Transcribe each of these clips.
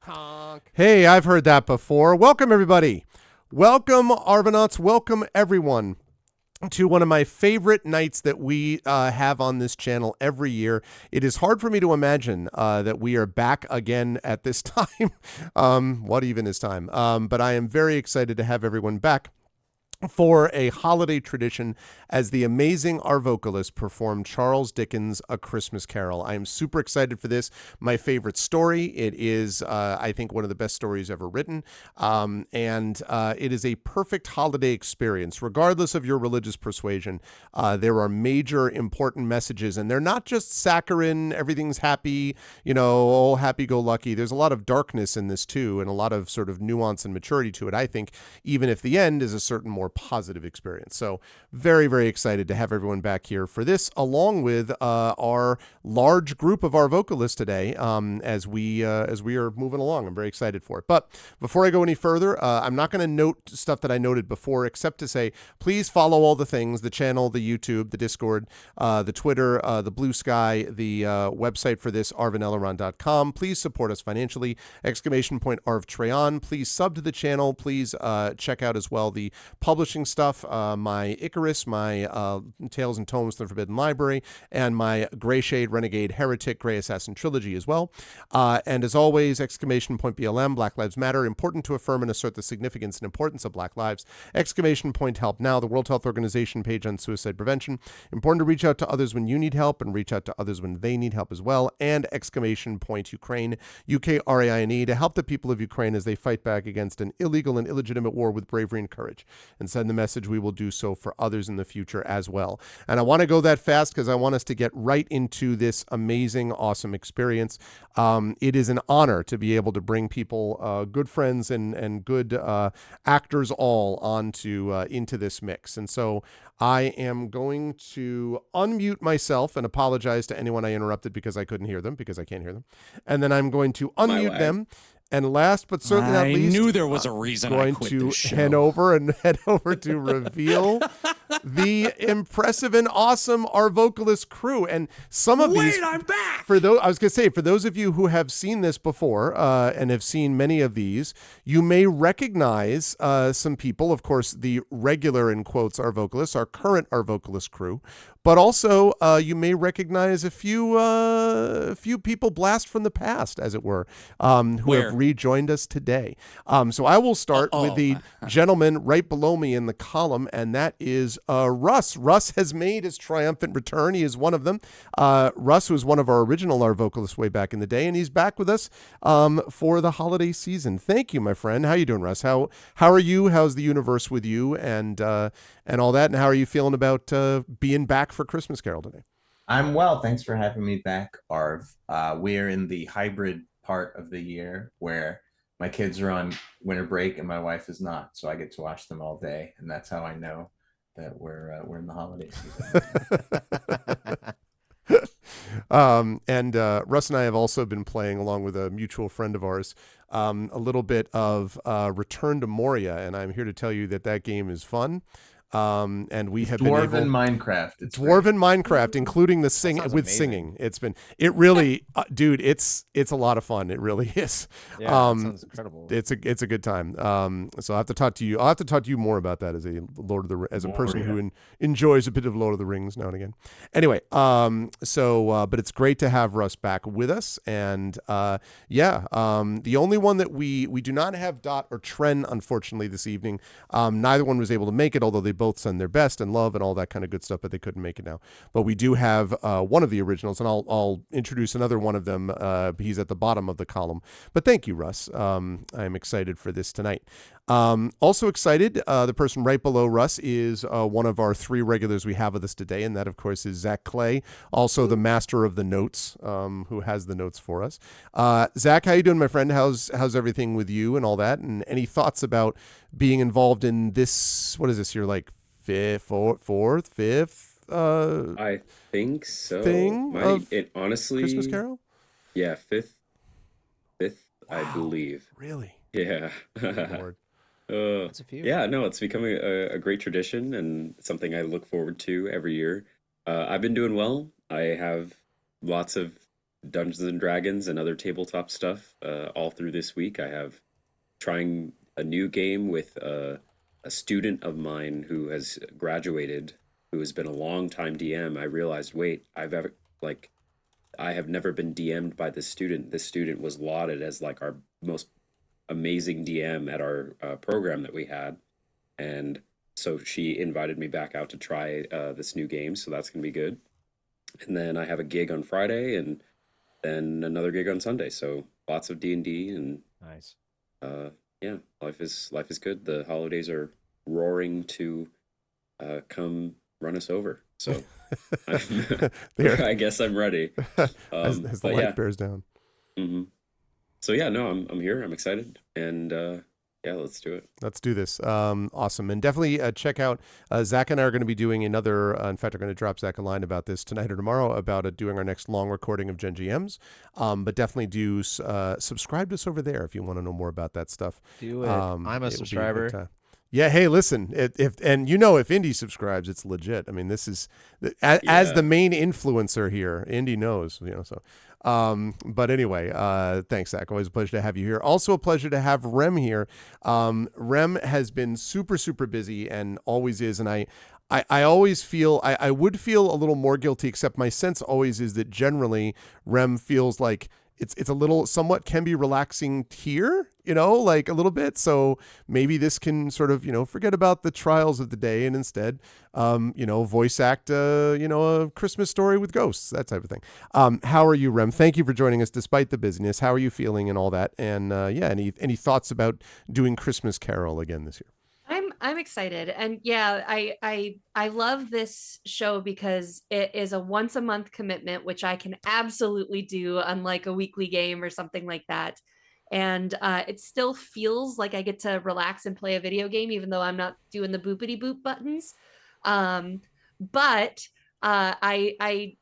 Honk. Hey, I've heard that before. Welcome, everybody. Welcome, Arvanauts. Welcome, everyone, to one of my favorite nights that we have on this channel every year. It is hard for me to imagine that we are back again at this time. What even is time? But I am very excited to have everyone back for a holiday tradition as the amazing Arvocalists perform Charles Dickens' A Christmas Carol. I am super excited for this. My favorite story. It is, I think, one of the best stories ever written. And it is a perfect holiday experience, regardless of your religious persuasion. There are major important messages, and they're not just saccharine, everything's happy, oh, happy-go-lucky. There's a lot of darkness in this, too, and a lot of sort of nuance and maturity to it, I think, even if the end is a certain more positive experience. So very, very excited to have everyone back here for this, along with our large group of our vocalists today as we are moving along. I'm very excited for it. But before I go any further, I'm not going to note stuff that I noted before, except to say, please follow all the things, the channel, the YouTube, the Discord, the Twitter, the Blue Sky, the website for this, arvaneleron.com. Please support us financially, ! Arv Please sub to the channel. Please check out as well the publishing stuff, my Icarus, my Tales and Tomes from the Forbidden Library, and my Grey Shade, Renegade, Heretic, Grey Assassin trilogy as well. And as always, ! BLM, Black Lives Matter, important to affirm and assert the significance and importance of Black lives. ! Help Now, the World Health Organization page on suicide prevention. Important to reach out to others when you need help and reach out to others when they need help as well. And ! Ukraine, UKRAINE, to help the people of Ukraine as they fight back against an illegal and illegitimate war with bravery and courage. And send the message we will do so for others in the future as well. And I want to go that fast because I want us to get right into this amazing, awesome experience. It is an honor to be able to bring people, good friends and good actors all into this mix. And so I am going to unmute myself and apologize to anyone I interrupted because I couldn't hear them, because I can't hear them. And then I'm going to unmute them. And last but certainly not least, I knew there was a reason I quit this show. head over to reveal the impressive and awesome Arvocalist crew. And some of these, I'm back. For those of you who have seen this before and have seen many of these, you may recognize some people. Of course, the regular in quotes Arvocalists, our current Arvocalist crew. But also, you may recognize a few people blast from the past, as it were, who have rejoined us today. So I will start with the gentleman right below me in the column, and that is Russ. Russ has made his triumphant return. He is one of them. Russ was one of our original Arvocalists way back in the day, and he's back with us for the holiday season. Thank you, my friend. How you doing, Russ? How are you? How's the universe with you? And all that, and how are you feeling about being back for Christmas Carol today? I'm well. Thanks for having me back, Arv. We're in the hybrid part of the year where my kids are on winter break and my wife is not, so I get to watch them all day, and that's how I know that we're in the holiday season. And Russ and I have also been playing, along with a mutual friend of ours, a little bit of Return to Moria, and I'm here to tell you that game is fun. And we have been able Minecraft. Minecraft, including the singing. It really, dude, it's a lot of fun. It really is. Yeah, sounds incredible. It's a good time. So I'll have to talk to you more about that as a person who enjoys a bit of Lord of the Rings now and again. Anyway, but it's great to have Russ back with us. And the only one that we do not have Dot or Tren, unfortunately, this evening. Neither one was able to make it, although they both send their best and love and all that kind of good stuff, but they couldn't make it now. But we do have one of the originals, and I'll introduce another one of them. He's at the bottom of the column. But thank you, Russ. I'm excited for this tonight. Also excited, the person right below Russ is one of our three regulars we have with us today, and that, of course, is Zach Clay, also the master of the notes, who has the notes for us. Zach, how you doing, my friend? How's everything with you and all that? And any thoughts about being involved in this? What is this? You're like fourth, fifth? I think so. It honestly, Christmas Carol? Yeah, fifth, I believe. Really? Yeah. That's a few. Yeah, no, it's becoming a great tradition and something I look forward to every year. I've been doing well. I have lots of Dungeons and Dragons and other tabletop stuff all through this week. I have trying a new game with a student of mine who has graduated, who has been a long time DM. I realized, wait, I have never been DM'd by this student. This student was lauded as like our most amazing DM at our program that we had, and so she invited me back out to try this new game. So that's gonna be good. And then I have a gig on Friday, and then another gig on Sunday. So lots of D&D, and Nice. yeah, life is good. The holidays are roaring to come run us over. So I guess I'm ready. As the light bears down. Mm-hmm. So yeah, no, I'm here. I'm excited, and yeah, let's do it. Let's do this. Awesome. And definitely check out, Zach and I are going to be doing another, in fact, I'm going to drop Zach a line about this tonight or tomorrow about doing our next long recording of Gen GMs. But definitely do subscribe to us over there if you want to know more about that stuff. Do it. I'm a subscriber. Yeah. Hey, listen, if Indy subscribes, it's legit. I mean, this is as the main influencer here, Indy knows, so. But anyway, thanks, Zach. Always a pleasure to have you here. Also a pleasure to have Rem here. Rem has been super, super busy and always is. And I always feel, I would feel a little more guilty, except my sense always is that generally Rem feels like it's a little somewhat can be relaxing here, like a little bit. So maybe this can sort of, forget about the trials of the day and instead, voice act, a Christmas story with ghosts, that type of thing. How are you, Rem? Thank you for joining us despite the busyness. How are you feeling and all that? And any thoughts about doing Christmas Carol again this year? I'm excited. And yeah, I love this show because it is a once a month commitment, which I can absolutely do, unlike a weekly game or something like that. And it still feels like I get to relax and play a video game, even though I'm not doing the boopity boop buttons. But I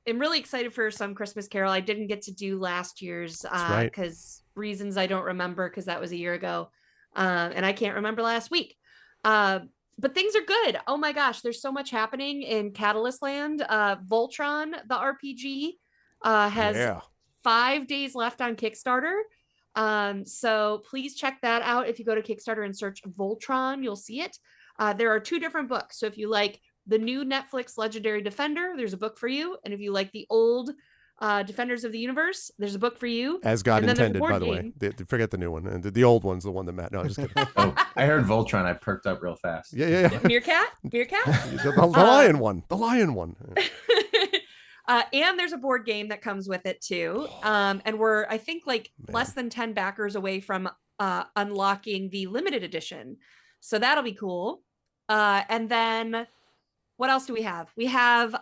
am really excited for some Christmas Carol. I didn't get to do last year's because reasons I don't remember, because that was a year ago. And I can't remember last week. But things are good. Oh my gosh, there's so much happening in Catalyst Land. Voltron, the RPG, has 5 days left on Kickstarter. So please check that out. If you go to Kickstarter and search Voltron, you'll see it. There are 2 different books. So if you like the new Netflix Legendary Defender, there's a book for you. And if you like the old Defenders of the Universe, there's a book for you. As God intended, by the way. Forget the new one. And the old one's the one that Matt. No, I'm just kidding. Oh, I heard Voltron. I perked up real fast. Yeah. Meerkat? the lion one. The lion one. And there's a board game that comes with it too. And we're, I think, less than 10 backers away from unlocking the limited edition. So that'll be cool. And then what else do we have? We have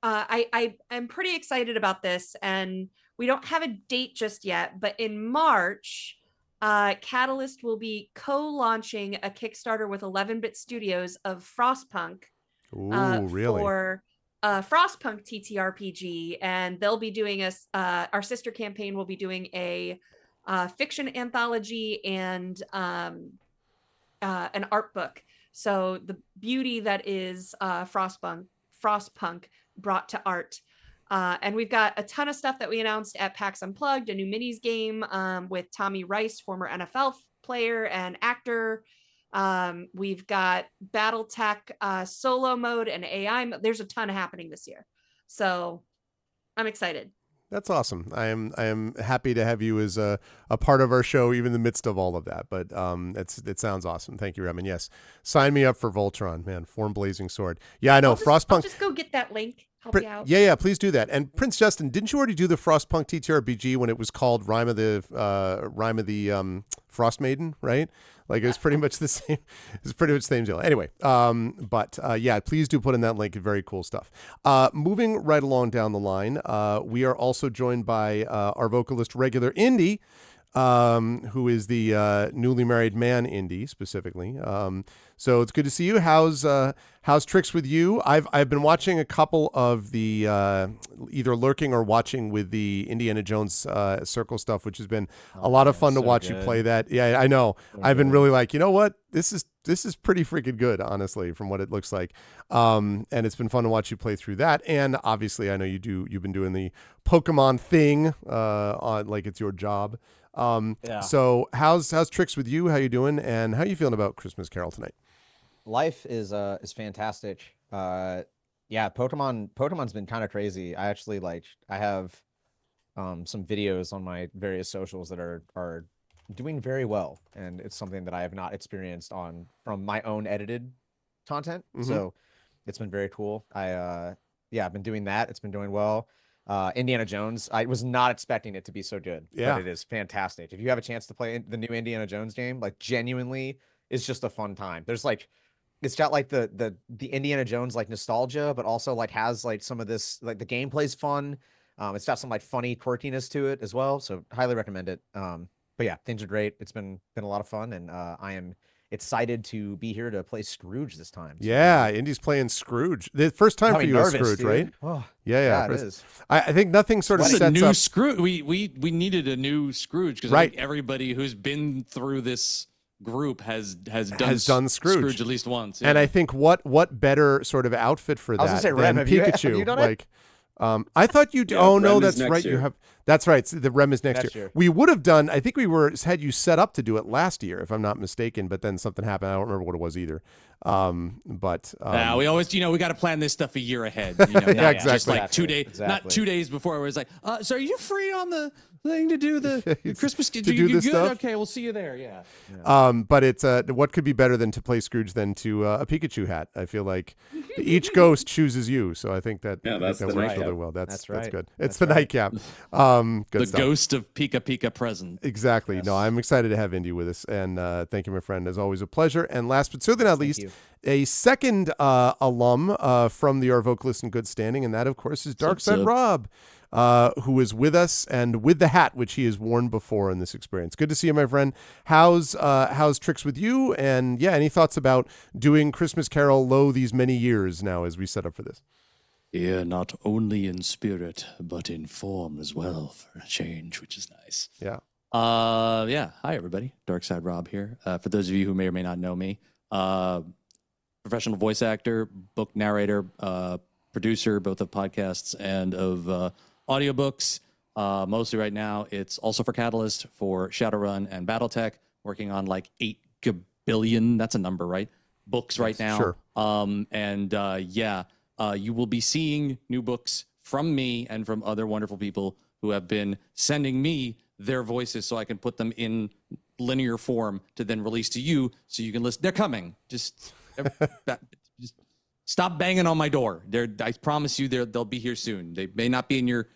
I'm pretty excited about this, and we don't have a date just yet, but in March, Catalyst will be co-launching a Kickstarter with 11-Bit Studios of Frostpunk. Really? For Frostpunk TTRPG, and they'll be doing our sister campaign will be doing a fiction anthology and an art book. So the beauty that is Frostpunk brought to art. And we've got a ton of stuff that we announced at PAX Unplugged, a new minis game with Tommy Rice, former NFL player and actor. We've got Battletech solo mode and AI. There's a ton happening this year. So I'm excited. That's awesome. I am happy to have you as a part of our show, even in the midst of all of that. But it sounds awesome. Thank you, Remen. Yes, sign me up for Voltron, man. Form Blazing Sword. Yeah, I know. Frostpunk. I'll just go get that link. Help you out. Yeah. Please do that. And Prince Justin, didn't you already do the Frostpunk TTRPG when it was called Rime of the Frost Maiden? Right? Like it was pretty much the same. It's pretty much the same deal. Anyway, yeah, please do put in that link. Very cool stuff. Moving right along down the line, we are also joined by our vocalist regular Indy, who is the newly married man Indy specifically. So it's good to see you. How's Tricks with you? I've been watching a couple of the either lurking or watching with the Indiana Jones circle stuff, which has been a lot of fun to watch you play that. Yeah, I know. I've been really like, you know what? This is pretty freaking good, honestly, from what it looks like. And it's been fun to watch you play through that. And obviously, I know you've been doing the Pokemon thing on like it's your job. So how's tricks with you? How you doing? And how you feeling about Christmas Carol tonight? Life is fantastic. Pokemon's been kind of crazy. I actually I have some videos on my various socials that are doing very well, and it's something that I have not experienced from my own edited content. So it's been very cool. I've been doing that. It's been doing well. Indiana Jones, I was not expecting it to be so good, but it is fantastic. If you have a chance to play the new Indiana Jones game, like genuinely, it's just a fun time. There's it's got like the Indiana Jones like nostalgia, but also like has like some of this, like the gameplay's fun. It's got some like funny quirkiness to it as well. So highly recommend it. But yeah, things are great. It's been a lot of fun, and I am excited to be here to play Scrooge this time. So, Indy's playing Scrooge. The first time for you as Scrooge, dude. Right? Oh, yeah. It is. I think nothing sort of sets a new up Scrooge. We needed a new Scrooge because I think everybody who's been through this group has done Scrooge at least once. Yeah. And I think what better sort of outfit for that I was gonna say, than Rem, Pikachu? have you done it? I thought you. Yeah, no, Rem that's is right. next year. That's right. The Rem is next year. We would have done. I think we had you set up to do it last year, if I'm not mistaken. But then something happened. I don't remember what it was either. We always, we got to plan this stuff a year ahead. Yeah, exactly. Just like 2 days, not 2 days before. It was like, so are you free on the thing to do the Christmas? To do this stuff? Okay, we'll see you there. Yeah. But it's what could be better than to play Scrooge than to a Pikachu hat? I feel like each ghost chooses you, so I think that that's that the works nightcap. really well. That's right. good. It's the nightcap. Good The stuff. ghost of Pika Pika present. Exactly. Yes. No, I'm excited to have Indy with us, and thank you, my friend. As always, a pleasure. And last but certainly not least, you. a second alum from the Arvocalists in good standing, and that, of course, is Darkside Rob, who is with us and with the hat, which he has worn before in this experience. Good to see you, my friend. How's tricks with you? And any thoughts about doing Christmas Carol lo these many years now as we set up for this? Yeah, not only in spirit, but in form as well for a change, which is nice. Yeah. Hi, everybody. Darkside Rob here. For those of you who may or may not know me, professional voice actor, book narrator, producer, both of podcasts and of audiobooks. Mostly right now, it's also for Catalyst, for Shadowrun and Battletech, working on like 8 billion, that's a number, right? Books right now. Sure. You will be seeing new books from me and from other wonderful people who have been sending me their voices so I can put them in linear form to then release to you so you can listen. They're coming. Just stop banging on my door. I promise you they'll be here soon. They may not be in your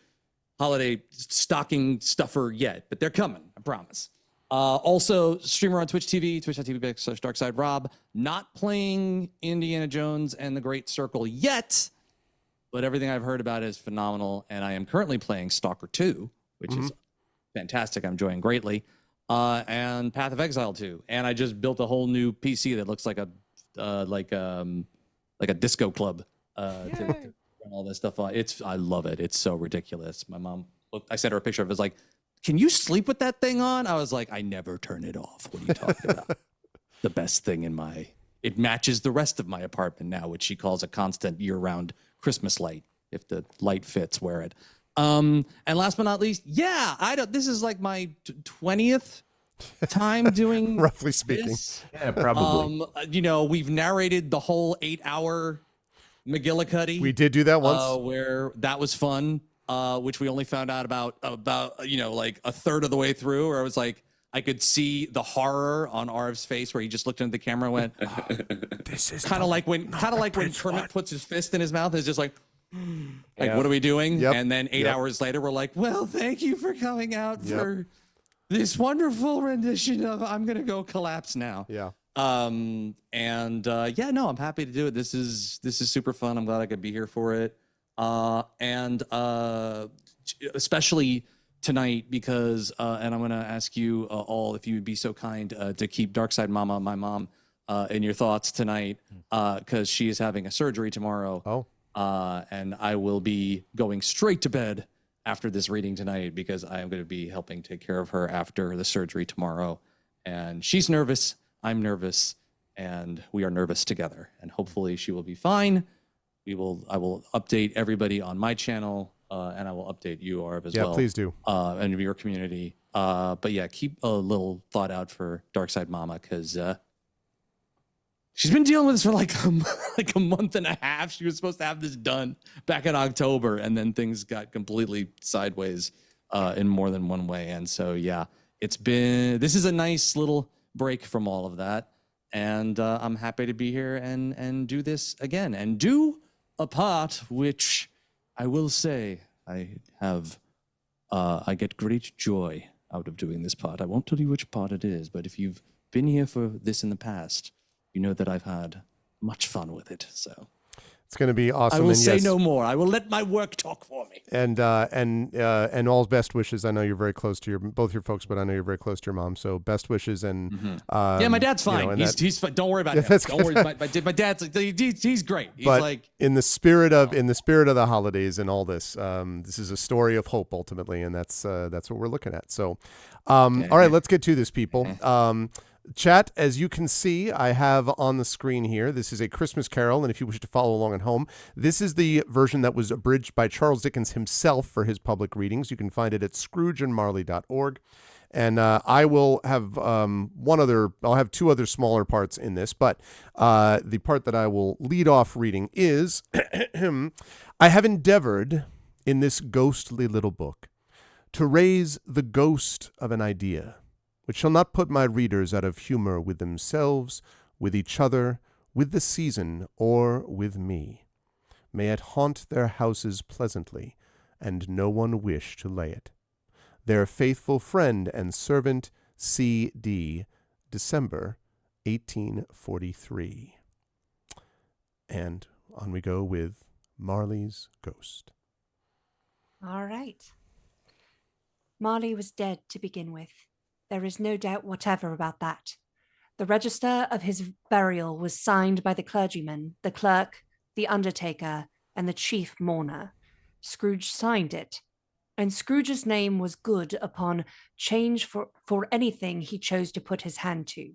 holiday stocking stuffer yet, but they're coming. I promise. Also, streamer on Twitch TV, twitch.tv/DarksideRob. Not playing Indiana Jones and the Great Circle yet, but everything I've heard about it is phenomenal. And I am currently playing Stalker 2, which is fantastic. I'm enjoying greatly. And Path of Exile 2. And I just built a whole new PC that looks like a disco club to run all this stuff on. I love it. It's so ridiculous. My mom, I sent her a picture of it. It was like, can you sleep with that thing on? I was like, I never turn it off. What are you talking about? The best thing it matches the rest of my apartment now, which she calls a constant year-round Christmas light. If the light fits, wear it. And last but not least, this is like my 20th time doing roughly speaking. This. Yeah, probably. We've narrated the whole 8-hour McGillicuddy. We did do that once. Where that was fun. Which we only found out about like a third of the way through, where I was like, I could see the horror on Arv's face where he just looked into the camera and went, this is kind of like when Kermit puts his fist in his mouth and is just like, what are we doing? Yep. And then 8 hours later, we're like, well, thank you for coming out for this wonderful rendition of I'm going to go collapse now. Yeah. I'm happy to do it. This is super fun. I'm glad I could be here for it. And especially tonight because, and I'm going to ask you all if you would be so kind to keep Darkside Mama, my mom, in your thoughts tonight, because she is having a surgery tomorrow. Oh. And I will be going straight to bed after this reading tonight because I am going to be helping take care of her after the surgery tomorrow. And she's nervous. I'm nervous. and we are nervous together. And hopefully she will be fine. I will update everybody on my channel, and I will update you, Arv, as well. Yeah, please do. And your community. But yeah, keep a little thought out for Darkside Mama, because she's been dealing with this for like a month and a half. She was supposed to have this done back in October, and then things got completely sideways in more than one way. And so, yeah, this is a nice little break from all of that. And I'm happy to be here and do this again and do a part which I will say I get great joy out of doing this part. I won't tell you which part it is, but if you've been here for this in the past, you know that I've had much fun with it. So it's going to be awesome. I will and say yes, no more. I will let my work talk for me. And all best wishes. I know you're very close to both your folks, but I know you're very close to your mom. So best wishes. And yeah, my dad's fine. He's fine. Don't worry about him. Don't worry. My dad's he's great. He's but like in the spirit of the holidays and all this. This is a story of hope ultimately, and that's what we're looking at. So, all right, let's get to this, people. Chat, as you can see, I have on the screen here, this is A Christmas Carol, and if you wish to follow along at home, this is the version that was abridged by Charles Dickens himself for his public readings. You can find it at scroogeandmarley.org. And I will have I'll have two other smaller parts in this, but the part that I will lead off reading is, I have endeavored in this ghostly little book to raise the ghost of an idea, which shall not put my readers out of humor with themselves, with each other, with the season, or with me. May it haunt their houses pleasantly, and no one wish to lay it. Their faithful friend and servant, C.D., December 1843. And on we go with Marley's Ghost. All right. Marley was dead to begin with. There is no doubt whatever about that. The register of his burial was signed by the clergyman, the clerk, the undertaker, and the chief mourner. Scrooge signed it, and Scrooge's name was good upon change for anything he chose to put his hand to.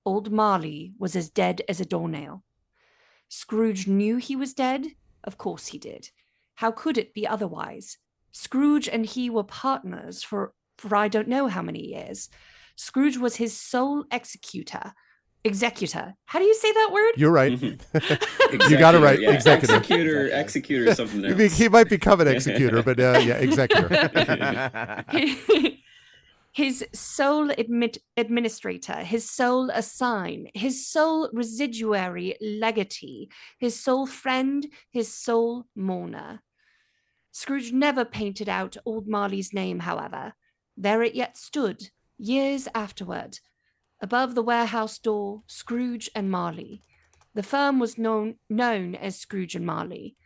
Old Marley was as dead as a doornail. Scrooge knew he was dead? Of course he did. How could it be otherwise? Scrooge and he were partners for I don't know how many years. Scrooge was his sole executor. How do you say that word? You're right. Mm-hmm. You got it right. Yeah. Executor. Executor is something else. He might become an executor, but yeah, executor. His sole administrator, his sole assign, his sole residuary legatee, his sole friend, his sole mourner. Scrooge never painted out old Marley's name, however. There it yet stood, years afterward. Above the warehouse door, Scrooge and Marley. The firm was known as Scrooge and Marley.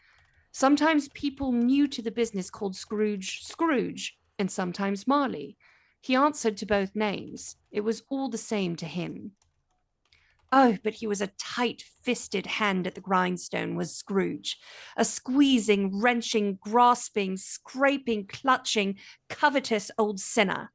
Sometimes people new to the business called Scrooge, and sometimes Marley. He answered to both names. It was all the same to him. Oh, but he was a tight-fisted hand at the grindstone, was Scrooge. A squeezing, wrenching, grasping, scraping, clutching, covetous old sinner.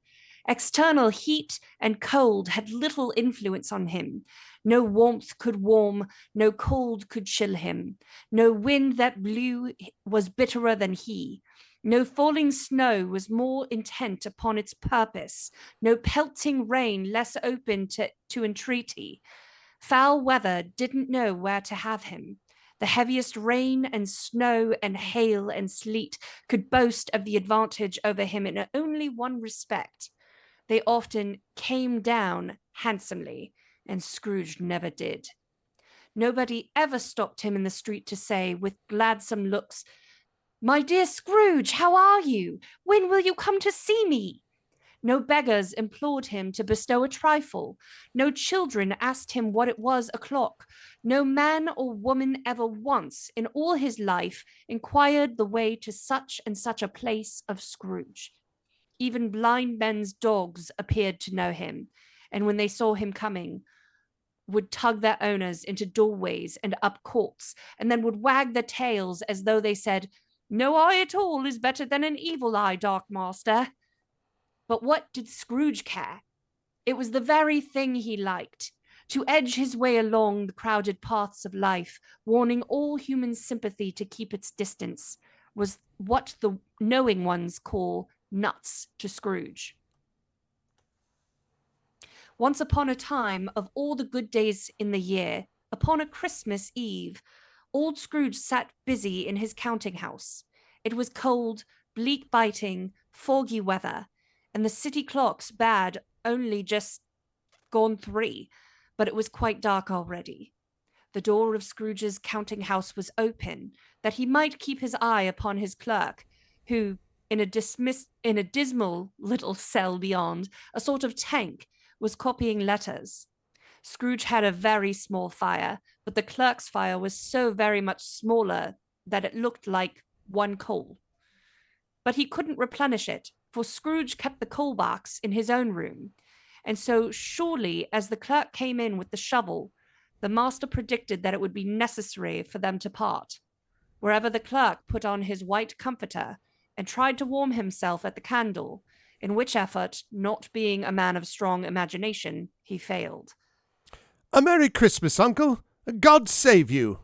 External heat and cold had little influence on him. No warmth could warm, no cold could chill him. No wind that blew was bitterer than he. No falling snow was more intent upon its purpose. No pelting rain less open to entreaty. Foul weather didn't know where to have him. The heaviest rain and snow and hail and sleet could boast of the advantage over him in only one respect. They often came down handsomely, and Scrooge never did. Nobody ever stopped him in the street to say, with gladsome looks, "My dear Scrooge, how are you? When will you come to see me?" No beggars implored him to bestow a trifle. No children asked him what it was o'clock. No man or woman ever once in all his life inquired the way to such and such a place of Scrooge. Even blind men's dogs appeared to know him, and when they saw him coming, would tug their owners into doorways and up courts, and then would wag their tails as though they said, "No eye at all is better than an evil eye, dark master." But what did Scrooge care? It was the very thing he liked. to edge his way along the crowded paths of life, warning all human sympathy to keep its distance, was what the knowing ones call nuts to Scrooge. Once upon a time, of all the good days in the year, upon a Christmas Eve, old Scrooge sat busy in his counting house. It was cold, bleak biting, foggy weather, and the city clocks bad only just gone 3, but it was quite dark already. The door of Scrooge's counting house was open, that he might keep his eye upon his clerk, who, in a dismal little cell beyond, a sort of tank, was copying letters. Scrooge had a very small fire, but the clerk's fire was so very much smaller that it looked like 1 coal. But he couldn't replenish it, for Scrooge kept the coal box in his own room. And so surely as the clerk came in with the shovel, the master predicted that it would be necessary for them to part. Wherever the clerk put on his white comforter and tried to warm himself at the candle, in which effort, not being a man of strong imagination, he failed. "A Merry Christmas, Uncle! God save you!"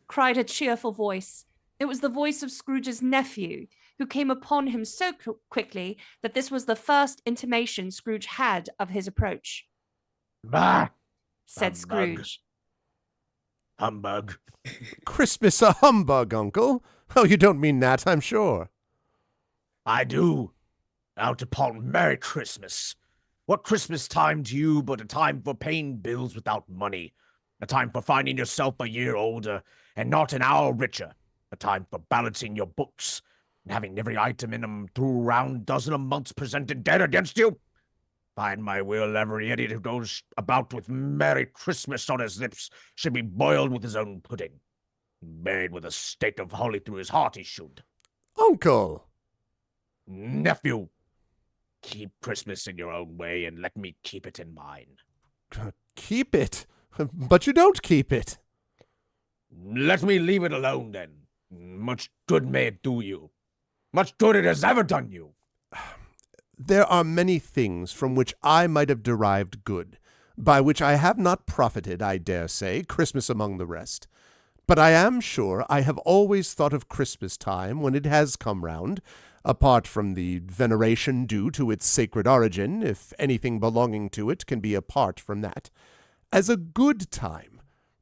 cried a cheerful voice. It was the voice of Scrooge's nephew, who came upon him so quickly that this was the first intimation Scrooge had of his approach. Bah! Said Humbug. Scrooge. Humbug. "Christmas a humbug, Uncle! Oh, you don't mean that, I'm sure." I do. Out upon Merry Christmas. What Christmas time to you but a time for paying bills without money, a time for finding yourself a year older and not an hour richer, a time for balancing your books and having every item in 'em through round dozen of months presented dead against you? Find my will every idiot who goes about with Merry Christmas on his lips should be boiled with his own pudding. Buried with a stake of holly through his heart he should. "Uncle!" Nephew, keep Christmas in your own way and let me keep it in mine. "Keep it? But you don't keep it." Let me leave it alone then. Much good may it do you. Much good it has ever done you. "There are many things from which I might have derived good, by which I have not profited, I dare say, Christmas among the rest. But I am sure I have always thought of Christmas time when it has come round, apart from the veneration due to its sacred origin, if anything belonging to it can be apart from that, as a good time.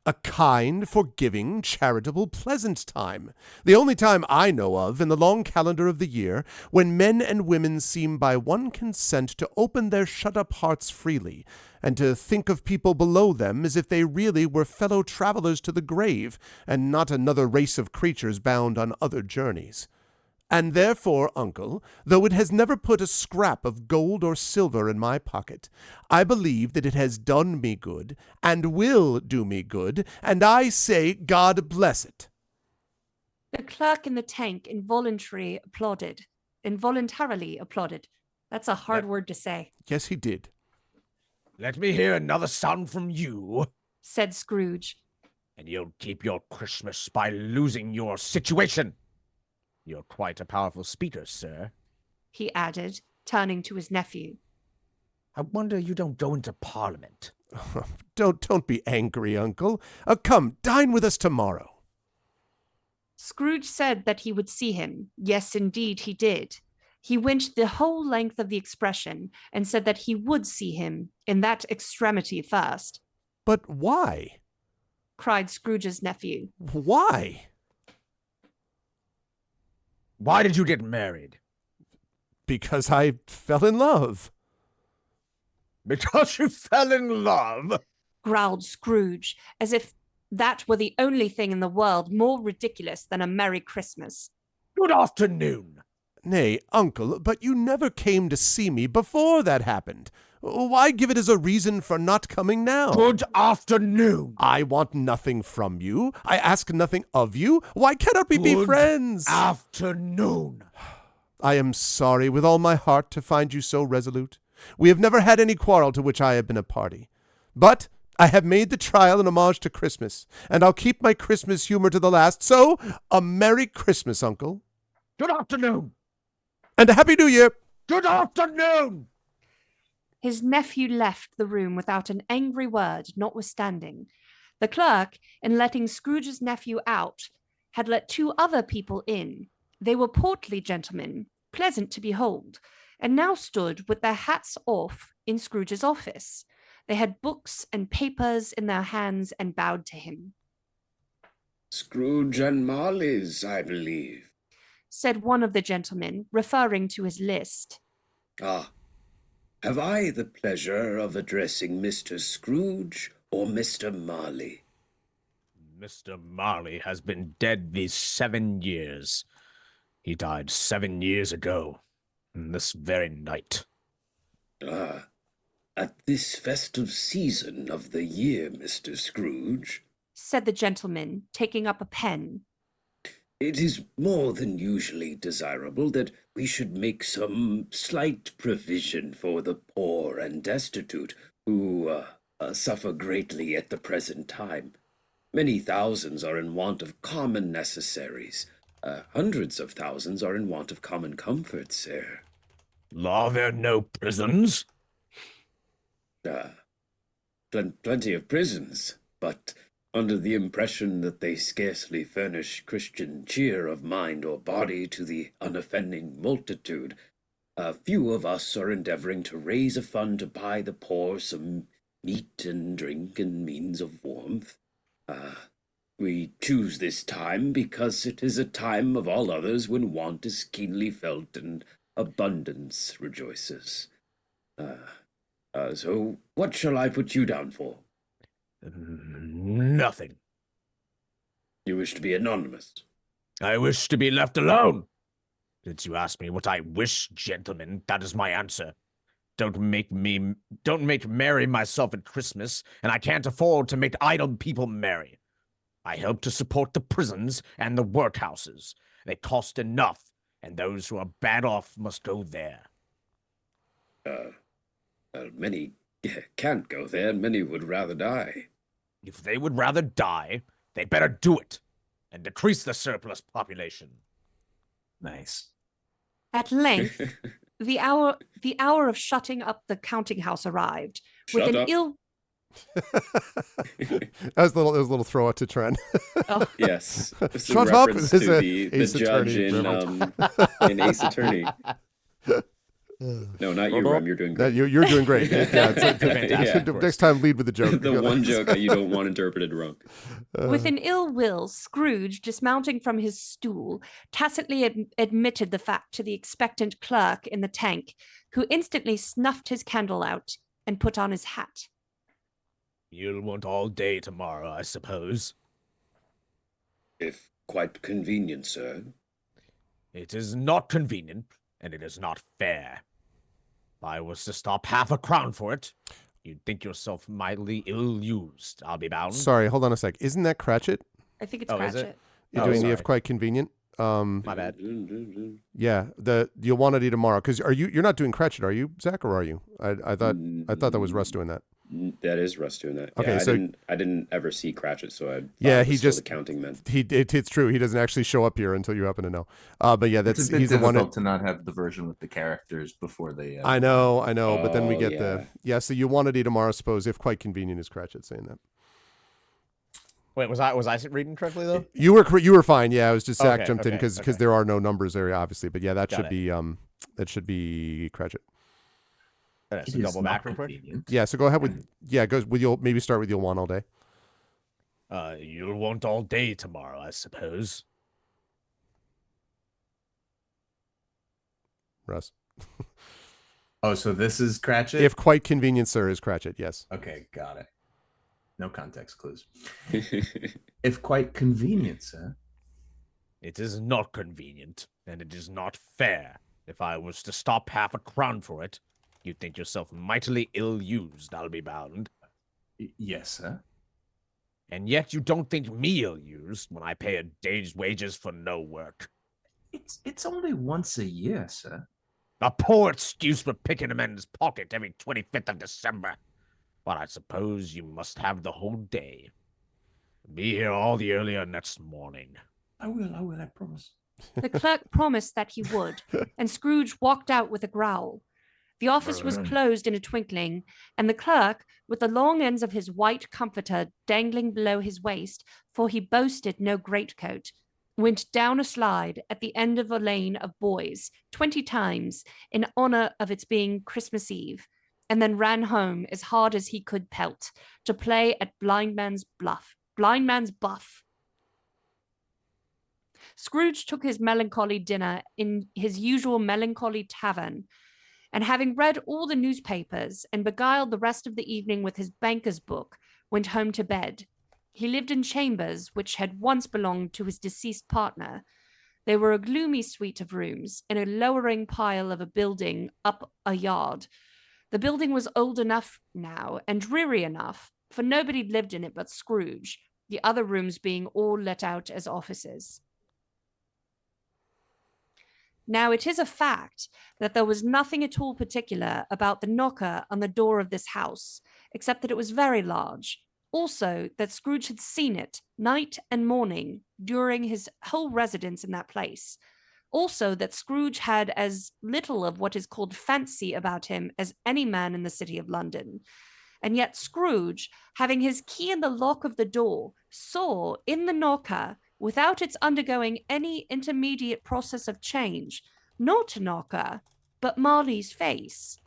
A kind, forgiving, charitable, pleasant time. The only time I know of in the long calendar of the year when men and women seem by one consent to open their shut-up hearts freely, and to think of people below them as if they really were fellow travelers to the grave, and not another race of creatures bound on other journeys. And therefore, Uncle, though it has never put a scrap of gold or silver in my pocket, I believe that it has done me good, and will do me good, and I say God bless it." The clerk in the tank involuntarily applauded. That's a hard word to say, Yes, he did. Let me hear another sound from you, said Scrooge. and you'll keep your Christmas by losing your situation. You're quite a powerful speaker, sir, he added, turning to his nephew. I wonder you don't go into Parliament. Don't be angry, Uncle. Come, dine with us tomorrow. Scrooge said that he would see him. Yes, indeed, he did. He went the whole length of the expression and said that he would see him in that extremity first. "But why?" cried Scrooge's nephew. "Why?" Why did you get married? "Because I fell in love." Because you fell in love? Growled Scrooge, as if that were the only thing in the world more ridiculous than a Merry Christmas. Good afternoon. "Nay, Uncle, but you never came to see me before that happened. Why give it as a reason for not coming now?" Good afternoon. "I want nothing from you. I ask nothing of you. Why cannot we be Good friends?" Afternoon. "I am sorry with all my heart to find you so resolute. We have never had any quarrel to which I have been a party. But I have made the trial in homage to Christmas, and I'll keep my Christmas humor to the last. So, a Merry Christmas, Uncle. Good afternoon. And a Happy New Year." Good afternoon. His nephew left the room without an angry word, notwithstanding. The clerk, in letting Scrooge's nephew out, had let 2 other people in. They were portly gentlemen, pleasant to behold, and now stood with their hats off in Scrooge's office. They had books and papers in their hands and bowed to him. Scrooge and Marley's, I believe, said one of the gentlemen, referring to his list. Ah, have I the pleasure of addressing Mr. Scrooge or Mr. Marley? Mr. Marley has been dead these 7 years. He died 7 years ago, this very night. Ah, at this festive season of the year, Mr. Scrooge, said the gentleman, taking up a pen. It is more than usually desirable that we should make some slight provision for the poor and destitute who suffer greatly at the present time. Many thousands are in want of common necessaries. Hundreds of thousands are in want of common comforts, sir. Are there no prisons? Plenty of prisons, but under the impression that they scarcely furnish Christian cheer of mind or body to the unoffending multitude, few of us are endeavoring to raise a fund to buy the poor some meat and drink and means of warmth. We choose this time because it is a time of all others when want is keenly felt and abundance rejoices. So what shall I put you down for? Nothing. You wish to be anonymous? I wish to be left alone. Since you ask me what I wish, gentlemen, that is my answer. Don't make merry myself at Christmas, and I can't afford to make idle people merry. I help to support the prisons and the workhouses. They cost enough, and those who are bad off must go there. Many can't go there, and many would rather die. If they would rather die, they better do it, and decrease the surplus population. Nice. At length, the hour of shutting up the counting house arrived. Shut up. That was a little throw out to Trent. Oh. Yes. It's Shut a up reference is to a the Ace judge Attorney in Ace Attorney. No, not you, Rem. You're doing No, great. you're doing great. Yeah, Fantastic. next time, lead with the joke. The one joke that you don't want interpreted wrong. With an ill will, Scrooge, dismounting from his stool, tacitly admitted the fact to the expectant clerk in the tank, who instantly snuffed his candle out and put on his hat. You'll want all day tomorrow, I suppose. If quite convenient, sir. It is not convenient, and it is not fair. If I was to stop half a crown for it, you'd think yourself mightily ill-used, I'll be bound. Sorry, hold on a sec. Isn't that Cratchit? I think it's Oh, is Cratchit. it? You're Oh, doing the sorry. if quite convenient. My bad. Yeah, you'll want it tomorrow. Because you're not doing Cratchit, are you, Zach, or are you? I thought that was Russ doing that. That is Russ doing that. Okay, yeah, so I didn't ever see Cratchit, so I yeah, it was he still just the counting man. It's true. He doesn't actually show up here until you happen to know. But yeah, It's a bit he's the one. difficult to not have the version with the characters before they. I know, but then we Oh, get yeah. So you wanted it tomorrow, I suppose, if quite convenient is Cratchit saying that. Wait, was I reading correctly though? You were fine. Yeah, it was just Zach Okay, jumped in okay, because okay. there are no numbers there, obviously. But yeah, that Got should be Cratchit. Okay, It so is double not back real quick. convenient. Yeah, so go ahead with you'll maybe start with you'll want all day. You'll want all day tomorrow, I suppose. Russ. Oh, so this is Cratchit? If quite convenient, sir, is Cratchit. Yes. Okay, got it. No context clues. If quite convenient, sir. It is not convenient, and it is not fair. If I was to stop half a crown for it, you'd think yourself mightily ill-used, I'll be bound. Yes, sir. And yet you don't think me ill-used when I pay a day's wages for no work. It's only once a year, sir. A poor excuse for picking a man's pocket every 25th of December. But I suppose you must have the whole day. Be here all the earlier next morning. I will, I promise. The clerk promised that he would, and Scrooge walked out with a growl. The office was closed in a twinkling, and the clerk, with the long ends of his white comforter dangling below his waist, for he boasted no greatcoat, went down a slide at the end of a lane of boys 20 times in honor of its being Christmas Eve, and then ran home as hard as he could pelt to play at blind man's buff. Scrooge took his melancholy dinner in his usual melancholy tavern, and having read all the newspapers and beguiled the rest of the evening with his banker's book, went home to bed. He lived in chambers which had once belonged to his deceased partner. They were a gloomy suite of rooms in a lowering pile of a building up a yard. The building was old enough now and dreary enough, for nobody lived in it but Scrooge, the other rooms being all let out as offices. Now, it is a fact that there was nothing at all particular about the knocker on the door of this house, except that it was very large. Also, that Scrooge had seen it night and morning during his whole residence in that place. Also, that Scrooge had as little of what is called fancy about him as any man in the city of London. And yet Scrooge, having his key in the lock of the door, saw in the knocker, without its undergoing any intermediate process of change, not a knocker, but Marley's face.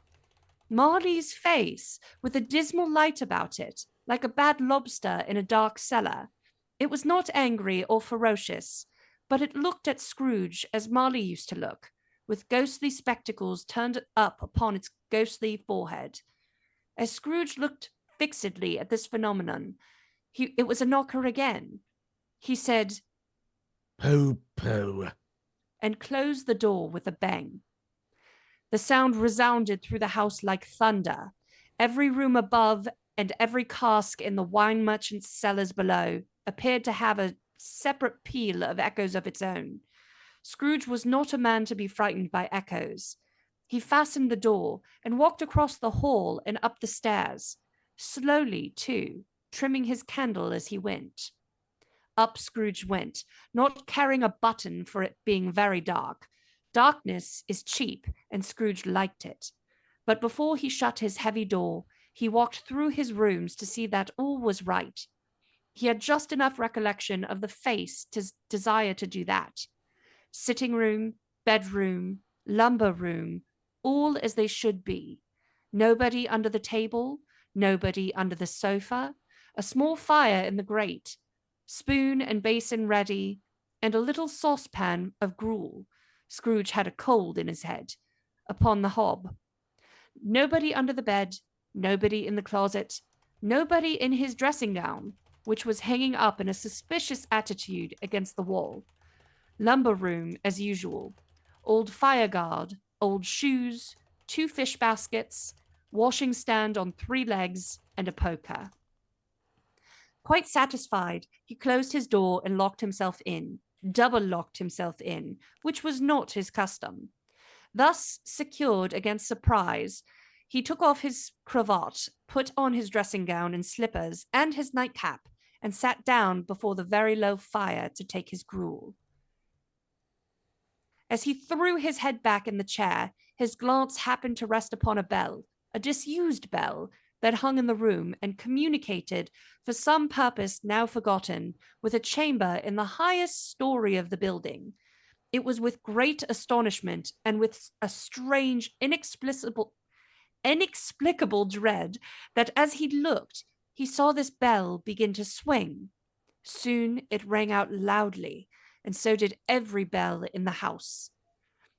Marley's face, with a dismal light about it, like a bad lobster in a dark cellar. It was not angry or ferocious, but it looked at Scrooge as Marley used to look, with ghostly spectacles turned up upon its ghostly forehead. As Scrooge looked fixedly at this phenomenon, it was a knocker again. He said, "Pooh, pooh," and closed the door with a bang. The sound resounded through the house like thunder. Every room above and every cask in the wine merchant's cellars below appeared to have a separate peal of echoes of its own. Scrooge was not a man to be frightened by echoes. He fastened the door and walked across the hall and up the stairs, slowly, too, trimming his candle as he went. Up Scrooge went, not carrying a button for it being very dark. Darkness is cheap, and Scrooge liked it. But before he shut his heavy door, he walked through his rooms to see that all was right. He had just enough recollection of the face to desire to do that. Sitting room, bedroom, lumber room, all as they should be. Nobody under the table, nobody under the sofa, a small fire in the grate, spoon and basin ready, and a little saucepan of gruel. Scrooge had a cold in his head, upon the hob. Nobody under the bed, nobody in the closet, nobody in his dressing gown, which was hanging up in a suspicious attitude against the wall. Lumber room, as usual. Old fire guard, old shoes, 2 fish baskets, washing stand on 3 legs, and a poker. Quite satisfied, he closed his door and locked himself in, double locked himself in, which was not his custom. Thus secured against surprise, he took off his cravat, put on his dressing gown and slippers and his nightcap, and sat down before the very low fire to take his gruel. As he threw his head back in the chair, his glance happened to rest upon a bell, a disused bell, that hung in the room and communicated, for some purpose now forgotten, with a chamber in the highest story of the building. It was with great astonishment and with a strange, inexplicable dread that as he looked, he saw this bell begin to swing. Soon it rang out loudly, and so did every bell in the house.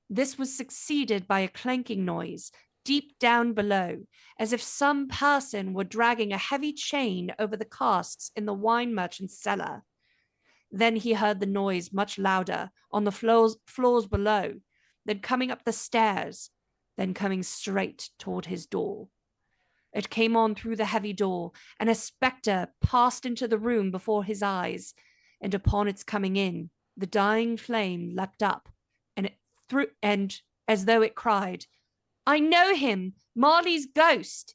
This was succeeded by a clanking noise, deep down below, as if some person were dragging a heavy chain over the casks in the wine merchant's cellar. Then he heard the noise much louder on the floors below, then coming up the stairs, then coming straight toward his door. It came on through the heavy door, and a spectre passed into the room before his eyes, and upon its coming in, the dying flame leapt up, and as though it cried, "I know him, Marley's ghost."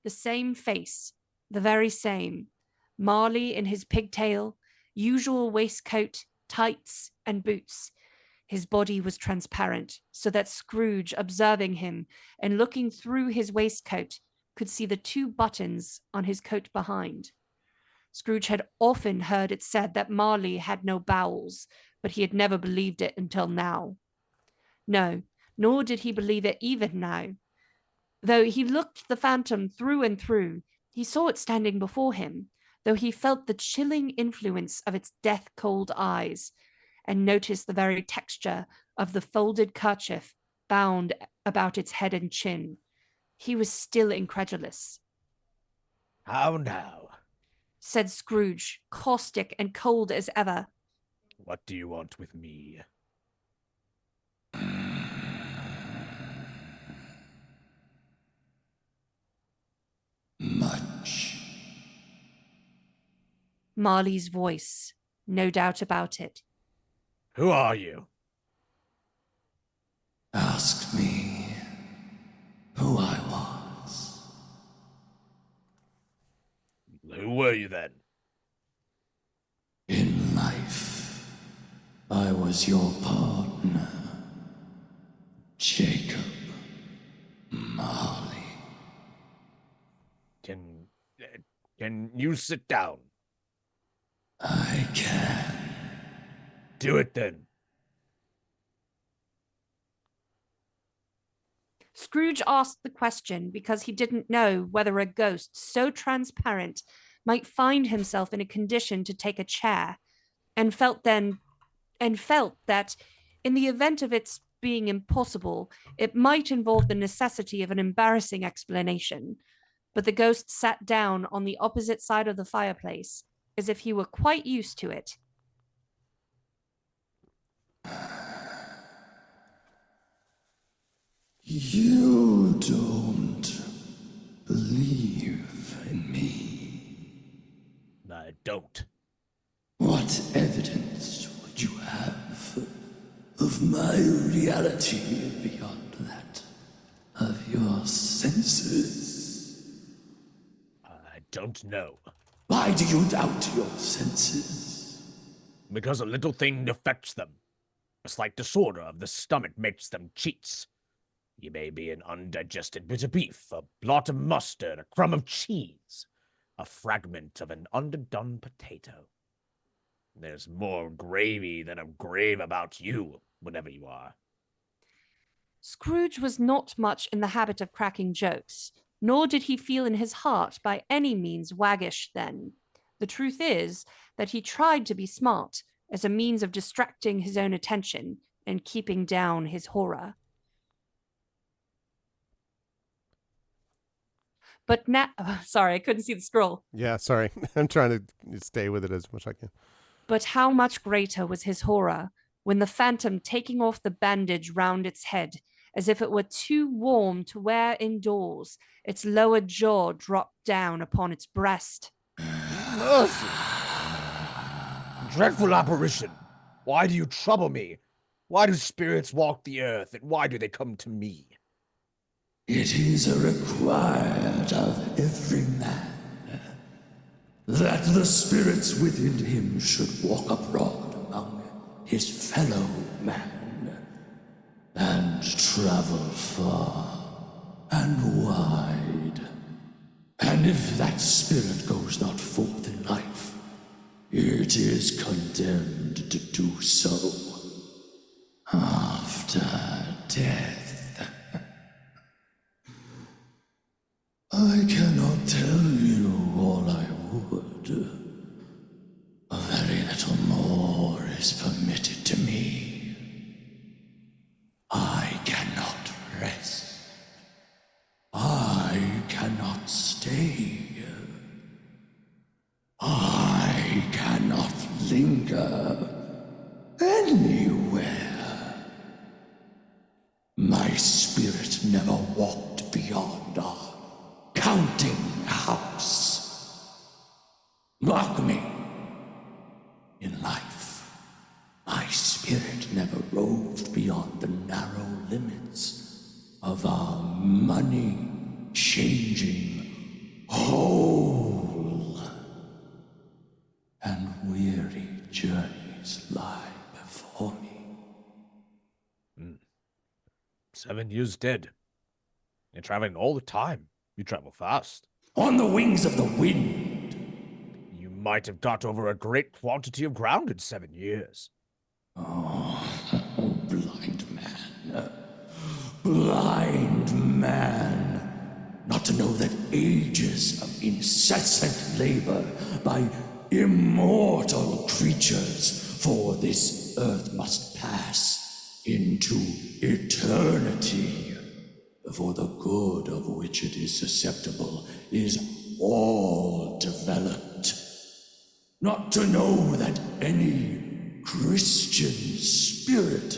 The same face, the very same. Marley in his pigtail, usual waistcoat, tights, and boots. His body was transparent, so that Scrooge, observing him and looking through his waistcoat, could see the 2 buttons on his coat behind. Scrooge had often heard it said that Marley had no bowels, but he had never believed it until now. No, nor did he believe it even now. Though he looked the phantom through and through, he saw it standing before him, though he felt the chilling influence of its death-cold eyes, and noticed the very texture of the folded kerchief bound about its head and chin. He was still incredulous. How now? Said Scrooge, caustic and cold as ever. What do you want with me? Much. Marley's voice, no doubt about it. Who are you? Asked me who I was. Who were you then? In life, I was your partner, Jacob Marley. Can you sit down? I can. Do it then. Scrooge asked the question because he didn't know whether a ghost so transparent might find himself in a condition to take a chair, and felt that in the event of its being impossible, it might involve the necessity of an embarrassing explanation. But the ghost sat down on the opposite side of the fireplace, as if he were quite used to it. You don't believe in me. I don't. What evidence would you have of my reality beyond that of your senses? I don't know. Why do you doubt your senses? Because a little thing affects them. A slight disorder of the stomach makes them cheats. You may be an undigested bit of beef, a blot of mustard, a crumb of cheese, a fragment of an underdone potato. There's more gravy than a grave about you, whatever you are. Scrooge was not much in the habit of cracking jokes, nor did he feel in his heart by any means waggish then. The truth is that he tried to be smart as a means of distracting his own attention and keeping down his horror. But now, sorry, I couldn't see the scroll. Yeah, sorry. I'm trying to stay with it as much as I can. But how much greater was his horror when the phantom, taking off the bandage round its head, as if it were too warm to wear indoors, its lower jaw dropped down upon its breast. Mercy! Dreadful apparition! Why do you trouble me? Why do spirits walk the earth, and why do they come to me? It is a required of every man that the spirits within him should walk abroad among his fellow man and travel far and wide. And if that spirit goes not forth in life, it is condemned to do so after death. I cannot tell you all I would. A very little more is permitted to me. I cannot rest. I cannot stay. I cannot linger anywhere. My spirit never walked beyond our counting house. Mark me. In life, my spirit never roved beyond the narrow limits of our money-changing hole. And weary journeys lie before me. 7 years dead. You're traveling all the time. You travel fast. On the wings of the wind. You might have got over a great quantity of ground in 7 years. Oh, blind man. Blind man. Not to know that ages of incessant labor by immortal creatures for this earth must pass into eternity. For the good of which it is susceptible is all developed. Not to know that any Christian spirit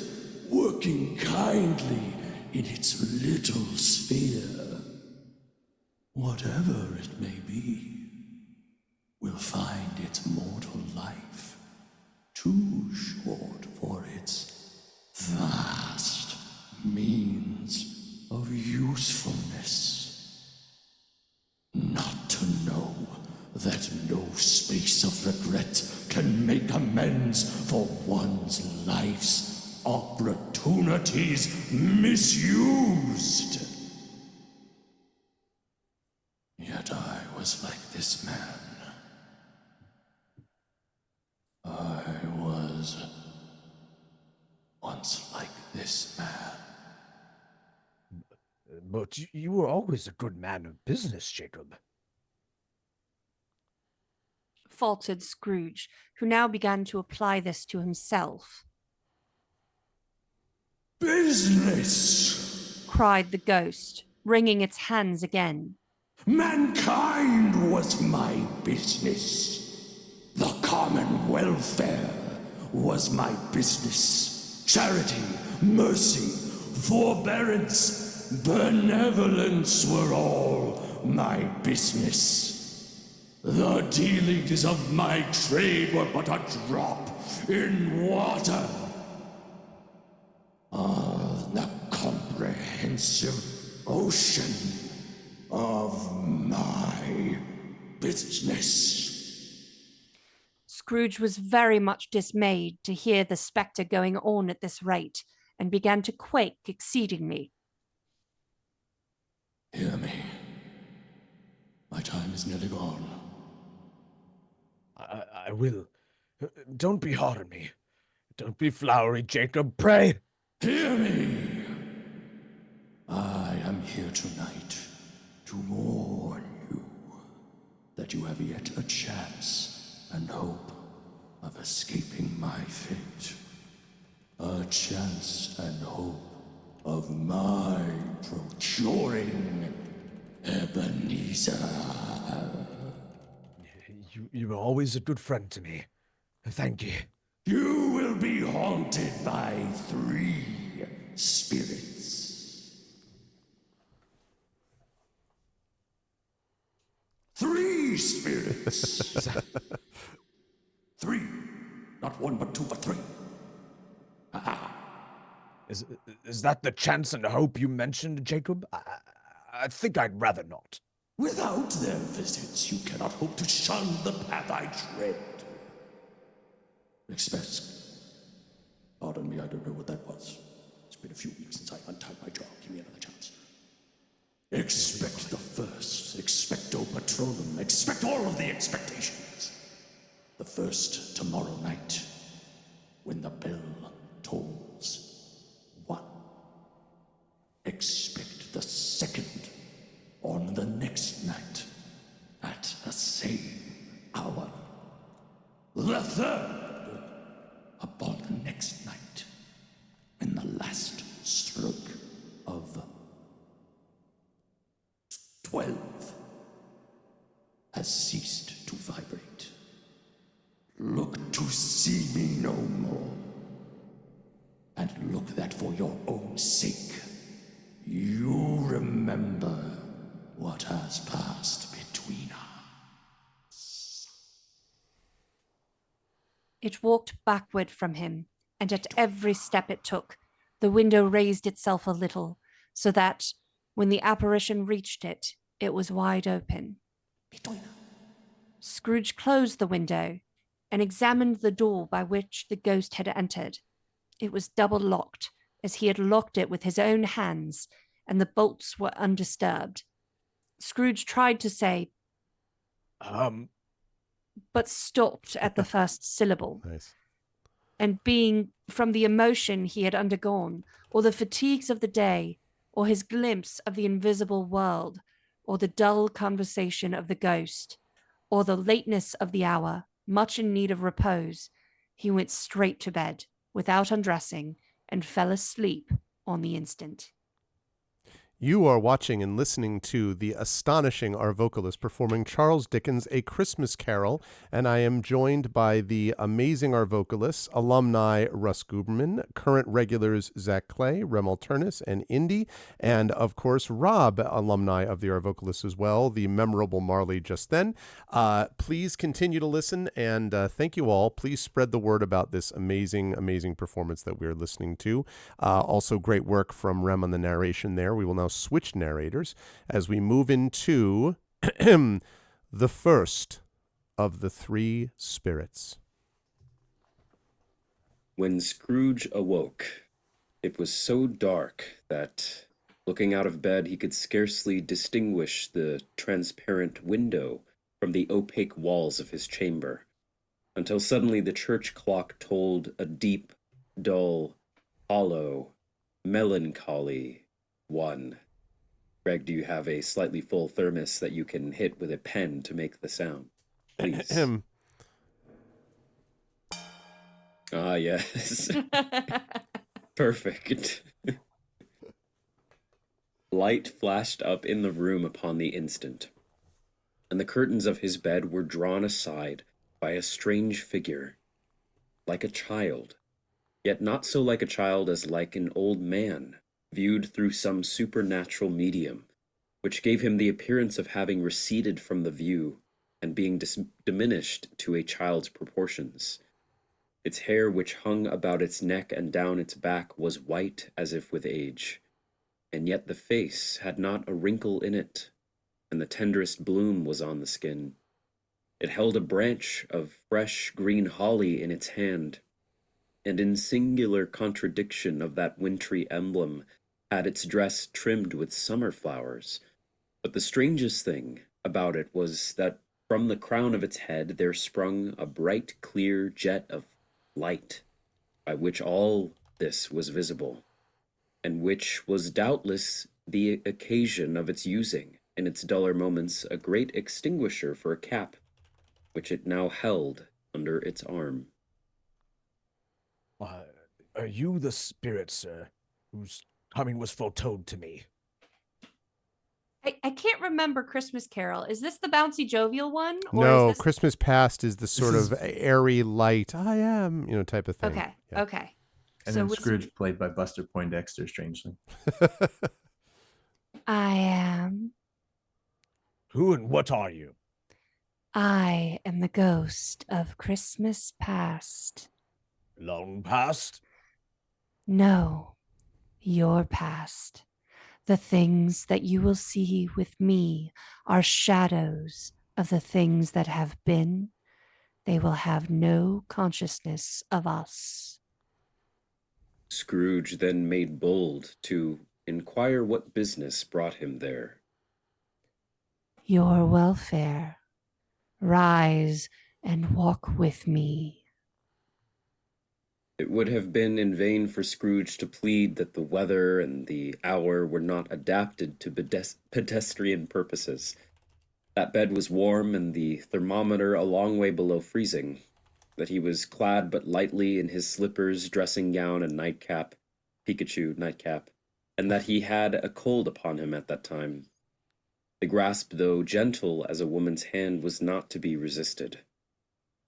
working kindly in its little sphere, whatever it may be, will find its mortal life too short for its vast means of usefulness. Not to know that no space of regret can make amends for one's life's opportunities misused. Yet I was like this man. I was once like this man. But you were always a good man of business, Jacob. Faltered Scrooge, who now began to apply this to himself. Business! Cried the ghost, wringing its hands again. Mankind was my business. The common welfare was my business. Charity, mercy, forbearance, benevolence were all my business. The dealings of my trade were but a drop in water of the comprehensive ocean of my business. Scrooge was very much dismayed to hear the spectre going on at this rate, and began to quake exceedingly. Hear me. My time is nearly gone. I will. Don't be hard on me. Don't be flowery, Jacob, pray. Hear me. I am here tonight to warn you that you have yet a chance and hope of escaping my fate. A chance and hope of my procuring Ebenezer. You were always a good friend to me. Thank you. You will be haunted by 3 spirits. 3 spirits. 3. Not 1, but 2, but 3. Is that the chance and hope you mentioned, Jacob? I think I'd rather not. Without their visits, you cannot hope to shun the path I tread. Expect. Pardon me, I don't know what that was. It's been a few weeks since I untied my jaw. Give me another chance. Expect the first. Expecto Patronum. Expect all of the expectations. The first tomorrow night, when the bell tolls 1. Expect the second on the next night at the same hour. The third upon the next night when the last stroke of 12 has ceased to vibrate. Look to see me no more. And look that for your own sake, you remember what has passed between us. It walked backward from him, and at every step it took, the window raised itself a little, so that, when the apparition reached it, it was wide open. Scrooge closed the window and examined the door by which the ghost had entered. It was double locked, as he had locked it with his own hands, and the bolts were undisturbed. Scrooge tried to say, but stopped at the first syllable. Nice. And being from the emotion he had undergone, or the fatigues of the day, or his glimpse of the invisible world, or the dull conversation of the ghost, or the lateness of the hour, much in need of repose, he went straight to bed without undressing and fell asleep on the instant. You are watching and listening to the astonishing Arvocalists performing Charles Dickens' A Christmas Carol, and I am joined by the amazing Arvocalists, alumni Russ Guberman, current regulars Zach Clay, Rem Alternus, and Indy, and of course Rob, alumni of the Arvocalists as well, the memorable Marley just then. Please continue to listen, and thank you all. Please spread the word about this amazing, amazing performance that we're listening to. Also great work from Rem on the narration there. We will now switch narrators as we move into the first of the three spirits. When Scrooge awoke, it was so dark that, looking out of bed, he could scarcely distinguish the transparent window from the opaque walls of his chamber, until suddenly the church clock tolled a deep, dull, hollow, melancholy one. Greg, do you have a slightly full thermos that you can hit with a pen to make the sound? Please. Ah, yes. Perfect. Light flashed up in the room upon the instant, and the curtains of his bed were drawn aside by a strange figure, like a child, yet not so like a child as like an old man, viewed through some supernatural medium, which gave him the appearance of having receded from the view and being diminished to a child's proportions. Its hair, which hung about its neck and down its back, was white as if with age, and yet the face had not a wrinkle in it, and the tenderest bloom was on the skin. It held a branch of fresh green holly in its hand, and in singular contradiction of that wintry emblem, had its dress trimmed with summer flowers. But the strangest thing about it was that from the crown of its head there sprung a bright, clear jet of light, by which all this was visible, and which was doubtless the occasion of its using, in its duller moments, a great extinguisher for a cap, which it now held under its arm. Are you the spirit, sir, whose coming was foretold to me? I can't remember Christmas Carol. Is this the bouncy jovial one? Or No, is this... Christmas Past is the sort of airy, light, I am, type of thing. Okay, Yeah. okay. And So then with Scrooge some- played by Buster Poindexter, strangely. I am. Who and what are you? I am the ghost of Christmas past. Long past? No, your past. The things that you will see with me are shadows of the things that have been. They will have no consciousness of us. Scrooge then made bold to inquire what business brought him there. Your welfare. Rise and walk with me. It would have been in vain for Scrooge to plead that the weather and the hour were not adapted to pedestrian purposes. That bed was warm and the thermometer a long way below freezing, that he was clad but lightly in his slippers, dressing gown, and nightcap, Pikachu nightcap, and that he had a cold upon him at that time. The grasp, though gentle as a woman's hand, was not to be resisted.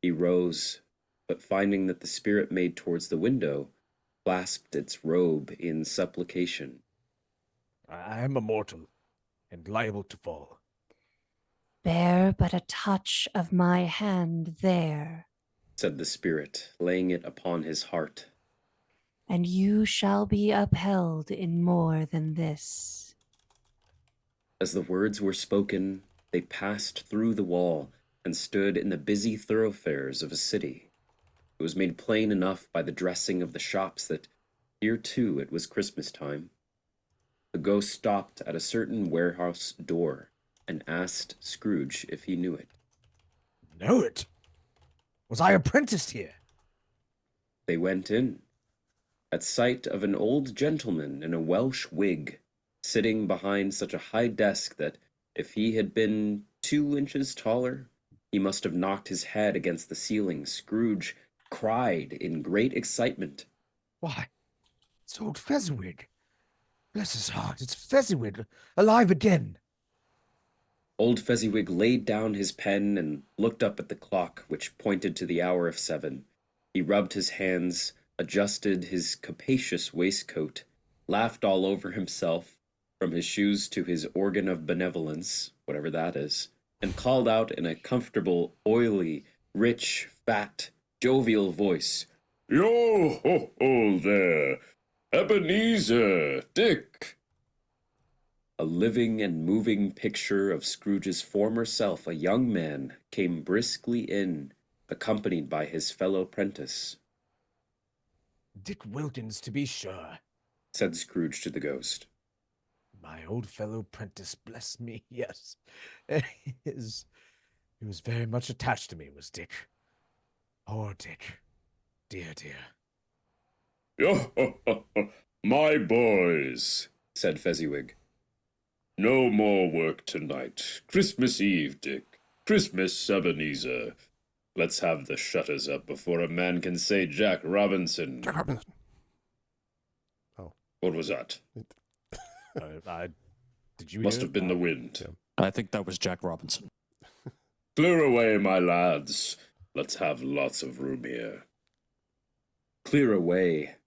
He rose, but finding that the spirit made towards the window, clasped its robe in supplication. I am a mortal, and liable to fall. Bear but a touch of my hand there, said the spirit, laying it upon his heart. and you shall be upheld in more than this. As the words were spoken, they passed through the wall and stood in the busy thoroughfares of a city. It was made plain enough by the dressing of the shops that Here, too, it was Christmas time. The ghost stopped at a certain warehouse door and asked Scrooge if he knew it. Know it? Was I apprenticed here? They went in, at sight of an old gentleman in a Welsh wig, sitting behind such a high desk that if he had been 2 inches taller, he must have knocked his head against the ceiling. Scrooge cried in great excitement. Why, it's old Fezziwig. Bless his heart, it's Fezziwig, alive again. Old Fezziwig laid down his pen and looked up at the clock, which pointed to the hour of 7. He rubbed his hands, adjusted his capacious waistcoat, laughed all over himself, from his shoes to his organ of benevolence, whatever that is, and called out in a comfortable, oily, rich, fat, jovial voice, "Yo ho ho there, Ebenezer, Dick!" A living and moving picture of Scrooge's former self, a young man, came briskly in, accompanied by his fellow prentice. Dick Wilkins, to be sure, said Scrooge to the ghost. My old fellow prentice, bless me, yes. He was very much attached to me, was Dick. Poor Dick. Dear, dear. My boys, said Fezziwig. No more work tonight. Christmas Eve, Dick. Christmas, Ebenezer. Let's have the shutters up before a man can say Jack Robinson. Jack Robinson. Oh. What was that? Did you Must hear? have been the wind. I think that was Jack Robinson. Clear away, my lads. Let's have lots of room here. Clear away.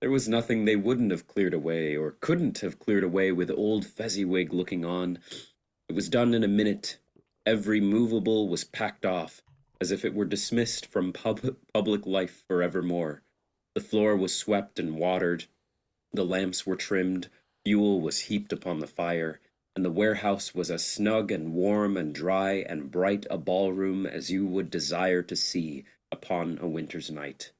There was nothing they wouldn't have cleared away, or couldn't have cleared away with old Fezziwig looking on. It was done in a minute. Every movable was packed off, as if it were dismissed from public life forevermore. The floor was swept and watered. The lamps were trimmed. Fuel was heaped upon the fire, and the warehouse was as snug and warm and dry and bright a ballroom as you would desire to see upon a winter's night.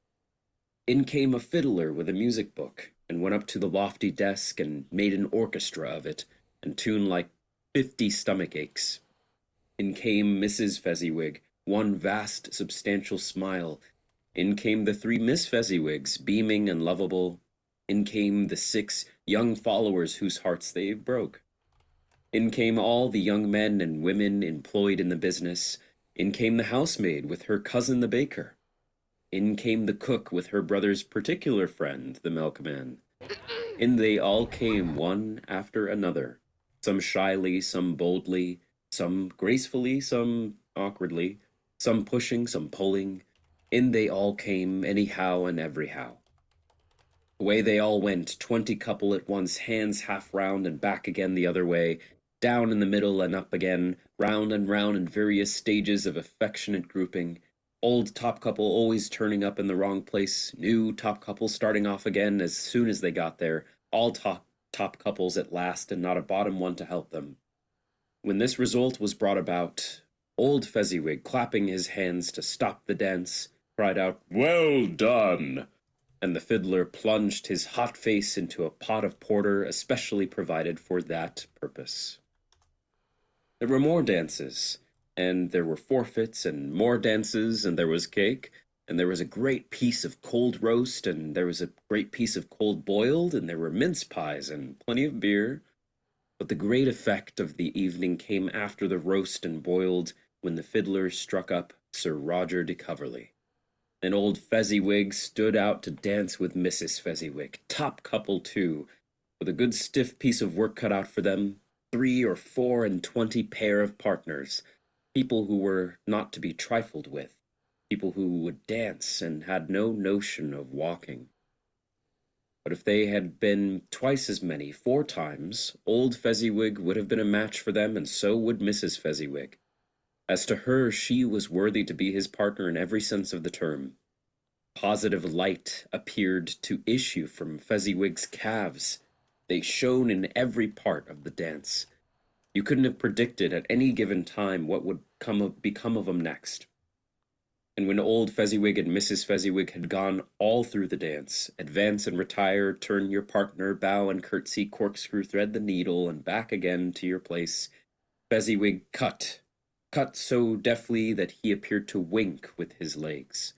In came a fiddler with a music book, and went up to the lofty desk and made an orchestra of it, and tuned like 50 stomach aches. In came Mrs. Fezziwig, one vast substantial smile. In came the 3 Miss Fezziwigs, beaming and lovable. In came the 6 young followers whose hearts they broke. In came all the young men and women employed in the business. In came the housemaid with her cousin the baker. In came the cook with her brother's particular friend, the milkman. In they all came one after another, some shyly, some boldly, some gracefully, some awkwardly, some pushing, some pulling. In they all came anyhow and everyhow. Away they all went, 20 couple at once, hands half round and back again the other way, down in the middle and up again, round and round in various stages of affectionate grouping. Old top couple always turning up in the wrong place, new top couple starting off again as soon as they got there, all top couples at last and not a bottom one to help them. When this result was brought about, old Fezziwig, clapping his hands to stop the dance, cried out, "Well done!" And the fiddler plunged his hot face into a pot of porter especially provided for that purpose. There were more dances, and there were forfeits, and more dances, and there was cake, and there was a great piece of cold roast, and there was a great piece of cold boiled, and there were mince pies, and plenty of beer. But the great effect of the evening came after the roast and boiled, when the fiddler struck up Sir Roger de Coverley. And old Fezziwig stood out to dance with Mrs. Fezziwig, top couple too, with a good stiff piece of work cut out for them, 3 or 4 and 20 pair of partners, people who were not to be trifled with, people who would dance and had no notion of walking. But if they had been twice as many, 4 times, old Fezziwig would have been a match for them, and so would Mrs. Fezziwig. As to her, she was worthy to be his partner in every sense of the term. Positive light appeared to issue from Fezziwig's calves. They shone in every part of the dance. You couldn't have predicted at any given time what would become of them next. And when old Fezziwig and Mrs. Fezziwig had gone all through the dance, advance and retire, turn your partner, bow and curtsy, corkscrew, thread the needle, and back again to your place, Fezziwig cut so deftly that he appeared to wink with his legs.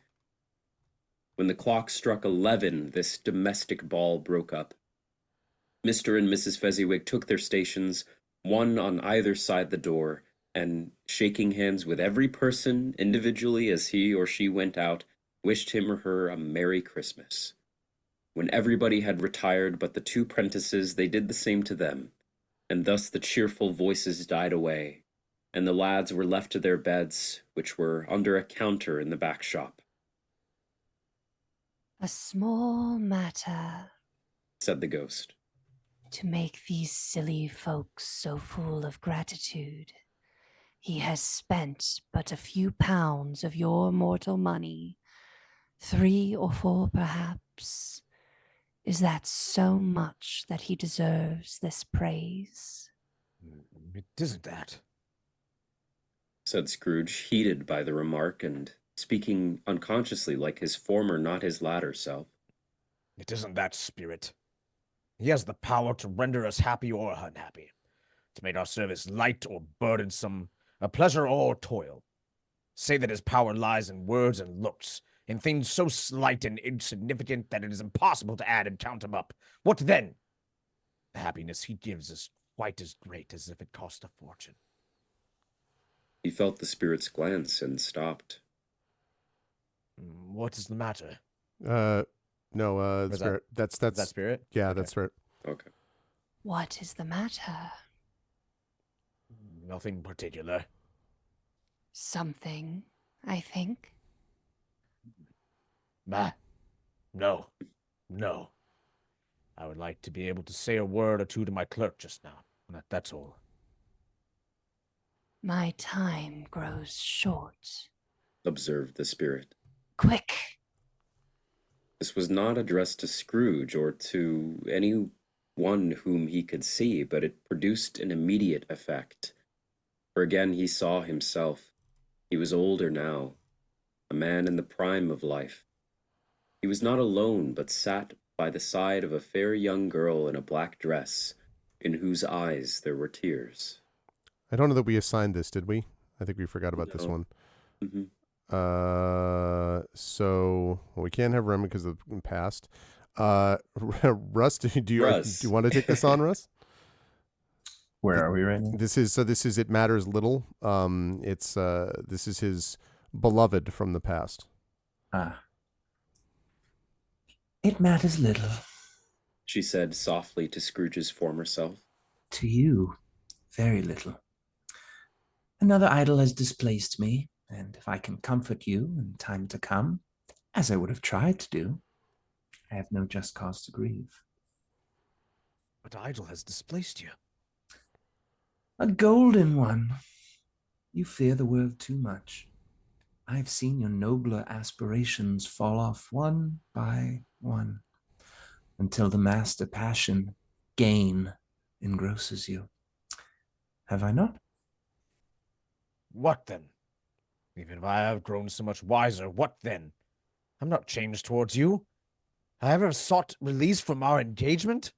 When the clock struck 11, this domestic ball broke up. Mr. and Mrs. Fezziwig took their stations, one on either side the door, and, shaking hands with every person individually as he or she went out, wished him or her a Merry Christmas. When everybody had retired but the two prentices, they did the same to them, and thus the cheerful voices died away, and the lads were left to their beds, which were under a counter in the back shop. A small matter, Said the ghost. to make these silly folks so full of gratitude. He has spent but a few pounds of your mortal money, 3 or 4 perhaps. Is that so much that he deserves this praise? It isn't that. Said Scrooge, heated by the remark, and speaking unconsciously like his former, not his latter self. It isn't that, Spirit. He has the power to render us happy or unhappy, to make our service light or burdensome, a pleasure or toil. Say that his power lies in words and looks, in things so slight and insignificant that it is impossible to add and count them up. What then? The happiness he gives is quite as great as if it cost a fortune. He felt the spirit's glance and stopped. What is the matter? No, Was Spirit. That's Is that Spirit? yeah, Okay. that's right. Okay. What is the matter? Nothing particular. Something, I think. Bah. No. No. I would like to be able to say a word or two to my clerk just now. That's all. My time grows short. Observed the spirit. Quick! This was not addressed to Scrooge or to any one whom he could see, but it produced an immediate effect. For again he saw himself. He was older now, a man in the prime of life. He was not alone, but sat by the side of a fair young girl in a black dress, in whose eyes there were tears. I don't know that we assigned this, did we? I think we forgot about this No. one. Mm-hmm. So we can't have Remy because of the past. Russ, do you want to take this on, Russ? Where are we right now? This is It Matters Little. This is his beloved from the past. It matters little. She said softly to Scrooge's former self. To you, very little. Another idol has displaced me, and if I can comfort you in time to come, as I would have tried to do, I have no just cause to grieve. What idol has displaced you? A golden one. You fear the world too much. I've seen your nobler aspirations fall off one by one, until the master passion, gain, engrosses you. Have I not? What then? Even if I have grown so much wiser, what then? I'm not changed towards you. I ever sought release from our engagement?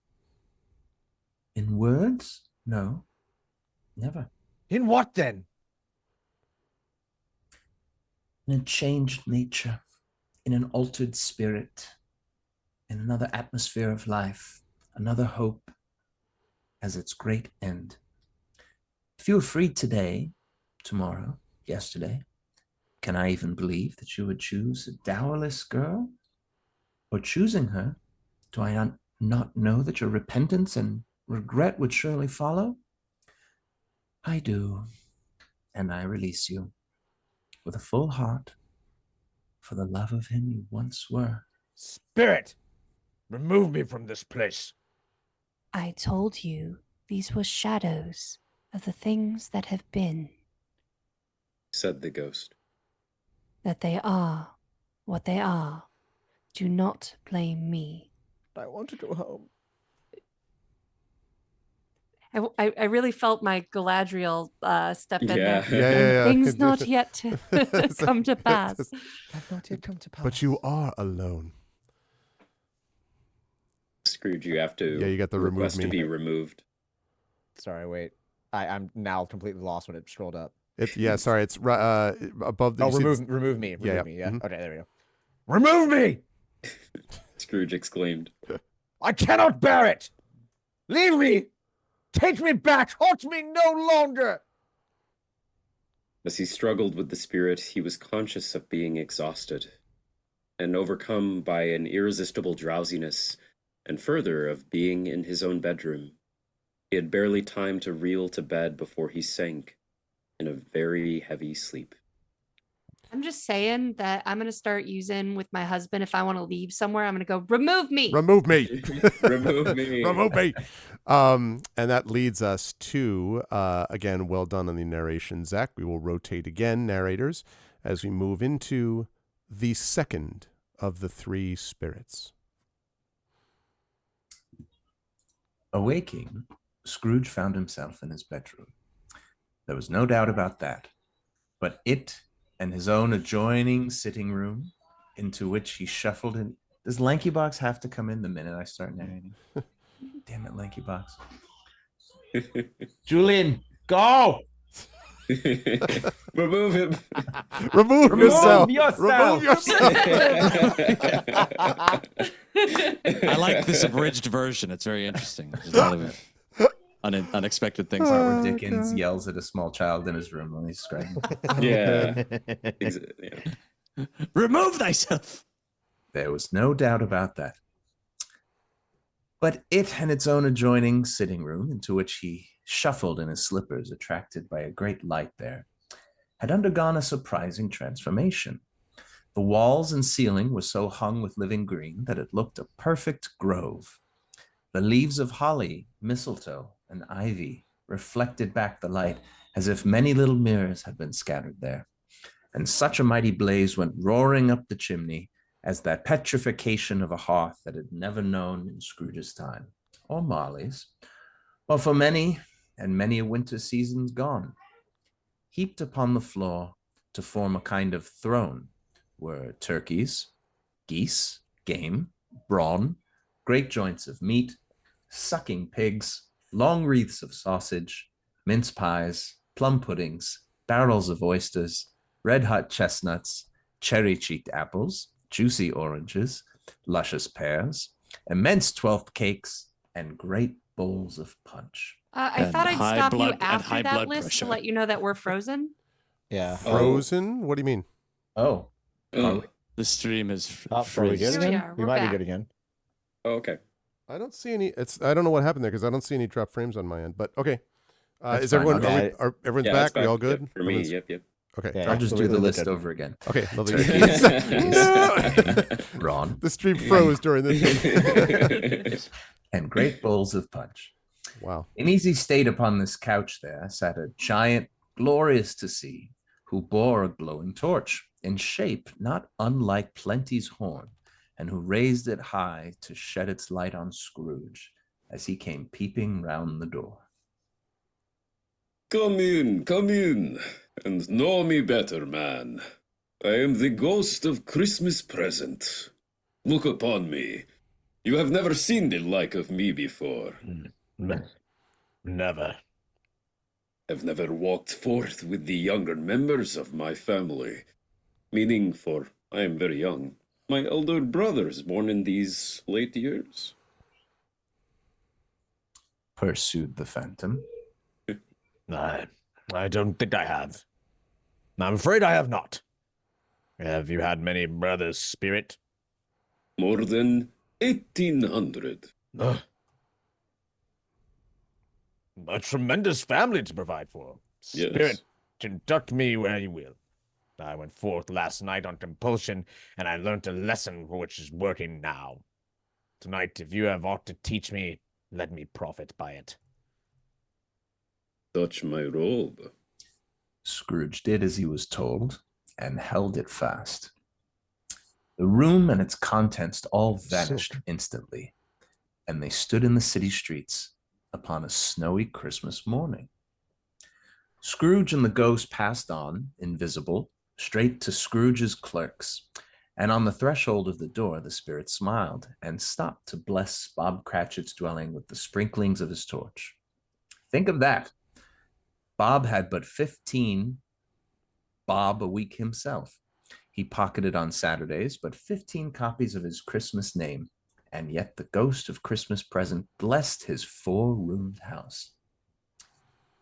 In words? No. Never. In what then? In a changed nature, in an altered spirit, in another atmosphere of life, another hope as its great end. If you were free today, tomorrow, yesterday, can I even believe that you would choose a dowerless girl? Or choosing her, do I not know that your repentance and regret would surely follow? I do, and I release you with a full heart for the love of him you once were. Spirit, remove me from this place. I told you these were shadows of the things that have been, Said the ghost. that they are what they are. Do not blame me. I want to go home. I really felt my Galadriel step in there. Yeah. Things not yet to come to pass. Have not yet come to pass. But you are alone. Scrooge, you have to You got the remove request me. to be removed. Sorry, wait. I'm now completely lost when it scrolled up. Sorry, it's above the. Oh, remove me. Yeah. Okay, there we go. Remove me! Scrooge exclaimed. I cannot bear it! Leave me! Take me back! Haunt me no longer! As he struggled with the spirit, he was conscious of being exhausted and overcome by an irresistible drowsiness, and further of being in his own bedroom. He had barely time to reel to bed before he sank in a very heavy sleep. I'm just saying that I'm going to start using with my husband. If I want to leave somewhere, I'm going to go, remove me. Remove me. Remove me. Remove me. And that leads us to, again, well done on the narration, Zach. We will rotate again, narrators, as we move into the second of the three spirits. Awaking, Scrooge found himself in his bedroom. There was no doubt about that. But it and his own adjoining sitting room, into which he shuffled in. Does Lanky Box have to come in the minute I start narrating? Damn it, Lanky Box. Julian, go! Remove him. Remove yourself. Remove yourself. I like this abridged version. It's very interesting. There's a lot of unexpected things. Where Dickens yells at a small child in his room when he's screaming. Yeah. Remove thyself. There was no doubt about that. But it and its own adjoining sitting room, into which he shuffled in his slippers, attracted by a great light there, had undergone a surprising transformation. The walls and ceiling were so hung with living green that it looked a perfect grove. The leaves of holly, mistletoe, and ivy reflected back the light as if many little mirrors had been scattered there. And such a mighty blaze went roaring up the chimney as that petrification of a hearth that had never known in Scrooge's time, or Marley's, or for many and many a winter season's gone. Heaped upon the floor to form a kind of throne were turkeys, geese, game, brawn, great joints of meat, sucking pigs, long wreaths of sausage, mince pies, plum puddings, barrels of oysters, red-hot chestnuts, cherry-cheeked apples, juicy oranges, luscious pears, immense 12th cakes, and great bowls of punch. I And thought I'd high stop you blood- and after high that blood list pressure. to let you know that we're frozen. Yeah. Frozen? What do you mean? Oh, Oh, The stream is Are we good Here we again? are. We We're might back. be good again. okay. I don't see any. I don't know what happened there because I don't see any drop frames on my end. But okay. That's Is fine. everyone? Okay. Everyone's Yeah, back? it's We all good? Yep, for me, Everyone's- yep. Okay. Yeah. I'll just do Absolutely the list good. over again. Okay. Lovely. Turkeys, No! brawn, The stream froze during this. and great bowls of punch. Wow. In easy state upon this couch there sat a giant, glorious to see, who bore a glowing torch, in shape not unlike Plenty's horn, and who raised it high to shed its light on Scrooge as he came peeping round the door. Come in, and know me better, man. I am the ghost of Christmas present. Look upon me. You have never seen the like of me before. Never. I've never walked forth with the younger members of my family. Meaning, for I am very young, my elder brothers born in these late years. Pursued the phantom. I don't think I have. I'm afraid I have not. Have you had many brothers, Spirit? More than 1,800. Ugh. A tremendous family to provide for. Yes. Spirit, conduct me where you will. I went forth last night on compulsion, and I learnt a lesson for which is working now. Tonight, if you have aught to teach me, let me profit by it. Touch my robe. Scrooge did as he was told and held it fast. The room and its contents all vanished instantly, and they stood in the city streets, upon a snowy Christmas morning. Scrooge and the ghost passed on, invisible, straight to Scrooge's clerks, and on the threshold of the door the spirit smiled and stopped to bless Bob Cratchit's dwelling with the sprinklings of his torch. Think of that. Bob had but 15 bob a week himself. He pocketed on Saturdays but 15 copies of his Christmas name, and yet the ghost of Christmas present blessed his 4-roomed house.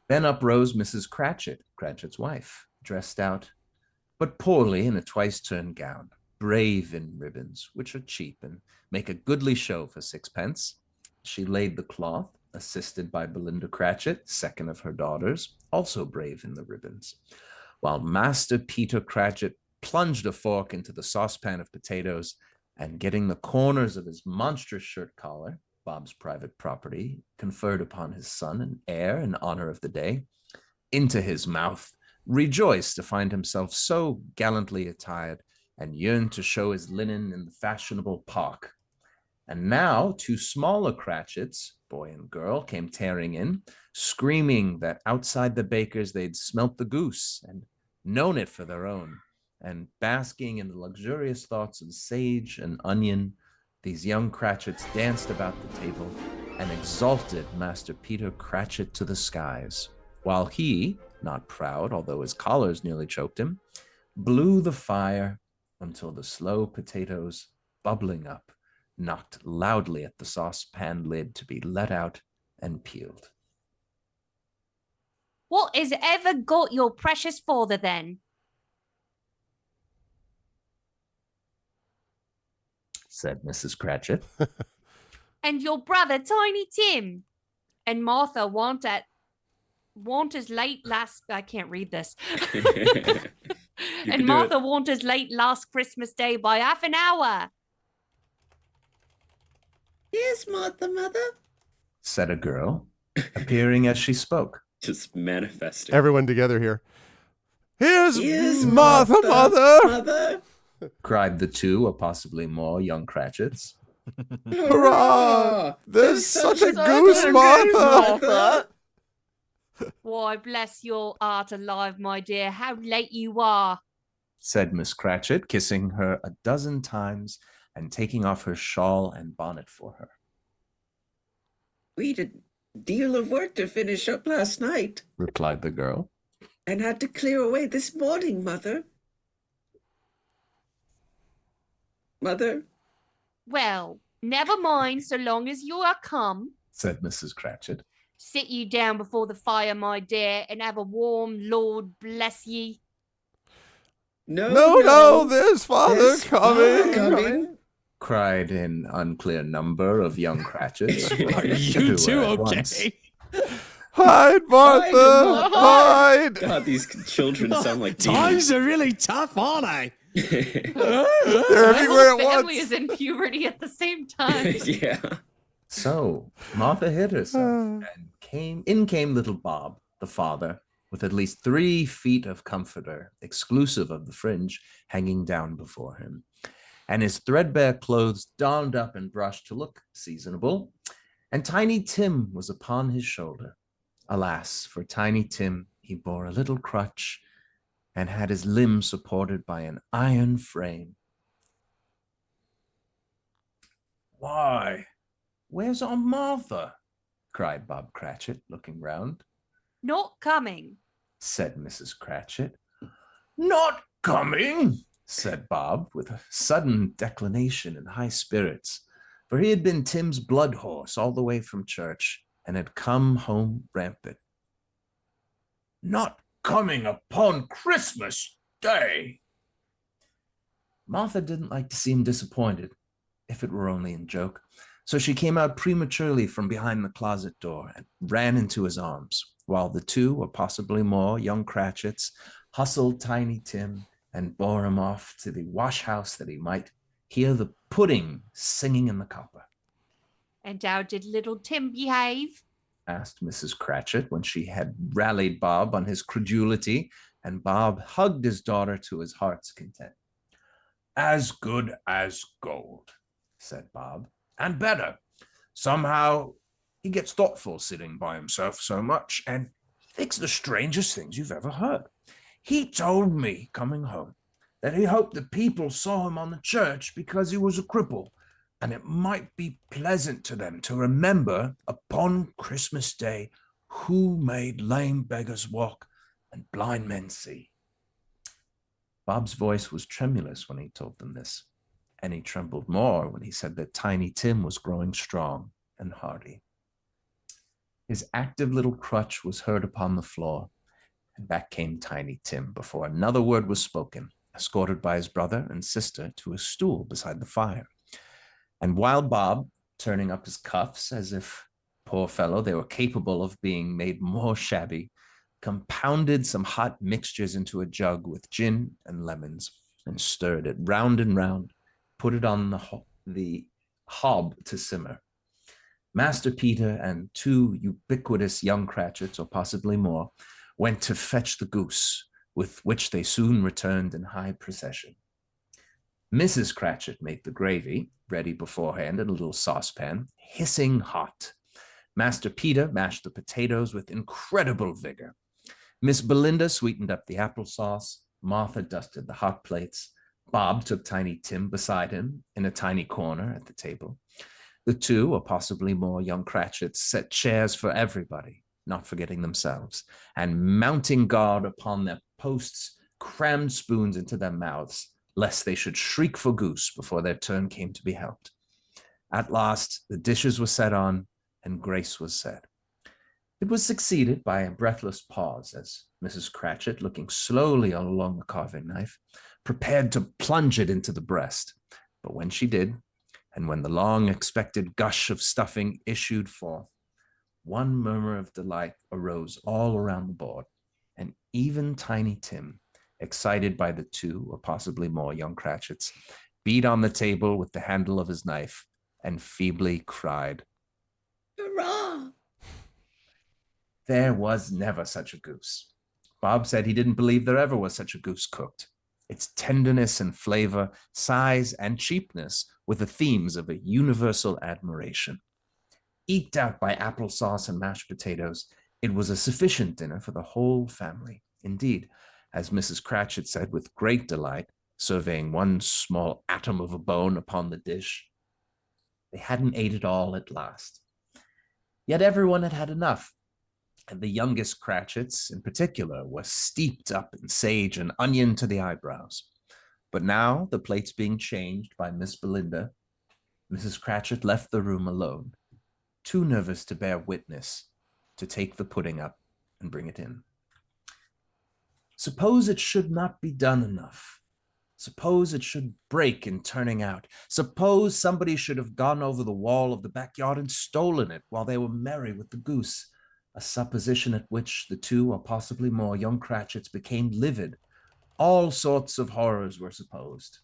Then up rose Mrs. Cratchit, Cratchit's wife, dressed out, but poorly, in a twice-turned gown, brave in ribbons, which are cheap and make a goodly show for 6pence. She laid the cloth, assisted by Belinda Cratchit, second of her daughters, also brave in the ribbons, while Master Peter Cratchit plunged a fork into the saucepan of potatoes, and getting the corners of his monstrous shirt collar, Bob's private property, conferred upon his son and heir in honor of the day, into his mouth, rejoiced to find himself so gallantly attired, and yearned to show his linen in the fashionable park. And now 2 smaller Cratchits, boy and girl, came tearing in, screaming that outside the baker's they'd smelt the goose and known it for their own. And basking in the luxurious thoughts of sage and onion, these young Cratchits danced about the table and exalted Master Peter Cratchit to the skies, while he, not proud, although his collars nearly choked him, blew the fire until the slow potatoes, bubbling up, knocked loudly at the saucepan lid to be let out and peeled. What has ever got your precious father then? Said Mrs. Cratchit. And your brother, Tiny Tim? And Martha Wanta's late last... I can't read this. And Martha Wanta's late last Christmas Day by half an hour. Yes, Martha, mother. Said a girl, appearing as she spoke. Just manifesting. Everyone together here. Here's Yes, Martha, mother! Mother. Cried the 2 or possibly more young Cratchits. Hurrah! There's such a goose, Martha! Why, bless your heart alive, my dear. How late you are. Said Miss Cratchit, kissing her a dozen times and taking off her shawl and bonnet for her. We'd a deal of work to finish up last night, replied the girl, and had to clear away this morning, Mother. Mother? Well, never mind, so long as you are come. Said Mrs. Cratchit. Sit you down before the fire, my dear, and have a warm Lord bless ye. No, there's father coming. Cried an unclear number of young Cratchits. Are you 2 okay? Hide, Martha! Hide! God, these children sound like Times are really tough, aren't they? They're everywhere at The whole family once. is in puberty at the same time. Yeah. So Martha hid herself, and in came little Bob, the father, with at least 3 feet of comforter, exclusive of the fringe, hanging down before him, and his threadbare clothes donned up and brushed to look seasonable, and Tiny Tim was upon his shoulder. Alas, for Tiny Tim, he bore a little crutch and had his limbs supported by an iron frame. Why, where's Aunt Martha? Cried Bob Cratchit, looking round. Not coming, Said Mrs. Cratchit. Not coming, said Bob, with a sudden declination and high spirits, for he had been Tim's blood horse all the way from church, and had come home rampant. Not coming upon Christmas Day. Martha didn't like to seem disappointed, if it were only in joke, so she came out prematurely from behind the closet door and ran into his arms, while the 2 or possibly more young Cratchits hustled Tiny Tim and bore him off to the wash house that he might hear the pudding singing in the copper. And how did little Tim behave? Asked Mrs. Cratchit when she had rallied Bob on his credulity, and Bob hugged his daughter to his heart's content. As good as gold, said Bob, and better. Somehow He gets thoughtful sitting by himself so much, and he thinks the strangest things you've ever heard. He told me coming home that he hoped the people saw him on the church because he was a cripple, and it might be pleasant to them to remember upon Christmas Day who made lame beggars walk and blind men see. Bob's voice was tremulous when he told them this, and he trembled more when he said that Tiny Tim was growing strong and hardy. His active little crutch was heard upon the floor, and back came Tiny Tim before another word was spoken, escorted by his brother and sister to a stool beside the fire. And while Bob, turning up his cuffs as if, poor fellow, they were capable of being made more shabby, compounded some hot mixtures into a jug with gin and lemons and stirred it round and round, put it on the hob to simmer. Master Peter and two ubiquitous young Cratchits, or possibly more, went to fetch the goose, with which they soon returned in high procession. Mrs. Cratchit made the gravy, ready beforehand in a little saucepan, hissing hot. Master Peter mashed the potatoes with incredible vigor. Miss Belinda sweetened up the applesauce. Martha dusted the hot plates. Bob took Tiny Tim beside him in a tiny corner at the table. The two, or possibly more, young Cratchits set chairs for everybody, not forgetting themselves, and mounting guard upon their posts, crammed spoons into their mouths, lest they should shriek for goose before their turn came to be helped. At last, the dishes were set on, and grace was said. It was succeeded by a breathless pause as Mrs. Cratchit, looking slowly along the carving knife, prepared to plunge it into the breast. But when she did, and when the long-expected gush of stuffing issued forth, one murmur of delight arose all around the board, and even Tiny Tim, excited by the two or possibly more young Cratchits, beat on the table with the handle of his knife and feebly cried, Hurrah! There was never such a goose. Bob said he didn't believe there ever was such a goose cooked. Its tenderness and flavor, size and cheapness were the themes of a universal admiration. Eked out by applesauce and mashed potatoes, it was a sufficient dinner for the whole family. Indeed, as Mrs. Cratchit said with great delight, surveying one small atom of a bone upon the dish, they hadn't ate it all at last. Yet everyone had had enough, and the youngest Cratchits in particular were steeped up in sage and onion to the eyebrows. But now, the plates being changed by Miss Belinda, Mrs. Cratchit left the room alone, too nervous to bear witness, to take the pudding up and bring it in. Suppose it should not be done enough. Suppose it should break in turning out. Suppose somebody should have gone over the wall of the backyard and stolen it while they were merry with the goose, a supposition at which the two or possibly more young Cratchits became livid. All sorts of horrors were supposed.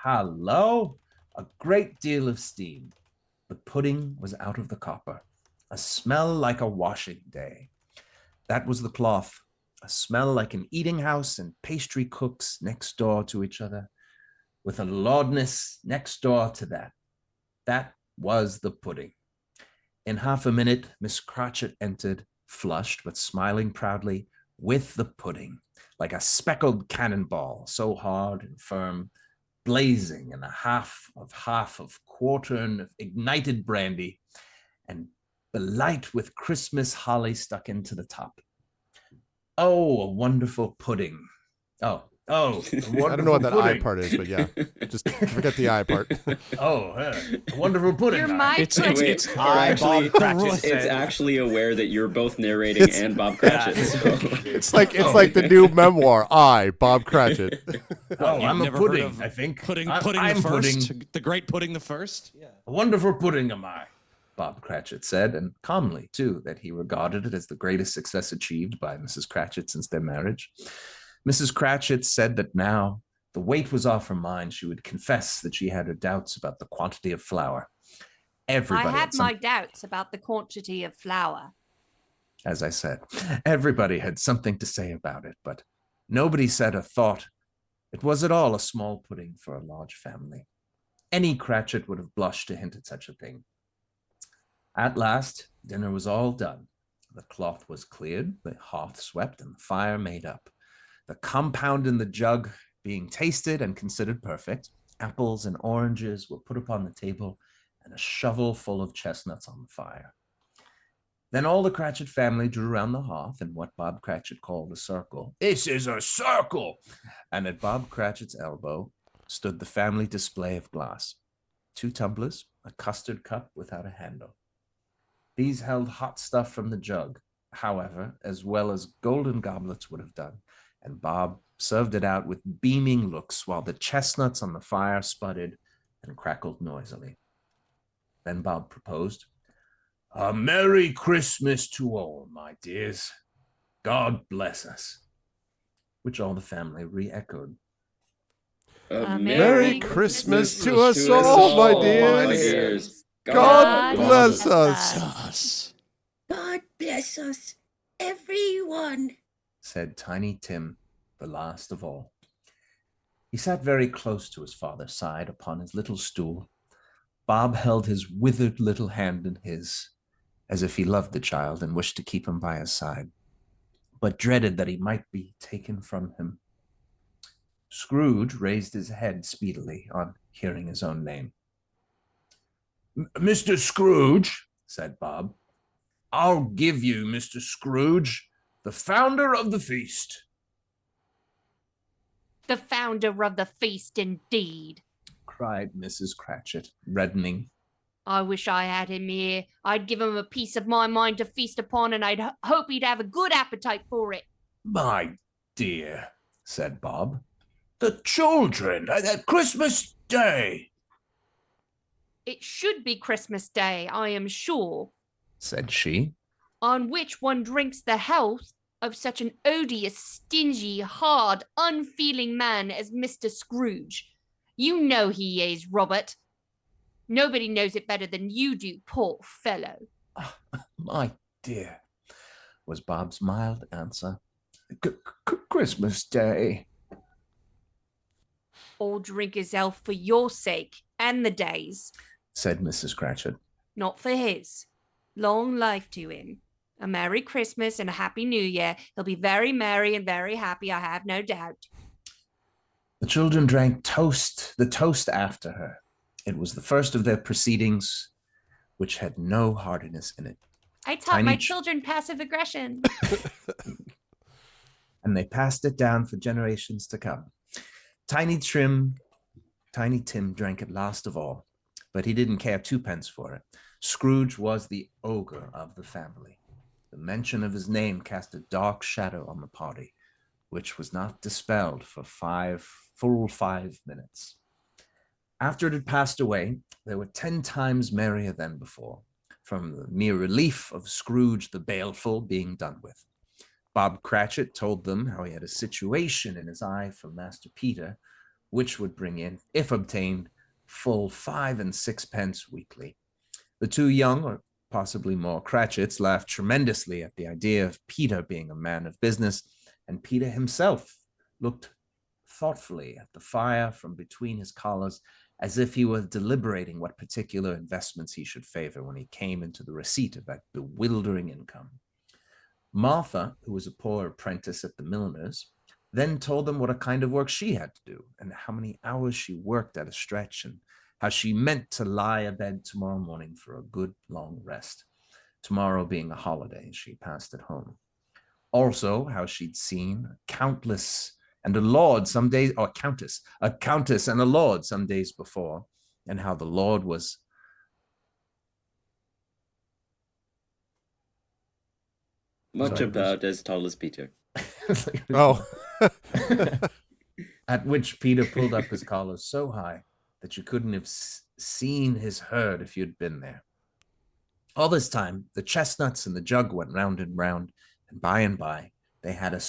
Hallo! A great deal of steam. The pudding was out of the copper. A smell like a washing day. That was the cloth. A smell like an eating house and pastry cooks next door to each other, with a laudness next door to that. That was the pudding. In half a minute, Miss Cratchit entered, flushed but smiling proudly, with the pudding, like a speckled cannonball, so hard and firm, blazing in a half of quartern of ignited brandy, and belight with Christmas holly stuck into the top. Oh, a wonderful pudding. Oh, a wonderful I don't know what that pudding. I part is, but yeah, just forget the I part. A wonderful pudding. You're my It's Actually, Cratchit it's said. actually aware that you're both narrating and Bob Cratchit. So. It's like the new memoir, I, Bob Cratchit. Oh, You've I'm a never heard pudding, of I think. Pudding I'm the first, pudding. the great Pudding the First. Yeah. A wonderful pudding am I, Bob Cratchit said, and calmly, too, that he regarded it as the greatest success achieved by Mrs. Cratchit since their marriage. Mrs. Cratchit said that now the weight was off her mind. She would confess that she had her doubts about the quantity of flour. Everybody I had some- my doubts about the quantity of flour. As I said, everybody had something to say about it, but nobody said or thought it was at all a small pudding for a large family. Any Cratchit would have blushed to hint at such a thing. At last, dinner was all done. The cloth was cleared, the hearth swept, and the fire made up. The compound in the jug being tasted and considered perfect, apples and oranges were put upon the table, and a shovel full of chestnuts on the fire. Then all the Cratchit family drew around the hearth in what Bob Cratchit called a circle. This is a circle! And at Bob Cratchit's elbow stood the family display of glass. 2 tumblers, a custard cup without a handle. These held hot stuff from the jug, however, as well as golden goblets would have done, and Bob served it out with beaming looks while the chestnuts on the fire sputtered and crackled noisily. Then Bob proposed, "A Merry Christmas to all, my dears. God bless us," which all the family re-echoed. Merry Christmas to us all, my dears. God bless us. God bless us, everyone, said Tiny Tim, the last of all. He sat very close to his father's side upon his little stool. Bob held his withered little hand in his, as if he loved the child and wished to keep him by his side, but dreaded that he might be taken from him. Scrooge raised his head speedily on hearing his own name. "Mr. Scrooge," said Bob, "I'll give you, Mr. Scrooge, the founder of the feast." The founder of the feast, indeed, cried Mrs. Cratchit, reddening. I wish I had him here. I'd give him a piece of my mind to feast upon, and I'd hope he'd have a good appetite for it. "My dear," said Bob, "the children at Christmas Day." It should be Christmas Day, I am sure, said she, on which one drinks the health of such an odious, stingy, hard, unfeeling man as Mr. Scrooge. You know he is, Robert. Nobody knows it better than you do, poor fellow. "My dear," was Bob's mild answer, "Christmas Day." I'll drink his health for your sake and the day's, said Mrs. Cratchit. Not for his. Long life to him. A Merry Christmas and a Happy New Year. He'll be very merry and very happy, I have no doubt. The children drank the toast after her. It was the first of their proceedings, which had no heartiness in it. I taught my children passive aggression. And they passed it down for generations to come. Tiny Tim drank it last of all, but he didn't care 2 pence for it. Scrooge was the ogre of the family. The mention of his name cast a dark shadow on the party, which was not dispelled for full 5 minutes. After it had passed away, they were 10 times merrier than before, from the mere relief of Scrooge the baleful being done with. Bob Cratchit told them how he had a situation in his eye for Master Peter, which would bring in, if obtained, full 5 and 6 pence weekly. The 2 young, or possibly more, Cratchits laughed tremendously at the idea of Peter being a man of business, and Peter himself looked thoughtfully at the fire from between his collars, as if he were deliberating what particular investments he should favor when he came into the receipt of that bewildering income. Martha, who was a poor apprentice at the milliner's, then told them what a kind of work she had to do, and how many hours she worked at a stretch, and how she meant to lie abed tomorrow morning for a good long rest, tomorrow being a holiday she passed at home. Also, how she'd seen a countess and a lord some days before, and how the lord was much about as tall as Peter. Oh. At which Peter pulled up his collar so high that you couldn't have seen his herd if you'd been there. All this time, the chestnuts in the jug went round and round, and by they had a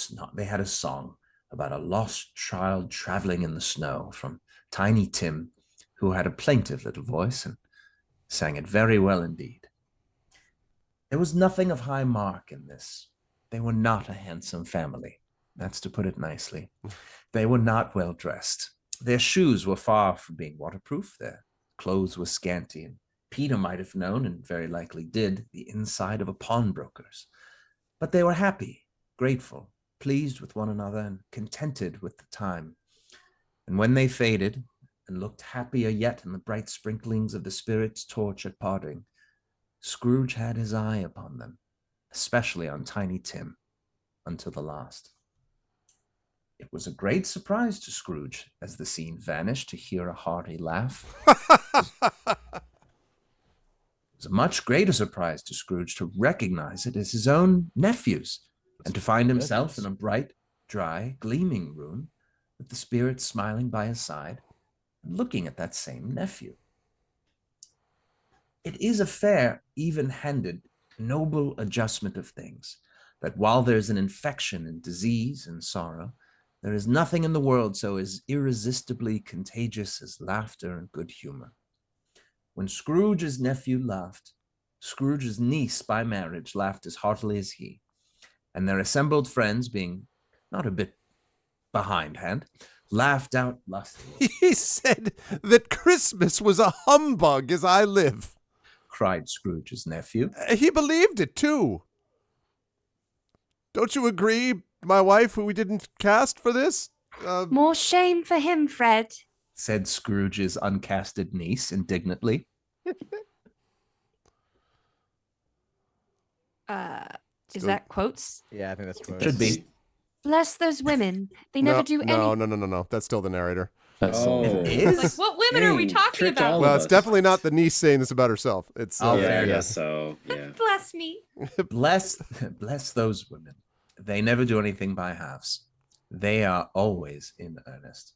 song about a lost child traveling in the snow from Tiny Tim, who had a plaintive little voice and sang it very well indeed. There was nothing of high mark in this. They were not a handsome family. That's to put it nicely. They were not well dressed. Their shoes were far from being waterproof. Their clothes were scanty, and Peter might have known, and very likely did, the inside of a pawnbroker's. But they were happy, grateful, pleased with one another, and contented with the time. And when they faded, and looked happier yet in the bright sprinklings of the Spirit's torch at parting, Scrooge had his eye upon them, especially on Tiny Tim, until the last. It was a great surprise to Scrooge as the scene vanished to hear a hearty laugh. It was a much greater surprise to Scrooge to recognize it as his own nephew's, and to find himself in a bright, dry, gleaming room with the Spirit smiling by his side and looking at that same nephew. It is a fair, even-handed, noble adjustment of things, that while there's an infection and disease and sorrow, there is nothing in the world so as irresistibly contagious as laughter and good humor. When Scrooge's nephew laughed, Scrooge's niece by marriage laughed as heartily as he, and their assembled friends, being not a bit behindhand, laughed out lustily. He said that Christmas was a humbug as I live, cried Scrooge's nephew. He believed it, too. Don't you agree, my wife, who we didn't cast for this? More shame for him, Fred, said Scrooge's uncasted niece indignantly. Is that quotes? Yeah, I think that's quotes. Should be. Bless those women. They never do any. No. That's still the narrator. It is? Like, what women are we talking tricked about? all Well, of it's us. definitely not the niece saying this about herself. It's Oh, Yeah, fair I enough. guess so. Yeah. Bless me. Bless those women. They never do anything by halves. They are always in earnest.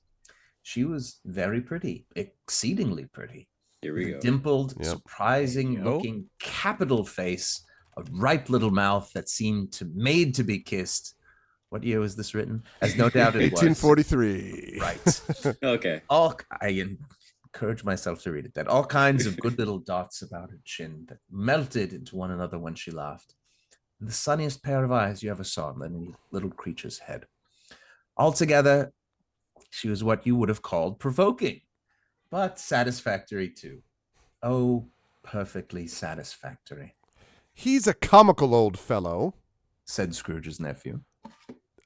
She was very pretty, exceedingly pretty. Here we With go. a dimpled, Yep. surprising-looking, capital face, a ripe little mouth that seemed made to be kissed. What year was this written? As no doubt it was. 1843. Right. Okay. I encourage myself to read it. That all kinds of good little dots about her chin that melted into one another when she laughed. The sunniest pair of eyes you ever saw in any little creature's head. Altogether, she was what you would have called provoking, but satisfactory too. Oh, perfectly satisfactory, He's a comical old fellow. said Scrooge's nephew.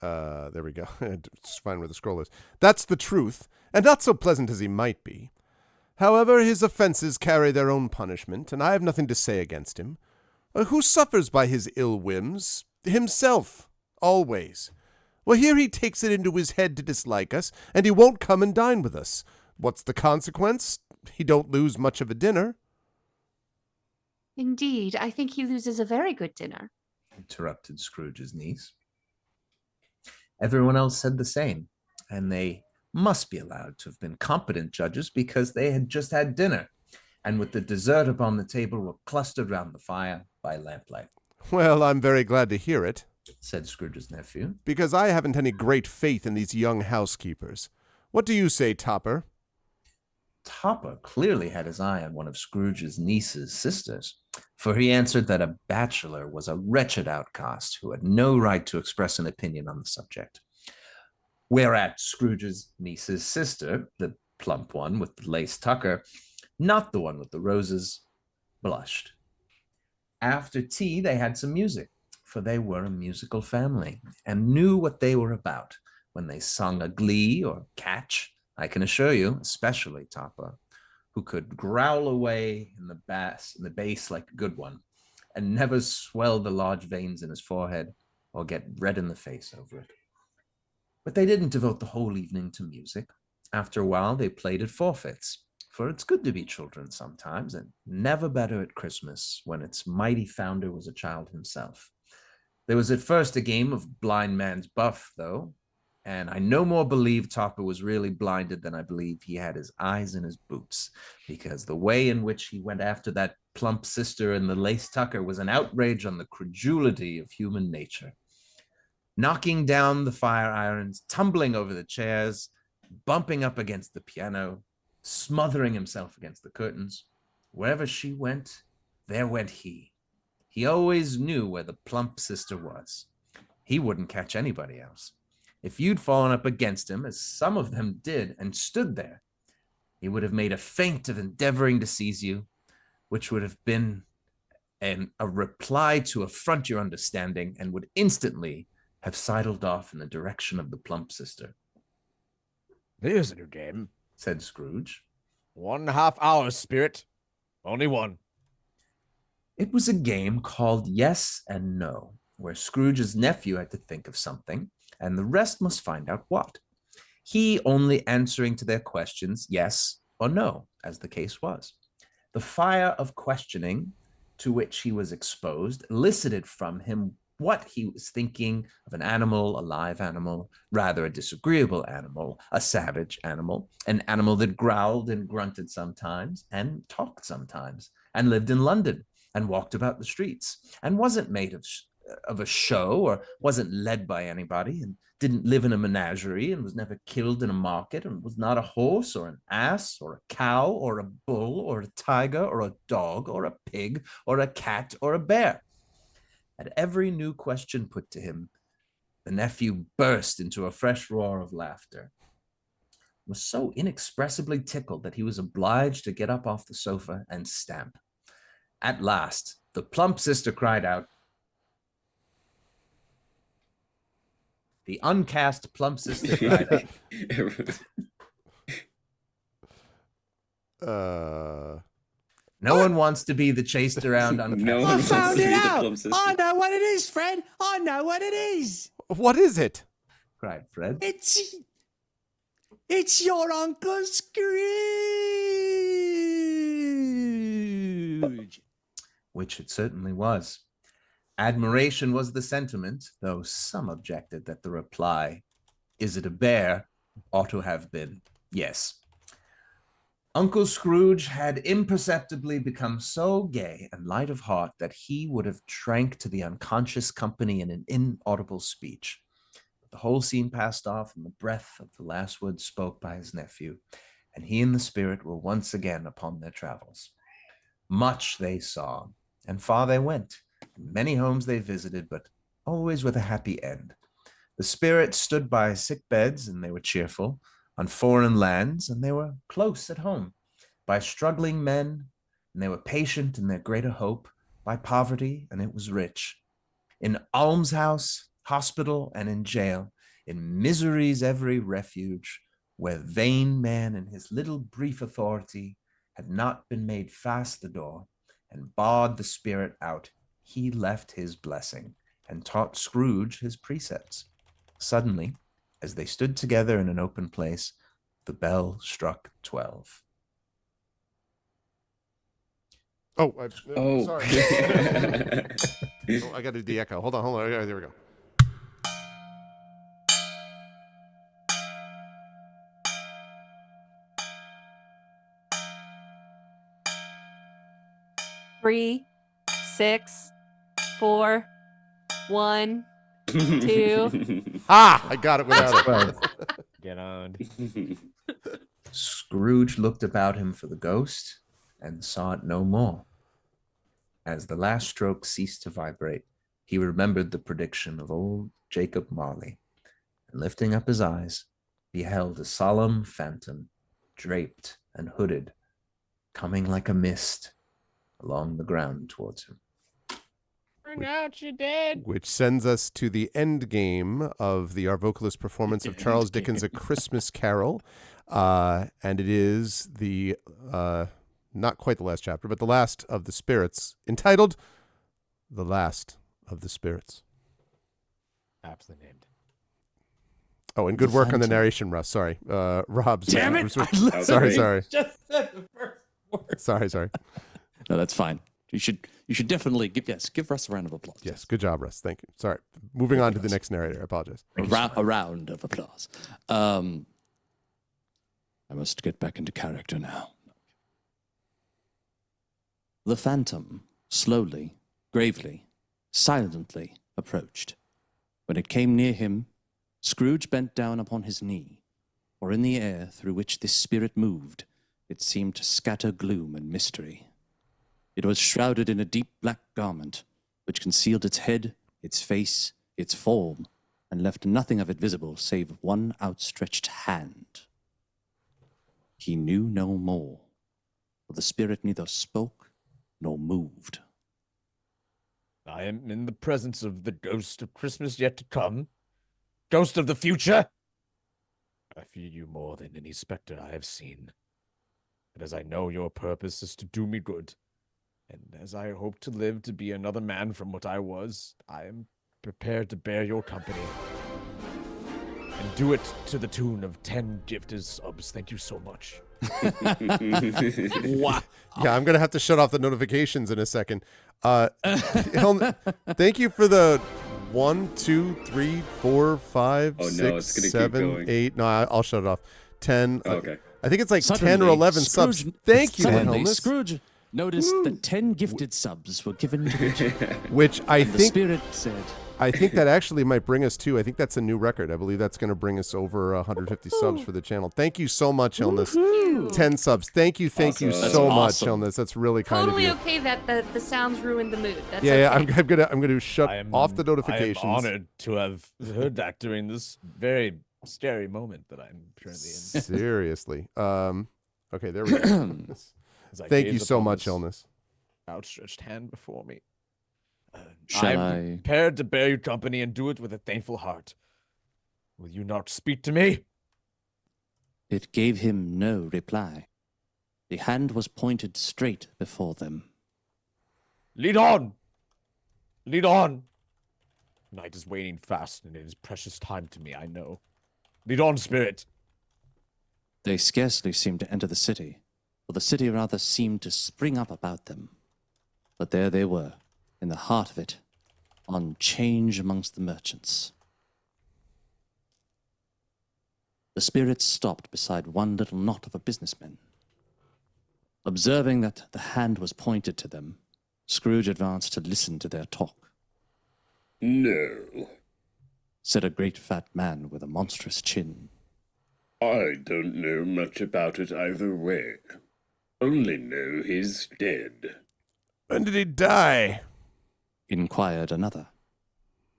There we go. Just find where the scroll is. That's the truth, and not so pleasant as he might be. However, his offenses carry their own punishment, and I have nothing to say against him. Who suffers by his ill whims? Himself, always. Well, here he takes it into his head to dislike us, and he won't come and dine with us. What's the consequence? He don't lose much of a dinner. Indeed, I think he loses a very good dinner. Interrupted Scrooge's niece. Everyone else said the same, and they must be allowed to have been competent judges because they had just had dinner, and with the dessert upon the table were clustered round the fire by lamplight. Well, I'm very glad to hear it, said Scrooge's nephew. because I haven't any great faith in these young housekeepers. What do you say, Topper? Topper clearly had his eye on one of Scrooge's niece's sisters, for he answered that a bachelor was a wretched outcast who had no right to express an opinion on the subject. Whereat Scrooge's niece's sister, the plump one with the lace tucker, not the one with the roses, blushed. After tea, they had some music, for they were a musical family and knew what they were about when they sung a glee or catch. I can assure you, especially Topper, who could growl away in the bass like a good one, and never swell the large veins in his forehead or get red in the face over it. But they didn't devote the whole evening to music. After a while, they played at forfeits, for it's good to be children sometimes, and never better at Christmas when its mighty founder was a child himself. There was at first a game of blind man's buff, though, and I no more believe Topper was really blinded than I believe he had his eyes in his boots, because the way in which he went after that plump sister in the lace tucker was an outrage on the credulity of human nature. Knocking down the fire irons, tumbling over the chairs, bumping up against the piano, smothering himself against the curtains. Wherever she went, there went he. He always knew where the plump sister was. He wouldn't catch anybody else. If you'd fallen up against him, as some of them did, and stood there, he would have made a feint of endeavoring to seize you, which would have been a reply to affront your understanding and would instantly have sidled off in the direction of the plump sister. Here's a new game, said Scrooge. 1.5 hours, spirit. Only one. It was a game called Yes and No, where Scrooge's nephew had to think of something, and the rest must find out what. He only answering to their questions yes or no, as the case was. The fire of questioning to which he was exposed elicited from him what he was thinking of an animal, a live animal, rather a disagreeable animal, a savage animal, an animal that growled and grunted sometimes, and talked sometimes, and lived in London, and walked about the streets, and wasn't made of a show, or wasn't led by anybody, and didn't live in a menagerie, and was never killed in a market, and was not a horse, or an ass, or a cow, or a bull, or a tiger, or a dog, or a pig, or a cat, or a bear. At every new question put to him, the nephew burst into a fresh roar of laughter. He was so inexpressibly tickled that he was obliged to get up off the sofa and stamp. At last, the plump sister cried out. The uncast plump sister cried out. No one wants to be the chased around uncast. No one I wants found to it be the out. plump sister. I know what it is, Fred. I know what it is. What is it? cried Fred. It's your Uncle Scrooge. Which it certainly was. Admiration was the sentiment, though some objected that the reply, "Is it a bear?" ought to have been yes. Uncle Scrooge had imperceptibly become so gay and light of heart that he would have drank to the unconscious company in an inaudible speech. But the whole scene passed off, and the breath of the last words spoke by his nephew, and he and the spirit were once again upon their travels. Much they saw, and far they went, and many homes they visited, but always with a happy end. The spirit stood by sick beds, and they were cheerful, on foreign lands, and they were close at home, by struggling men, and they were patient in their greater hope, by poverty, and it was rich. In almshouse, hospital, and in jail, in misery's every refuge, where vain man in his little brief authority had not been made fast the door, and barred the spirit out, he left his blessing, and taught Scrooge his precepts. Suddenly, as they stood together in an open place, the bell struck 12. Oh, Oh. sorry. Oh, I got to do the echo. Hold on. Okay, there we go. Three, 6, 4, 1, 2. I got it without it. 12. Get on. Scrooge looked about him for the ghost and saw it no more. As the last stroke ceased to vibrate, he remembered the prediction of old Jacob Marley, and lifting up his eyes, beheld a solemn phantom, draped and hooded, coming like a mist along the ground towards him. Bring out your dead. Which sends us to the end game of the Arvocalist performance of Charles Dickens' A Christmas Carol. And it is the, not quite the last chapter, but the last of the spirits, entitled The Last of the Spirits. Aptly named. Oh, and good work on the narration, Russ. Sorry. Rob's. Damn it. Sorry. Just said the first word. Sorry. No, that's fine. You should definitely give Russ a round of applause. Yes, good job, Russ. Thank you. Sorry. Moving on to the next narrator. I apologize. A round of applause. I must get back into character now. The phantom slowly, gravely, silently approached. When it came near him, Scrooge bent down upon his knee, for in the air through which this spirit moved, it seemed to scatter gloom and mystery. It was shrouded in a deep black garment, which concealed its head, its face, its form, and left nothing of it visible save one outstretched hand. He knew no more, for the spirit neither spoke nor moved. I am in the presence of the ghost of Christmas yet to come. Ghost of the future. I fear you more than any specter I have seen. But as I know your purpose is to do me good, and as I hope to live to be another man from what I was, I am prepared to bear your company. And do it to the tune of 10 gifted subs. Thank you so much. Wow. Yeah, I'm gonna have to shut off the notifications in a second. Thank you for the 1, 2, 3, 4, 5, Oh, no, 6, it's gonna keep 7, going. 8. No, I'll shut it off. 10. Oh, okay. I think it's like 10 or Suddenly, 11 subs. Scrooge- Thank you, Suddenly, Helmus. Scrooge noticed that 10 gifted subs were given to Richard. Which I And the think spirit said, I think that actually might bring us to. I think that's a new record. I believe that's going to bring us over 150 subs for the channel. Thank you so much, Illness. 10 subs. Thank you Awesome. so That's much, awesome. Illness. That's really kind Totally of you. okay that the sounds ruined the mood. That's Yeah, okay. I'm gonna shut off the notifications. I am honored to have heard that during this very scary moment that I'm currently in. Seriously. Okay, there we go. As I Thank gaze you so upon much, this Illness. outstretched hand before me. Shall I'm I? prepared to bear you company and do it with a thankful heart. Will you not speak to me? It gave him no reply. The hand was pointed straight before them. Lead on! Lead on! Night is waning fast, and it is precious time to me, I know. Lead on, spirit! They scarcely seemed to enter the city, for the city rather seemed to spring up about them. But there they were, in the heart of it, on change amongst the merchants. The spirits stopped beside one little knot of a businessman. Observing that the hand was pointed to them, Scrooge advanced to listen to their talk. No, Said a great fat man with a monstrous chin. I don't know much about it either way. Only know he's dead. When did he die? Inquired another.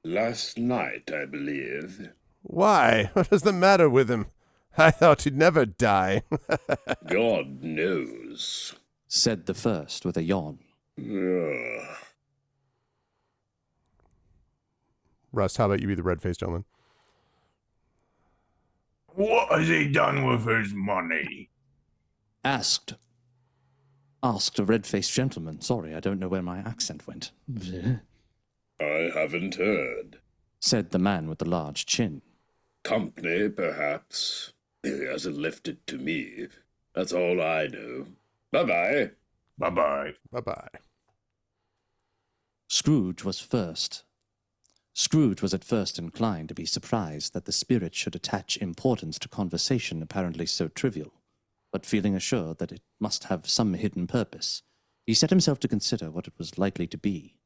Last night, I believe. Why? What is the matter with him? I thought he'd never die. God knows. Said the first with a yawn. Ugh. Russ, how about you be the red-faced gentleman? What has he done with his money? Asked a red-faced gentleman. Sorry, I don't know where my accent went. I haven't heard. Said the man with the large chin. Company, perhaps. He hasn't left it to me. That's all I know. Bye-bye. Bye-bye. Bye-bye. Scrooge was at first inclined to be surprised that the spirit should attach importance to conversation apparently so trivial, but feeling assured that it must have some hidden purpose, he set himself to consider what it was likely to be.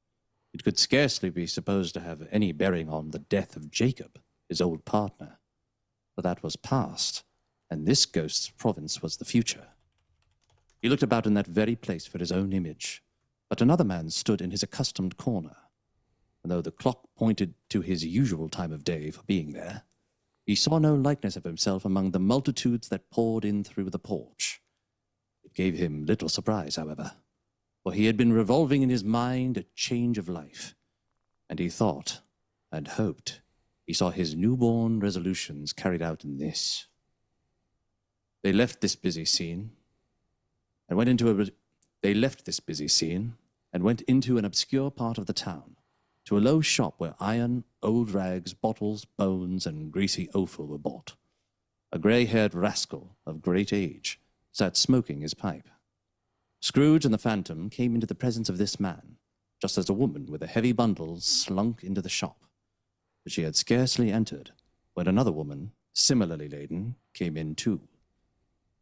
It could scarcely be supposed to have any bearing on the death of Jacob, his old partner, for that was past, and this ghost's province was the future. He looked about in that very place for his own image, but another man stood in his accustomed corner, and though the clock pointed to his usual time of day for being there, he saw no likeness of himself among the multitudes that poured in through the porch. It gave him little surprise, however, for he had been revolving in his mind a change of life, and he thought and hoped he saw his newborn resolutions carried out in this. They left this busy scene and went into an obscure part of the town, to a low shop where iron, old rags, bottles, bones, and greasy offal were bought. A grey-haired rascal of great age sat smoking his pipe. Scrooge and the Phantom came into the presence of this man, just as a woman with a heavy bundle slunk into the shop. But she had scarcely entered when another woman, similarly laden, came in too,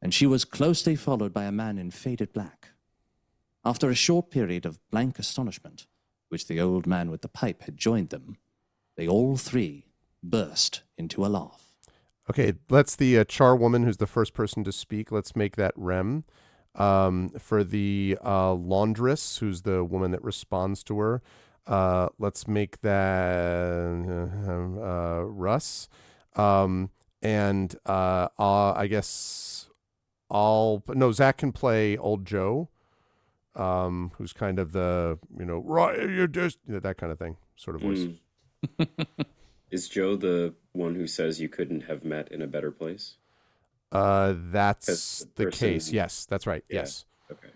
and she was closely followed by a man in faded black. After a short period of blank astonishment, which the old man with the pipe had joined them, they all three burst into a laugh. Okay, let's the charwoman, who's the first person to speak, let's make that Rem. For the laundress, who's the woman that responds to her, let's make that Russ. And I guess Zach can play Old Joe. who's kind of the, right, you're just, that kind of thing, sort of voice. Is Joe the one who says you couldn't have met in a better place? That's the person- case. Yes, that's right. Yeah. Yes. Okay.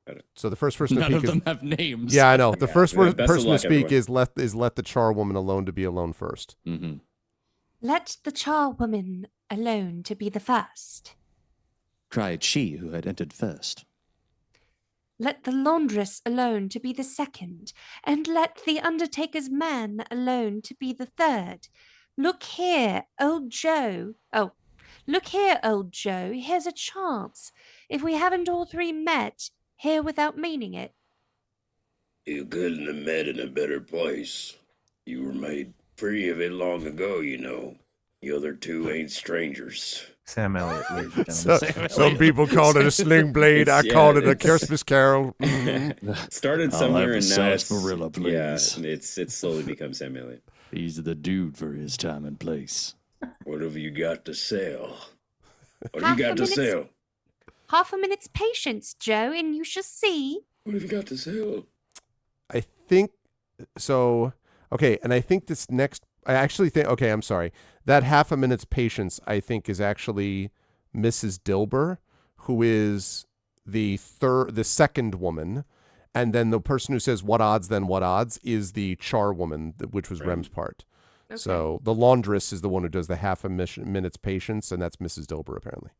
Got it. So the first person to None speak of is. them have names. Yeah, I know. The Yeah. first Best of person to luck, speak everyone. is let the charwoman alone to be alone first. Mm-hmm. Let the charwoman alone to be the first. Cried she who had entered first. Let the laundress alone to be the second, and let the undertaker's man alone to be the third. Look here, old Joe. Oh, look here, old Joe. Here's a chance. If we haven't all three met, here without meaning it. You couldn't have met in a better place. You were made free of it long ago, you know. The other two ain't strangers. Sam Elliott, ladies and So, gentlemen. some people call it a sling blade. I call it a Christmas carol. It started I'll somewhere have and a now it's sarsaparilla, please. Yeah, it's slowly become Sam Elliott. He's the dude for his time and place. What have you got to sell? What have Half you a got to minute's- sell? Half a minute's patience, Joe, and you shall see. What have you got to sell? I think so. Okay, and I think this next. I actually think. Okay, I'm sorry. That half a minute's patience, I think, is actually Mrs. Dilber, who is the second woman, and then the person who says "What odds?" Then what odds is the charwoman, which was Rem's part. Okay. So the laundress is the one who does the half a minute's patience, and that's Mrs. Dilber apparently.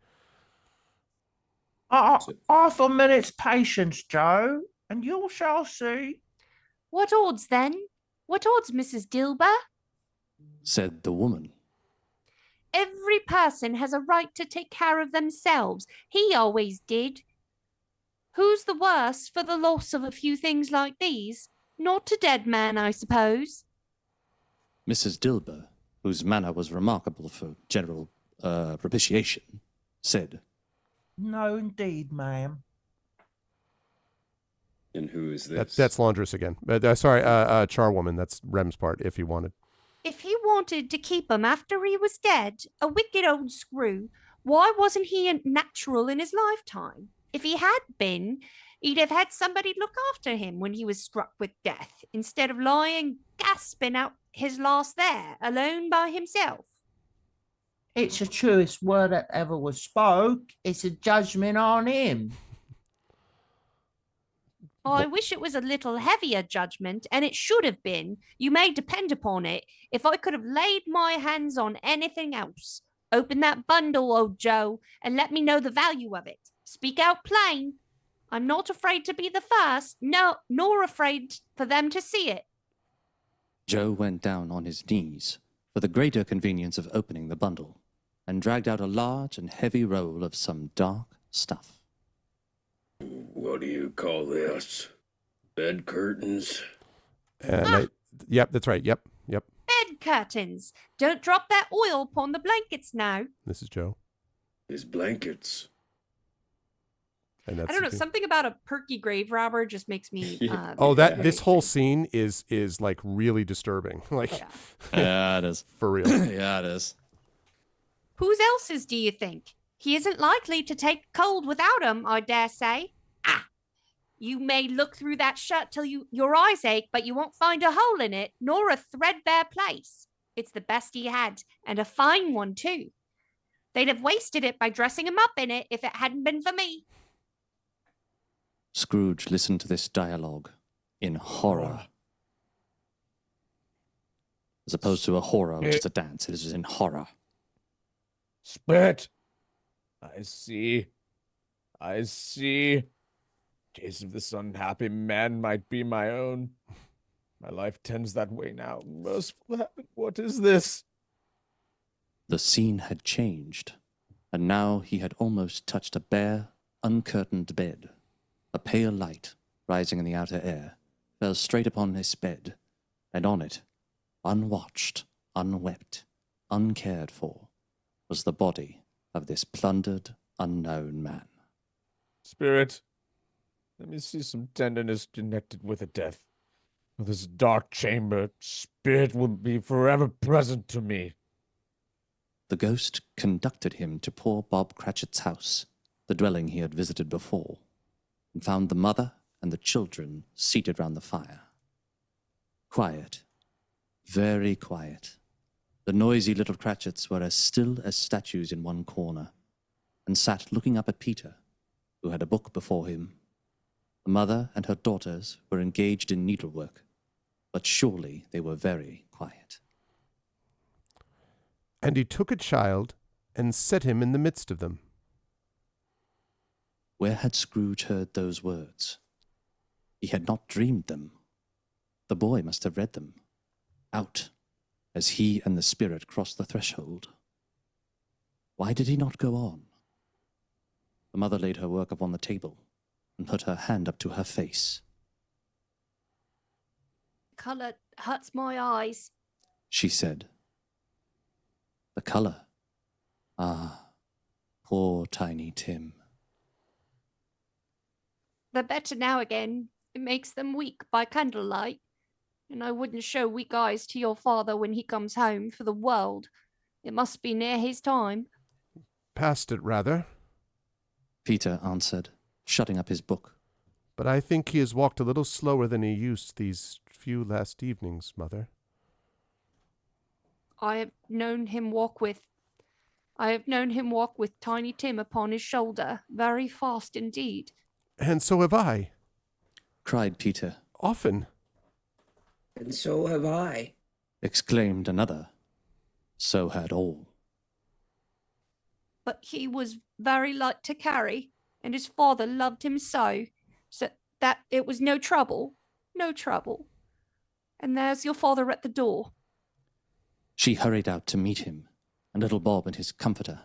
Half a minute's patience, Joe, and you shall see. What odds then? What odds, Mrs. Dilber? Said the woman. Every person has a right to take care of themselves. He always did. Who's the worse for the loss of a few things like these? Not a dead man, I suppose. Mrs. Dilber, whose manner was remarkable for general propitiation, said, No, indeed, ma'am. And who is this? That's laundress again. Sorry, charwoman. That's Rem's part. If you wanted. If he wanted to keep him after he was dead, a wicked old screw, why wasn't he a natural in his lifetime? If he had been, he'd have had somebody look after him when he was struck with death, instead of lying gasping out his last there, alone by himself. It's the truest word that ever was spoke. It's a judgment on him. I wish it was a little heavier judgment, and it should have been. You may depend upon it. If I could have laid my hands on anything else, open that bundle, old Joe, and let me know the value of it. Speak out plain. I'm not afraid to be the first, no, nor afraid for them to see it. Joe went down on his knees for the greater convenience of opening the bundle, and dragged out a large and heavy roll of some dark stuff. What do you call this? Bed curtains? And yep, that's right. Yep. Bed curtains. Don't drop that oil upon the blankets now. This is Joe. His blankets. And that's I don't know. the thing. Something about a perky grave robber just makes me. Oh, very this whole excited. scene is like really disturbing. Like Yeah. Yeah, it is. for real. Yeah, it is. Whose else's do you think? He isn't likely to take cold without 'em, I dare say. Ah! You may look through that shirt till your eyes ache, but you won't find a hole in it, nor a threadbare place. It's the best he had, and a fine one, too. They'd have wasted it by dressing him up in it if it hadn't been for me. Scrooge listened to this dialogue in horror. As opposed to a horror, which is a dance, it is in horror. Spit. I see. Case of this unhappy man might be my own. My life tends that way now. Merciful heaven, what is this? The scene had changed, and now he had almost touched a bare, uncurtained bed. A pale light, rising in the outer air, fell straight upon his bed, and on it, unwatched, unwept, uncared for, was the body of this plundered, unknown man. Spirit, let me see some tenderness connected with a death. Of this dark chamber, spirit will be forever present to me. The ghost conducted him to poor Bob Cratchit's house, the dwelling he had visited before, and found the mother and the children seated round the fire. Quiet, very quiet. The noisy little Cratchits were as still as statues in one corner, and sat looking up at Peter, who had a book before him. The mother and her daughters were engaged in needlework, but surely they were very quiet. And he took a child and set him in the midst of them. Where had Scrooge heard those words? He had not dreamed them. The boy must have read them out as he and the spirit crossed the threshold. Why did he not go on? The mother laid her work upon the table and put her hand up to her face. Colour hurts my eyes. She said. The colour. Ah, poor Tiny Tim. They're better now again. It makes them weak by candlelight. And I wouldn't show weak eyes to your father when he comes home for the world. It must be near his time. Past it, rather. Peter answered, shutting up his book. But I think he has walked a little slower than he used these few last evenings, Mother. I have known him walk with Tiny Tim upon his shoulder, very fast indeed. And so have I. Cried Peter. Often. And so have I. Exclaimed another. So had all. But he was very light to carry, and his father loved him so that it was no trouble. And there's your father at the door. She hurried out to meet him, and little Bob and his comforter,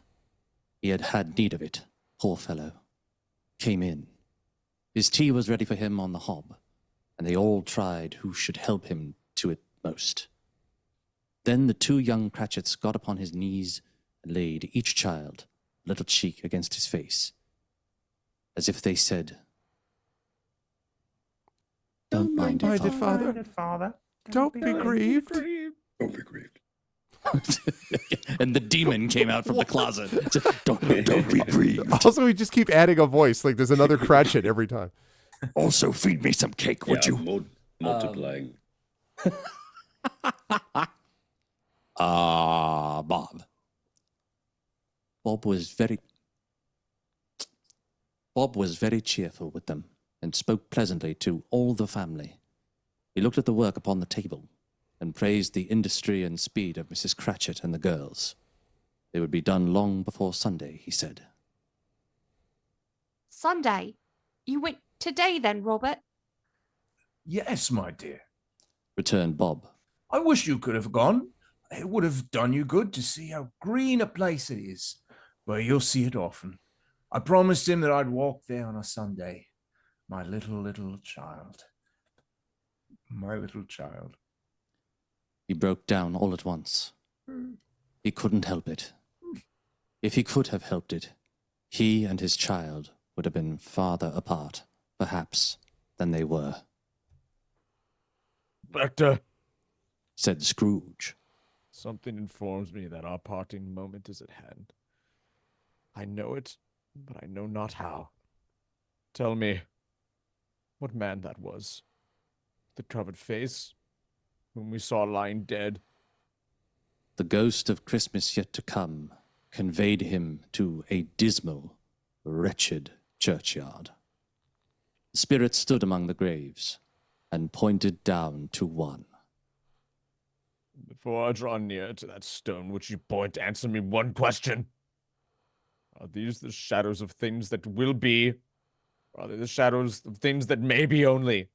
he had had need of it, poor fellow, came in. His tea was ready for him on the hob, and they all tried who should help him to it most. Then the two young Cratchits got upon his knees and laid each child a little cheek against his face, as if they said, Don't mind it, Father. Don't be grieved. Don't be grieved. And the demon came out from the closet. Don't be grieved. Also, we just keep adding a voice, like there's another Cratchit every time. Also, feed me some cake, would you? Multiplying. Bob. Bob was very cheerful with them and spoke pleasantly to all the family. He looked at the work upon the table and praised the industry and speed of Mrs. Cratchit and the girls. They would be done long before Sunday, he said. Sunday? You went today then, Robert? Yes, my dear. Returned Bob. I wish you could have gone. It would have done you good to see how green a place it is. But you'll see it often. I promised him that I'd walk there on a Sunday. My little child. My little child. He broke down all at once. He couldn't help it. If he could have helped it, he and his child would have been farther apart, perhaps, than they were. Doctor, Said Scrooge. something informs me that our parting moment is at hand. I know it, but I know not how. Tell me, what man that was? The covered face, whom we saw lying dead. The ghost of Christmas yet to come conveyed him to a dismal, wretched churchyard. The spirit stood among the graves and pointed down to one. Before I draw near to that stone which you point, answer me one question. Are these the shadows of things that will be? Or are they the shadows of things that may be only?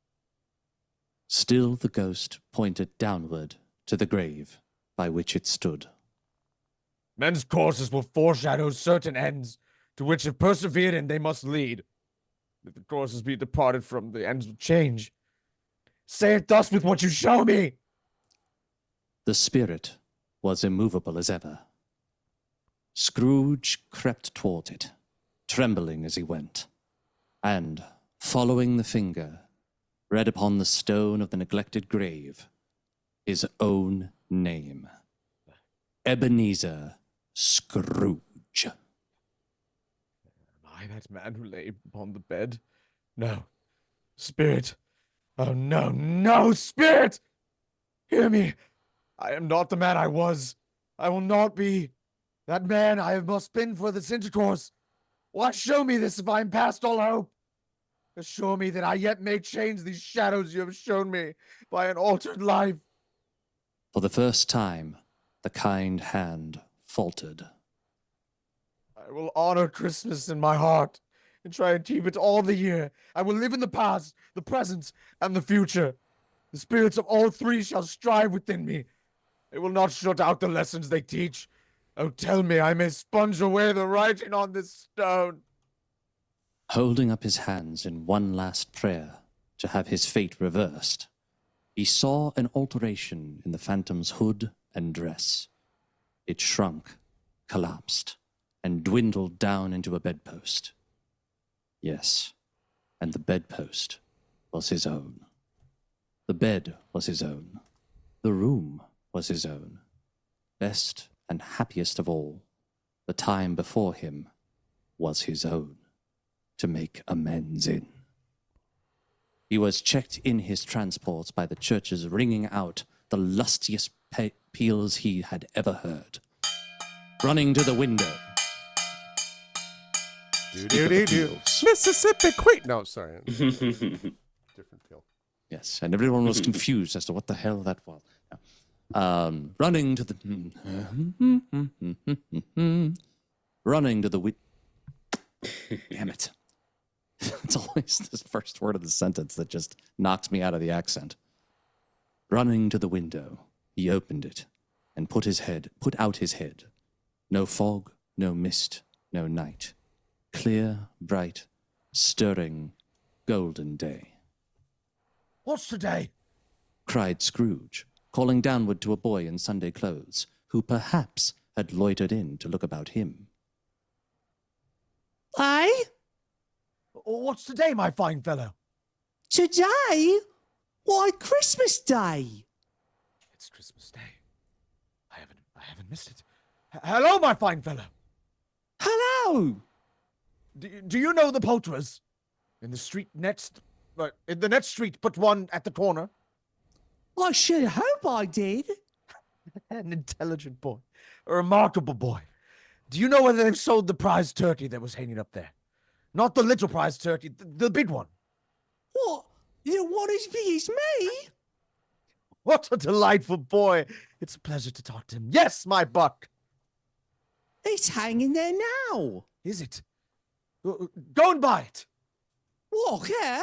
Still the ghost pointed downward to the grave by which it stood. Men's courses will foreshadow certain ends, to which if persevered in they must lead. If the courses be departed from, the ends will change. Say it thus with what you show me! The spirit was immovable as ever. Scrooge crept toward it, trembling as he went, and, following the finger, read upon the stone of the neglected grave his own name. Ebenezer Scrooge. Am I that man who lay upon the bed? No, Spirit. Oh, no, no, Spirit! Hear me. I am not the man I was. I will not be. That man I must been for this intercourse. Why show me this if I am past all hope? Assure me that I yet may change these shadows you have shown me by an altered life. For the first time, the kind hand faltered. I will honor Christmas in my heart and try and keep it all the year. I will live in the past, the present, and the future. The spirits of all three shall strive within me. They will not shut out the lessons they teach. Oh, tell me I may sponge away the writing on this stone. Holding up his hands in one last prayer to have his fate reversed, he saw an alteration in the phantom's hood and dress. It shrunk, collapsed, and dwindled down into a bedpost. Yes, and the bedpost was his own. The bed was his own. The room was his own. Best and happiest of all, the time before him was his own to make amends in. He was checked in his transports by the churches ringing out the lustiest peals he had ever heard. Running to the window. Do-do-do-do. Mississippi Queen. No, sorry. Different pill. Yes, and everyone was confused as to what the hell that was. Running to the... running to the... Damn it. It's always this first word of the sentence that just knocks me out of the accent. Running to the window, he opened it and put out his head. No fog, no mist, no night. Clear, bright, stirring, golden day. What's today? Cried Scrooge, calling downward to a boy in Sunday clothes, who perhaps had loitered in to look about him. Eh? What's today, my fine fellow? Today? Why, Christmas Day. It's Christmas Day. I haven't missed it. Hello, my fine fellow. Hello. Do you know the poulterers? In the street next... in the next street, but one at the corner. I should hope I did. An intelligent boy. A remarkable boy. Do you know whether they've sold the prize turkey that was hanging up there? Not the little prize turkey, the big one. What? The one as big as me? What a delightful boy. It's a pleasure to talk to him. Yes, my buck. It's hanging there now. Is it? Go and buy it. What, yeah?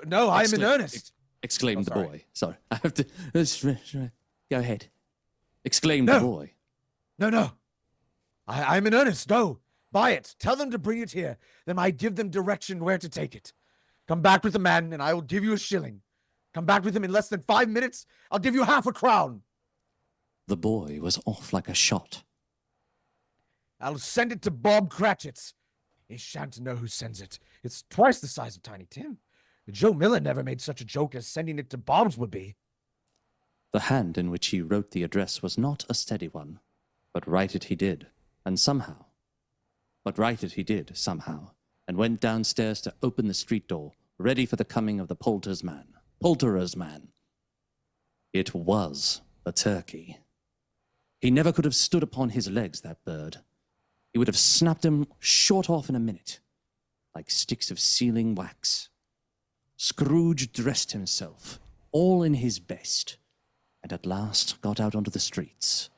No, I'm in earnest. Exclaimed the sorry. boy. Sorry, I have to... Go ahead. Exclaimed the boy. No. I'm in earnest. No. Buy it. Tell them to bring it here. Then I give them direction where to take it. Come back with the man, and I will give you a shilling. Come back with him in less than 5 minutes. I'll give you half a crown. The boy was off like a shot. I'll send it to Bob Cratchit's. He shan't know who sends it. It's twice the size of Tiny Tim. Joe Miller never made such a joke as sending it to Bob's would be. The hand in which he wrote the address was not a steady one, but write it he did, and somehow. And went downstairs to open the street door, ready for the coming of the poulterer's man. It was a turkey. He never could have stood upon his legs, that bird. He would have snapped him short off in a minute, like sticks of sealing wax. Scrooge dressed himself, all in his best, and at last got out onto the streets.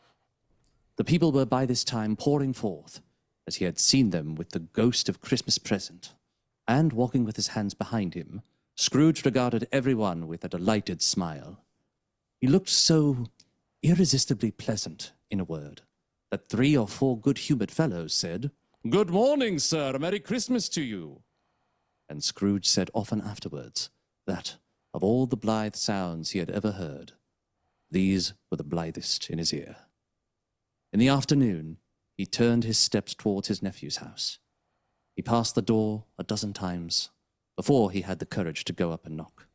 The people were by this time pouring forth, as he had seen them with the ghost of Christmas present, and walking with his hands behind him, Scrooge regarded everyone with a delighted smile. He looked so irresistibly pleasant, in a word, that 3 or 4 good-humored fellows said, "Good morning, sir, Merry Christmas to you." And Scrooge said often afterwards that, of all the blithe sounds he had ever heard, these were the blithest in his ear. In the afternoon, he turned his steps towards his nephew's house. He passed the door a dozen times before he had the courage to go up and knock.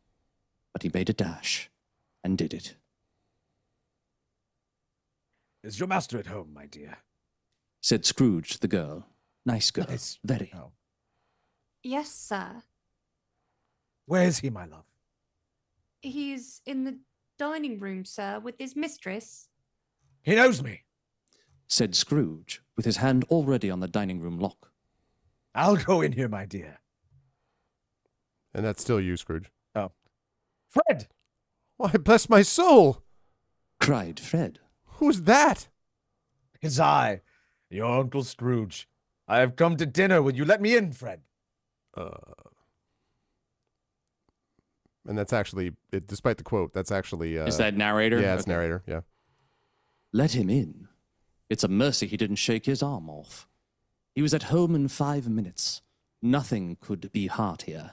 But he made a dash and did it. Is your master at home, my dear? Said Scrooge to the girl. Nice girl. Nice. Very. Oh. Yes, sir. Where is he, my love? He's in the dining room, sir, with his mistress. He knows me. Said Scrooge, with his hand already on the dining room lock. I'll go in here, my dear. And that's still you, Scrooge. Oh. Fred! Why, bless my soul! Cried Fred. Who's that? It's I, your Uncle Scrooge. I have come to dinner. Will you let me in, Fred? And that's actually, despite the quote, that's actually... Is that narrator? Yeah, it's Okay. narrator, yeah. Let him in. It's a mercy he didn't shake his arm off. He was at home in 5 minutes. Nothing could be heartier.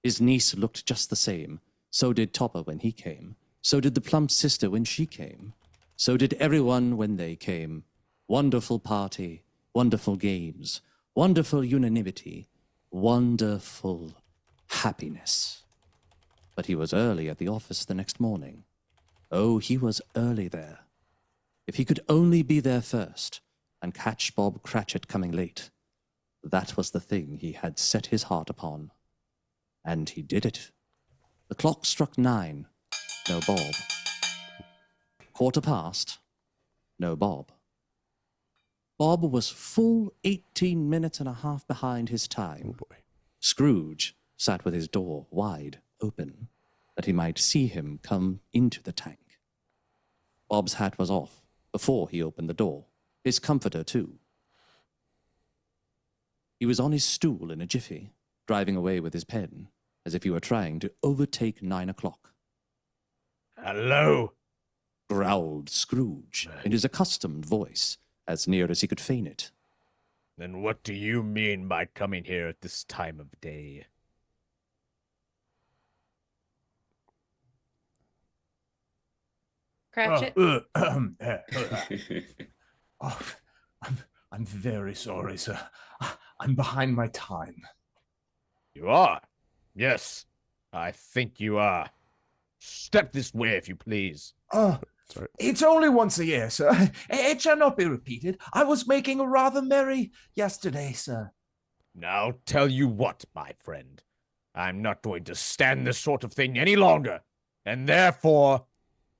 His niece looked just the same. So did Topper when he came. So did the plump sister when she came. So did everyone when they came. Wonderful party, wonderful games, wonderful unanimity, wonderful happiness. But he was early at the office the next morning. Oh, he was early there. If he could only be there first and catch Bob Cratchit coming late, that was the thing he had set his heart upon. And he did it. The clock struck 9. No Bob. 1:15. No Bob. Bob was full 18 minutes and a half behind his time. Oh, boy. Scrooge sat with his door wide open, that he might see him come into the tank. Bob's hat was off before he opened the door, his comforter too. He was on his stool in a jiffy, driving away with his pen, as if he were trying to overtake 9 o'clock. Hello? Growled Scrooge in his accustomed voice, as near as he could feign it. Then what do you mean by coming here at this time of day? Cratchit. Oh, I'm very sorry, sir. I'm behind my time. You are? Yes, I think you are. Step this way, if you please. Sorry. It's only once a year, sir. It shall not be repeated. I was making a rather merry yesterday, sir. Now tell you what, my friend. I'm not going to stand this sort of thing any longer, and therefore...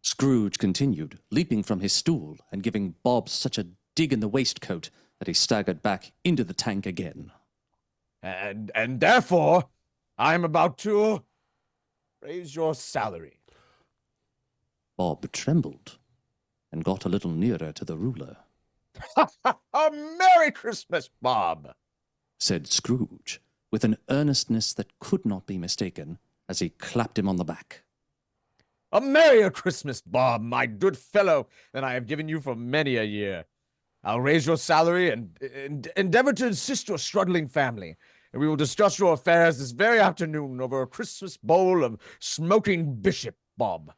Scrooge continued, leaping from his stool and giving Bob such a dig in the waistcoat that he staggered back into the tank again. And therefore, I'm about to raise your salary. Bob trembled and got a little nearer to the ruler. A Merry Christmas, Bob! Said Scrooge, with an earnestness that could not be mistaken, as he clapped him on the back. A merrier Christmas, Bob, my good fellow, than I have given you for many a year. I'll raise your salary and endeavor to assist your struggling family, and we will discuss your affairs this very afternoon over a Christmas bowl of smoking bishop, Bob.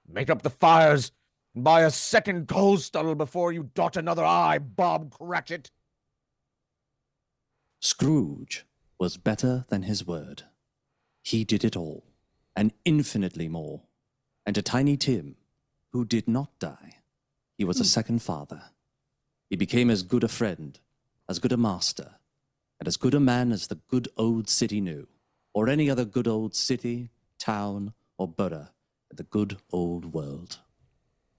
Make up the fires and buy a second coal scuttle before you dot another I, Bob Cratchit. Scrooge was better than his word. He did it all, and infinitely more. And to Tiny Tim, who did not die, he was a second father. He became as good a friend, as good a master, and as good a man as the good old city knew, or any other good old city, town, or borough in the good old world.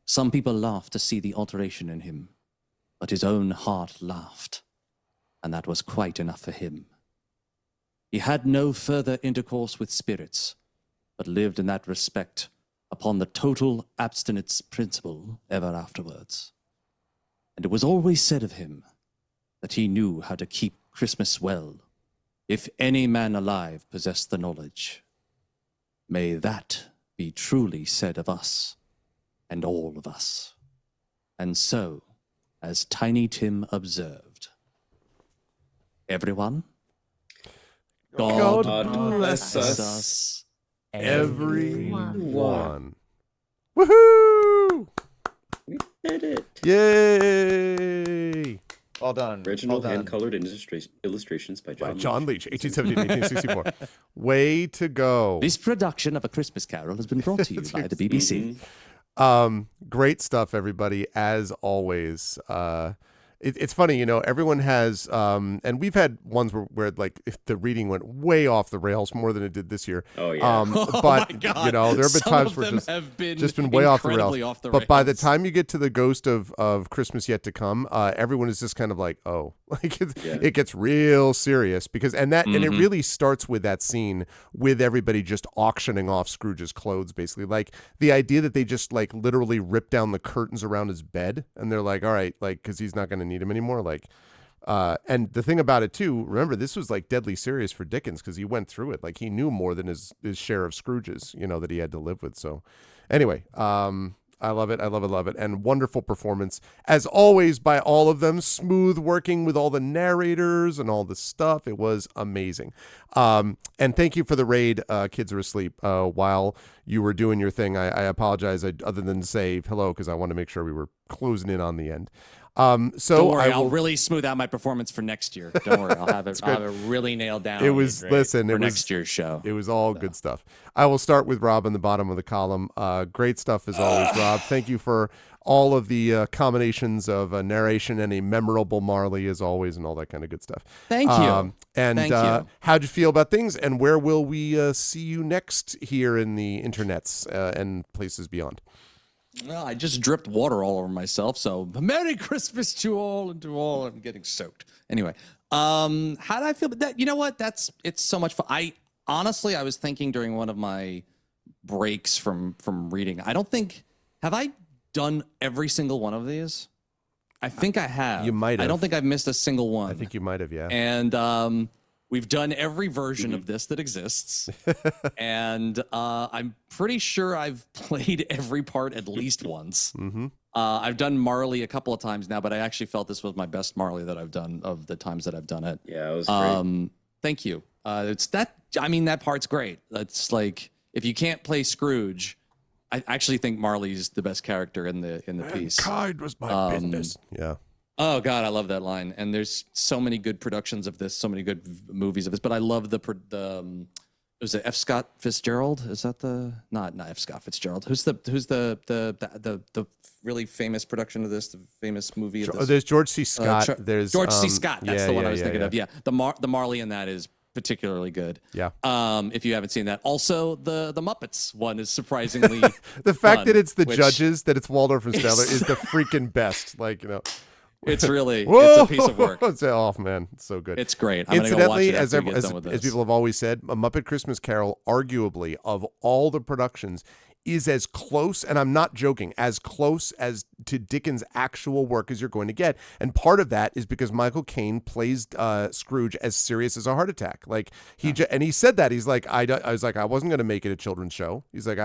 Some people laughed to see the alteration in him, but his own heart laughed, and that was quite enough for him. He had no further intercourse with spirits, but lived in that respect upon the total abstinence principle ever afterwards. And it was always said of him that he knew how to keep Christmas well, if any man alive possessed the knowledge. May that be truly said of us, and all of us. And so, as Tiny Tim observed, everyone, God bless us. Everyone. Woohoo! We did it. Yay! Well done. Original well done. hand-colored illustrations by By John. John Leach, 1870-1864. Way to go. This production of A Christmas Carol has been brought to you by the BBC. Mhm. Great stuff, everybody, as always. it's funny, everyone has, and we've had ones where like if the reading went way off the rails more than it did this year. Oh yeah. But my God. there have been Some times of where them just have been way off the incredibly rails. off the But by the rails. time you get to the Ghost of Christmas Yet to Come, everyone is just kind of like, oh, like it gets real serious because and it really starts with that scene with everybody just auctioning off Scrooge's clothes, basically. Like the idea that they just like literally rip down the curtains around his bed and they're like, all right, like because he's not going to need him anymore, like. And the thing about it too, remember this was like deadly serious for Dickens because he went through it. Like he knew more than his share of Scrooges, that he had to live with. So anyway, I love it. I love it. And wonderful performance as always by all of them. Smooth working with all the narrators and all the stuff. It was amazing. And thank you for the raid. Kids are asleep while you were doing your thing. I apologize. Other than to say hello, because I want to make sure we were closing in on the end. So don't worry, I'll really smooth out my performance for next year. Don't worry, I'll have it really nailed down. It was for next year's show. It was all good stuff. I will start with Rob on the bottom of the column. Great stuff as always, Rob. Thank you for all of the combinations of narration and a memorable Marley as always, and all that kind of good stuff. Thank you. Thank you. How'd you feel about things, and where will we see you next here in the internets and places beyond? Well, I just dripped water all over myself, so Merry Christmas to all and to all. I'm getting soaked. Anyway, how did I feel about that? You know what? It's so much fun. I was thinking during one of my breaks from reading, have I done every single one of these? I think I have. You might have. I don't think I've missed a single one. I think you might have, yeah. And we've done every version of this that exists. And I'm pretty sure I've played every part at least once. Mm-hmm. I've done Marley a couple of times now, but I actually felt this was my best Marley that I've done of the times that I've done it. Yeah, it was great. Thank you. That part's great. It's like, if you can't play Scrooge, I actually think Marley's the best character in the piece. Mankind was my business. Yeah. Oh God, I love that line. And there's so many good productions of this, so many good movies of this. But I love was it F. Scott Fitzgerald? Is that not F. Scott Fitzgerald? Who's the really famous production of this? The famous movie of this? There's George C. Scott. There's George C. Scott. That's the one I was thinking of. Yeah. The Marley in that is particularly good. Yeah. If you haven't seen that. Also, the Muppets one is surprisingly the fact fun, that it's the judges, that it's Waldorf and Stellar is the freaking best. Like, it's really Whoa! It's a piece of work. Oh man, it's so good. It's great. I'm Incidentally, gonna go watch it as people have always said, A Muppet Christmas Carol, arguably of all the productions, is as close, and I'm not joking, as close as to Dickens' actual work as you're going to get. And part of that is because Michael Caine plays Scrooge as serious as a heart attack. Like and he said that he's like, I was like, I wasn't going to make it a children's show. He's like,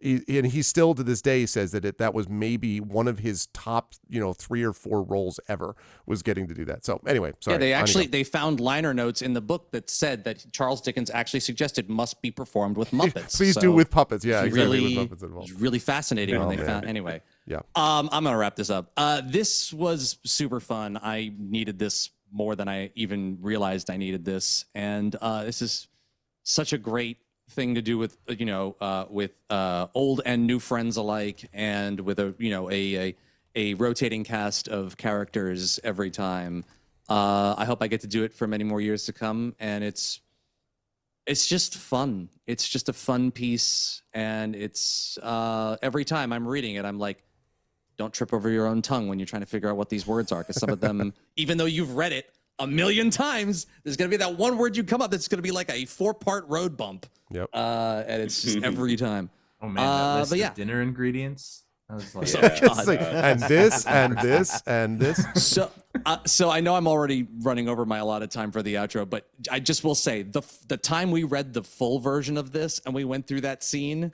and he still to this day says that was maybe one of his top 3 or 4 roles ever, was getting to do that. So anyway, sorry. Yeah, they found liner notes in the book that said that Charles Dickens actually suggested must be performed with Muppets. Please do with puppets. Yeah, exactly. Really, with Muppets involved. Really fascinating when they found. Anyway, yeah. I'm gonna wrap this up. This was super fun. I needed this more than I even realized I needed this, and this is such a great thing to do with old and new friends alike, and with a rotating cast of characters every time. I hope I get to do it for many more years to come, and it's just fun. It's just a fun piece, and it's every time I'm reading it, I'm like, don't trip over your own tongue when you're trying to figure out what these words are, because some of them, even though you've read it a million times, there's going to be that one word you come up that's going to be like a 4-part road bump. Yep. And it's just every time. Oh man, that list but yeah. of dinner ingredients. I was like, It's like, and this and this and this. So I know I'm already running over my allotted time for the outro, but I just will say the time we read the full version of this and we went through that scene,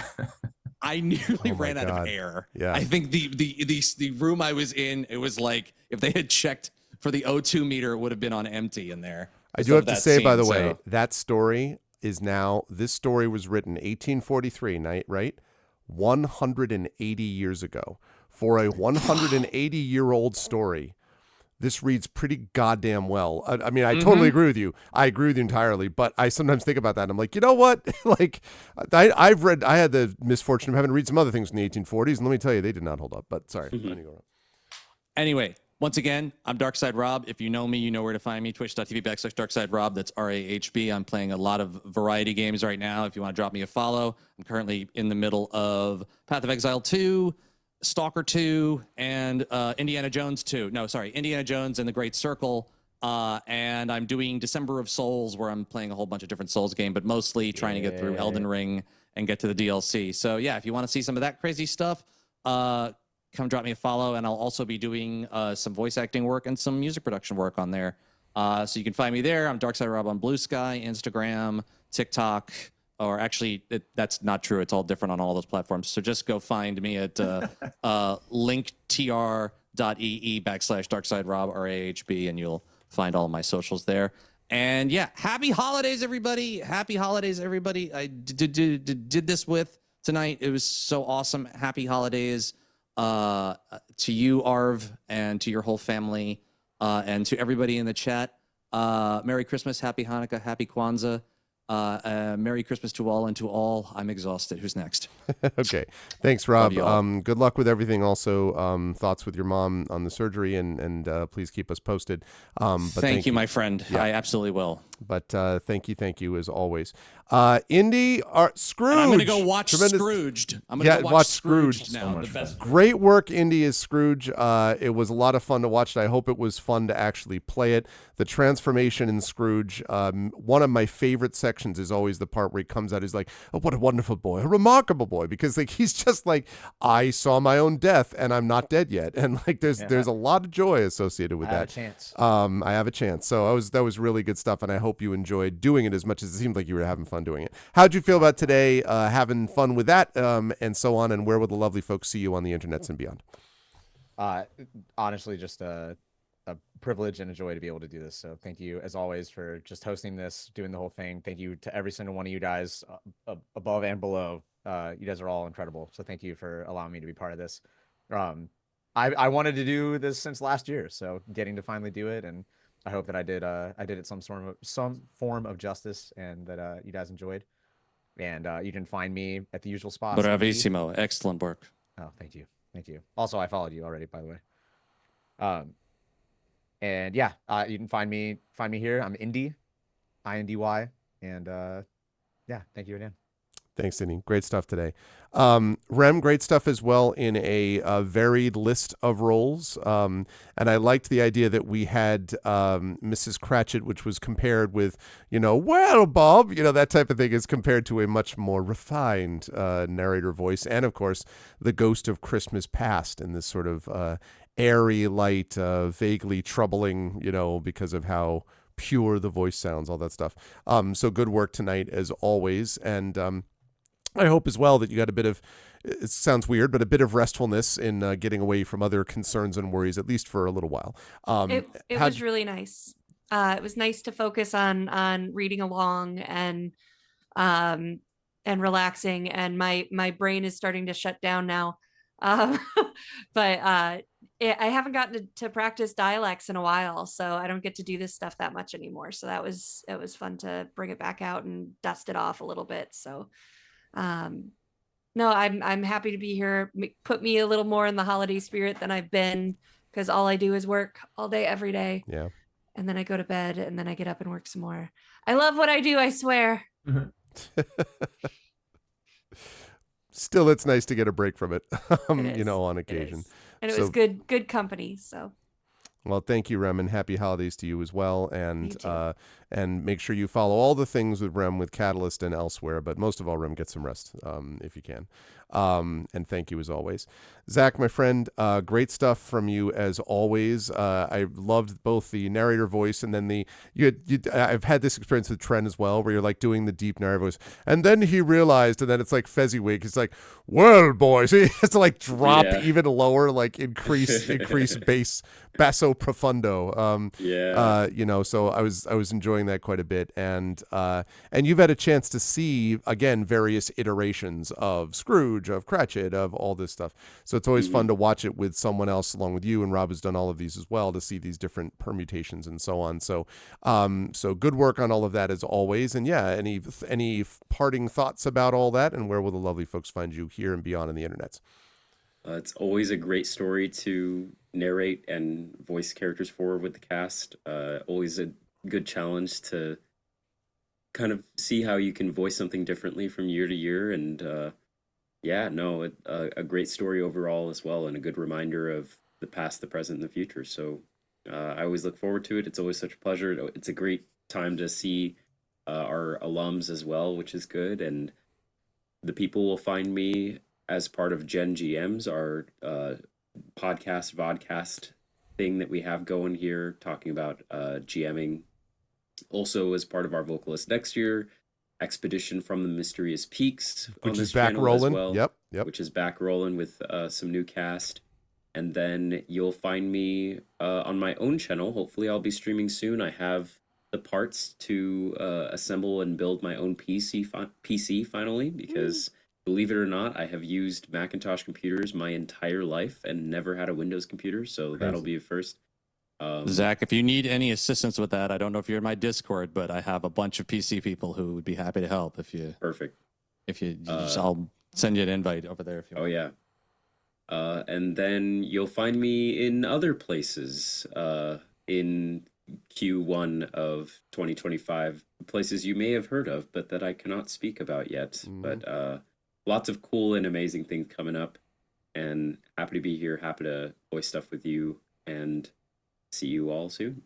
I nearly ran out of air. Yeah. I think the room I was in, it was like if they had checked for the O2 meter, it would have been on empty in there. I do have to say, by the way, that story is now, this story was written 1843, right? 180 years ago. For a 180-year-old story, this reads pretty goddamn well. I mean, I totally agree with you. I agree with you entirely, but I sometimes think about that and I'm like, you know what? Like, I had the misfortune of having to read some other things from the 1840s, and let me tell you, they did not hold up, but sorry. Anyway, Once again, I'm Darkside Rob. If you know me, you know where to find me. Twitch.tv/Darkside Rob. That's RAHB. I'm playing a lot of variety games right now. If you want to drop me a follow, I'm currently in the middle of Path of Exile 2, Stalker 2, and Indiana Jones 2. No, sorry, Indiana Jones and the Great Circle. And I'm doing December of Souls, where I'm playing a whole bunch of different Souls games, but mostly trying to get through Elden Ring and get to the DLC. So yeah, if you want to see some of that crazy stuff, come drop me a follow, and I'll also be doing some voice acting work and some music production work on there. So you can find me there. I'm Darkside Rob on Blue Sky, Instagram, TikTok, or actually, that's not true. It's all different on all those platforms. So just go find me at linktr.ee/Darkside Rob, RAHB, and you'll find all of my socials there. And yeah, happy holidays, everybody. Happy holidays, everybody. I did this with tonight. It was so awesome. Happy holidays. To you, Arv, and to your whole family, and to everybody in the chat. Merry Christmas, Happy Hanukkah, Happy Kwanzaa. Merry Christmas to all, and to all. I'm exhausted. Who's next? Okay. Thanks, Rob. Love Good luck with everything. Also, thoughts with your mom on the surgery, and please keep us posted. But thank you, my friend. Yeah. I absolutely will. But thank you as always. Indy, Scrooge. And I'm going to go watch Scrooged. I'm going to go watch Scrooged now. The best. Great work, Indy, as Scrooge. It was a lot of fun to watch. I hope it was fun to actually play it. The transformation in Scrooge, one of my favorite sections is always the part where he comes out. He's like, "Oh, what a wonderful boy, a remarkable boy," because like he's just like, "I saw my own death, and I'm not dead yet," and like there's a lot of joy associated with that. I have a chance. I have a chance. So that was really good stuff, and I hope you enjoyed doing it as much as it seemed like you were having fun doing it. How'd you feel about today, having fun with that, and so on, and where will the lovely folks see you on the internets and beyond? Honestly, just a privilege and a joy to be able to do this. So thank you, as always, for just hosting this, doing the whole thing. Thank you to every single one of you guys, above and below. You guys are all incredible. So thank you for allowing me to be part of this. I wanted to do this since last year, so getting to finally do it, and I hope that I did it some form of justice, and that you guys enjoyed. And you can find me at the usual spots. Bravissimo. Excellent work. Oh, thank you. Also, I followed you already, by the way. And yeah, you can find me here. I'm Indy, INDY, and yeah, thank you again. Thanks, Indy. Great stuff today. Rem, great stuff as well in a varied list of roles. And I liked the idea that we had Mrs. Cratchit, which was compared with, well, Bob, that type of thing is compared to a much more refined narrator voice. And, of course, the Ghost of Christmas Past in this sort of airy, light, vaguely troubling, because of how pure the voice sounds, all that stuff. So good work tonight, as always. And I hope as well that you got a bit of, it sounds weird, but a bit of restfulness in getting away from other concerns and worries, at least for a little while. It was really nice. It was nice to focus on reading along and relaxing. And my brain is starting to shut down now. But I haven't gotten to practice dialects in a while, so I don't get to do this stuff that much anymore. So it was fun to bring it back out and dust it off a little bit. So no, I'm happy to be here. Put me a little more in the holiday spirit than I've been, because all I do is work all day, every day. Yeah. And then I go to bed, and then I get up and work some more. I love what I do, I swear. Still, it's nice to get a break from it, on occasion. And it was good company, so. Well, thank you, Rem, and happy holidays to you as well. And make sure you follow all the things with Rem with Catalyst and elsewhere. But most of all, Rem, get some rest if you can. And thank you as always. Zach, my friend, great stuff from you as always. I loved both the narrator voice and then I've had this experience with Trent as well, where you're like doing the deep narrator voice. And then he realized, and then it's like Fezziwig. He's like, well, boys, he has to like drop even lower, like increase bass, basso profundo. So I was enjoying that quite a bit. And you've had a chance to see, again, various iterations of Scrooge, of Cratchit, of all this stuff. So it's always fun to watch it with someone else along with you, and Rob has done all of these as well, to see these different permutations and so on. So so good work on all of that as always. And yeah, any parting thoughts about all that, and where will the lovely folks find you here and beyond in the internets? It's always a great story to narrate and voice characters for with the cast. Always a good challenge to kind of see how you can voice something differently from year to year. And yeah, no, a great story overall as well, and a good reminder of the past, the present, and the future. So I always look forward to it. It's always such a pleasure. It's a great time to see our alums as well, which is good. And the people will find me as part of Gen GMs, our podcast, vodcast thing that we have going here, talking about GMing. Also, as part of our vocalist next year, Expedition from the Mysterious Peaks, which is back rolling. Well, Yep. Which is back rolling with some new cast. And then you'll find me on my own channel. Hopefully, I'll be streaming soon. I have the parts to assemble and build my own PC finally, because believe it or not, I have used Macintosh computers my entire life and never had a Windows computer. So that'll be a first. Zach, if you need any assistance with that, I don't know if you're in my Discord, but I have a bunch of PC people who would be happy to help. Perfect. I'll send you an invite over there if you want. Oh yeah. And then you'll find me in other places in Q1 of 2025, places you may have heard of, but that I cannot speak about yet. But lots of cool and amazing things coming up, and happy to be here, happy to voice stuff with you, and see you all soon.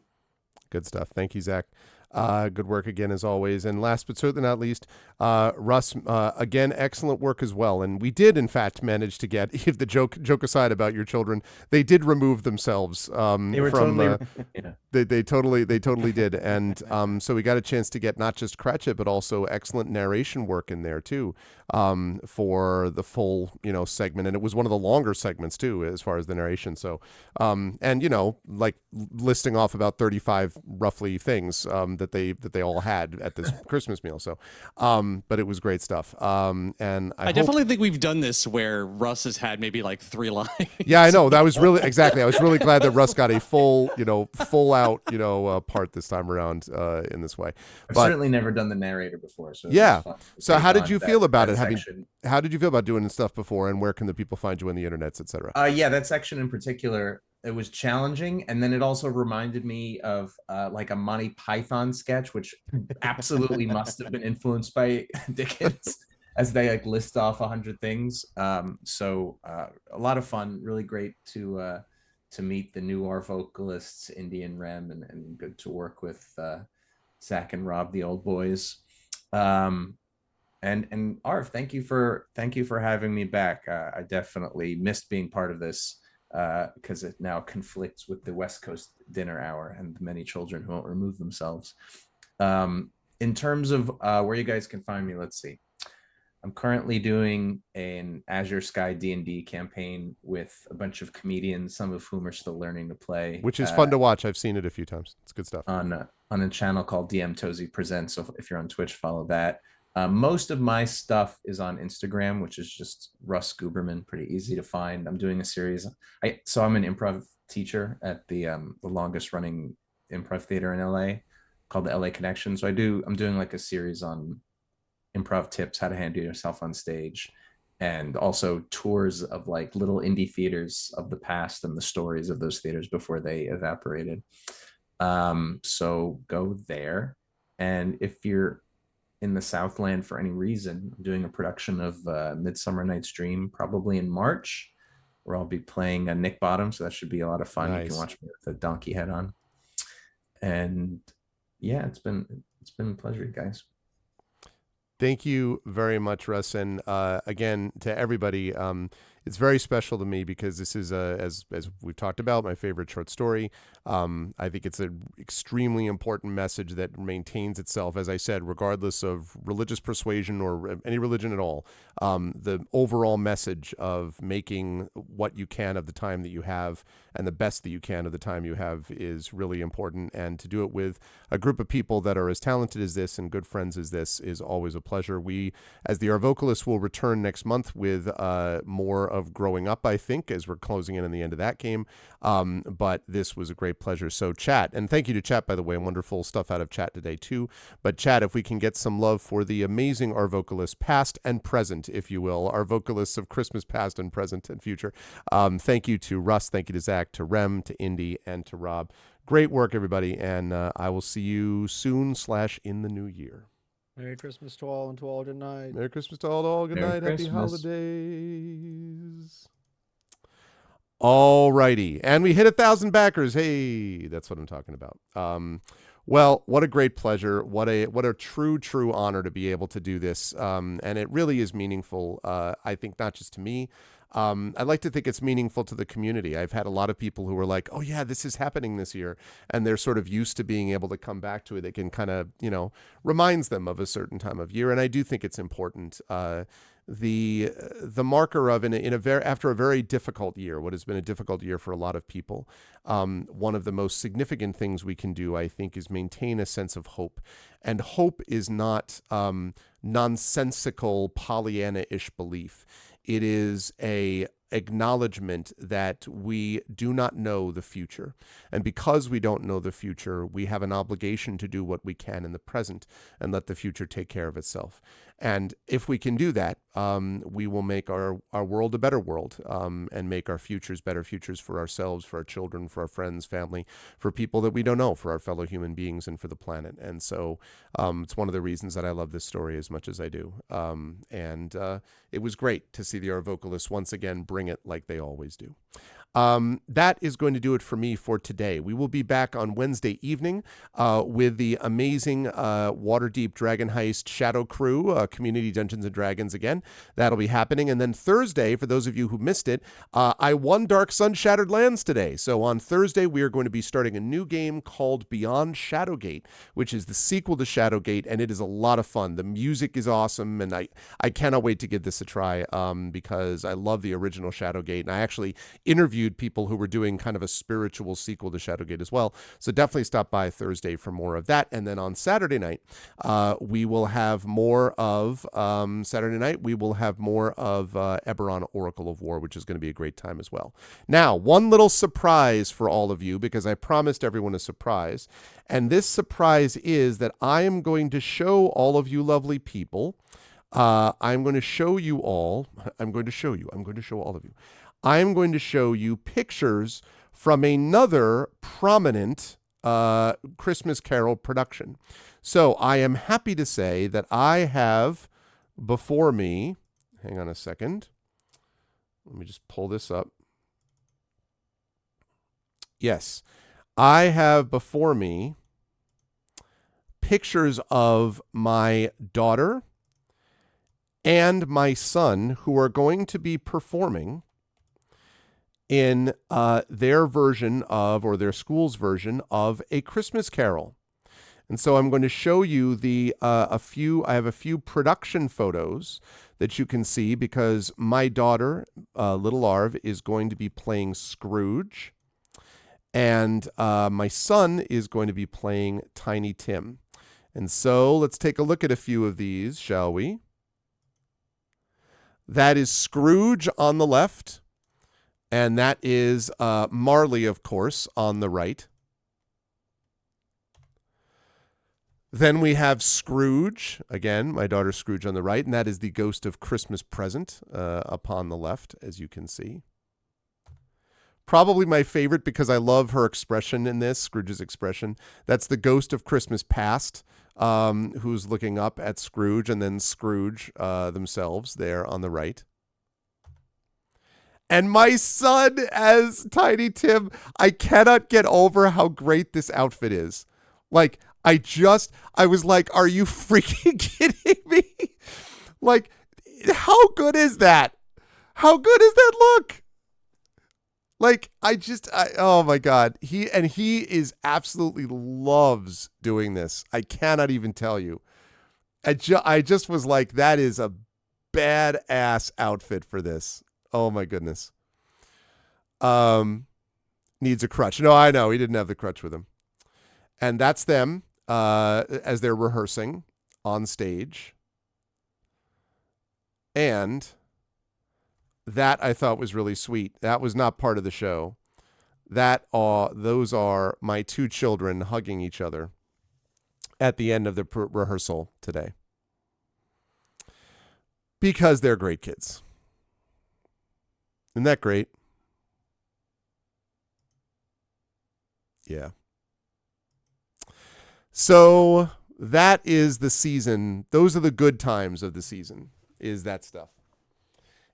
Good stuff. Thank you, Zach. Good work again, as always. And last but certainly not least, Russ, again, excellent work as well. And we did, in fact, manage to get, if the joke aside about your children, they did remove themselves They were from, totally, yeah. they totally did. And so we got a chance to get not just Cratchit, but also excellent narration work in there too, for the full, segment. And it was one of the longer segments too, as far as the narration. So, and like listing off about 35 roughly things, that they all had at this Christmas meal. So, but it was great stuff. And I definitely think we've done this where Russ has had maybe like 3 lines. Yeah, I know. That was really, exactly. I was really glad that Russ got a full out, part this time around, in this way. I've certainly never done the narrator before. So yeah. So how did you feel about it? How did you feel about doing this stuff before, and where can the people find you on the internet, etc.? Yeah, that section in particular, it was challenging, and then it also reminded me of like a Monty Python sketch, which absolutely must have been influenced by Dickens, as they like list off 100 things. So a lot of fun, really great to meet the new Arvocalists, Indian Rem, and good to work with Zach and Rob, the old boys. And Arv, thank you for having me back. I definitely missed being part of this, because it now conflicts with the West Coast dinner hour and the many children who won't remove themselves. In terms of where you guys can find me, let's see. I'm currently doing an Azure Sky D&D campaign with a bunch of comedians, some of whom are still learning to play. Which is fun to watch. I've seen it a few times. It's good stuff. On a channel called DM Tozy Presents. So if you're on Twitch, follow that. Most of my stuff is on Instagram, which is just Russ Guberman, pretty easy to find. I'm doing a series. I'm an improv teacher at the longest running improv theater in LA, called the LA Connection. So I'm doing like a series on improv tips, how to handle yourself on stage, and also tours of like little indie theaters of the past and the stories of those theaters before they evaporated. So go there. And if you're in the Southland for any reason, I'm doing a production of Midsummer Night's Dream probably in March, where I'll be playing Nick Bottom. So that should be a lot of fun. Nice. You can watch me with a donkey head on. And yeah, it's been a pleasure, guys. Thank you very much, Russ. And again, to everybody, it's very special to me because this is, as we've talked about, my favorite short story. I think it's an extremely important message that maintains itself, as I said, regardless of religious persuasion or any religion at all. The overall message of making what you can of the time that you have and the best that you can of the time you have is really important. And to do it with a group of people that are as talented as this and good friends as this is always a pleasure. We, as the Arvocalists, will return next month with more of growing up, I think, as we're closing in on the end of that game. But this was a great pleasure. So chat, and thank you to chat, by the way, wonderful stuff out of chat today too. But chat, if we can get some love for the amazing Arvocalists, past and present, if you will, Arvocalists of Christmas past and present and future. Thank you to Russ, thank you to Zach, to Rem, to Indy, and to Rob. Great work, everybody, and I will see you soon / in the new year. Merry Christmas to all, and to all good night. Merry Christmas to all. Good Merry night. Happy Christmas. holidays. All righty. And we hit 1,000 backers. Hey, that's what I'm talking about. Well, what a great pleasure. What a true honor to be able to do this. And it really is meaningful, I think, not just to me. I like to think it's meaningful to the community. I've had a lot of people who are like, oh yeah, this is happening this year. And they're sort of used to being able to come back to it. It can kind of, reminds them of a certain time of year. And I do think it's important. The marker of after a very difficult year, what has been a difficult year for a lot of people, one of the most significant things we can do, I think, is maintain a sense of hope. And hope is not nonsensical Pollyanna-ish belief. It is a acknowledgement that we do not know the future. And because we don't know the future, we have an obligation to do what we can in the present and let the future take care of itself. And if we can do that, we will make our world a better world, and make our futures better futures for ourselves, for our children, for our friends, family, for people that we don't know, for our fellow human beings, and for the planet. And so it's one of the reasons that I love this story as much as I do. And it was great to see the Arvocalists once again bring it like they always do. That is going to do it for me for today. We will be back on Wednesday evening with the amazing Waterdeep Dragon Heist Shadow Crew, Community Dungeons and Dragons again. That'll be happening. And then Thursday, for those of you who missed it, I won Dark Sun Shattered Lands today. So on Thursday, we are going to be starting a new game called Beyond Shadowgate, which is the sequel to Shadowgate, and it is a lot of fun. The music is awesome, and I cannot wait to give this a try because I love the original Shadowgate, and I actually interviewed people who were doing kind of a spiritual sequel to Shadowgate as well. So definitely stop by Thursday for more of that. And then on Saturday night, we will have more of Eberron Oracle of War, which is going to be a great time as well. Now, one little surprise for all of you, because I promised everyone a surprise. And this surprise is that I am going to show all of you lovely people. I'm going to show all of you. I'm going to show you pictures from another prominent Christmas Carol production. So I am happy to say that I have before me, hang on a second. Let me just pull this up. Yes, I have before me pictures of my daughter and my son who are going to be performing in their version of, or their school's version of, A Christmas Carol. And so I'm going to show you I have a few production photos that you can see, because my daughter, little Arv, is going to be playing Scrooge, and my son is going to be playing Tiny Tim. And so let's take a look at a few of these, shall we? That is Scrooge on the left. And that is Marley, of course, on the right. Then we have Scrooge, again, my daughter Scrooge on the right, and that is the Ghost of Christmas Present upon the left, as you can see. Probably my favorite, because I love her expression in this, Scrooge's expression. That's the Ghost of Christmas Past, who's looking up at Scrooge, and then Scrooge themselves there on the right. And my son as Tiny Tim. I cannot get over how great this outfit is. Like, I was like, are you freaking kidding me? Like, how good is that? How good is that look? Like, oh my God. He is absolutely loves doing this. I cannot even tell you. I just was like, that is a badass outfit for this. Oh my goodness. Needs a crutch. No, I know. He didn't have the crutch with him. And that's them as they're rehearsing on stage. And That I thought was really sweet. That was not part of the show. Those are my two children hugging each other at the end of the rehearsal today. Because they're great kids. Isn't that great? Yeah. So that is the season. Those are the good times of the season, is that stuff.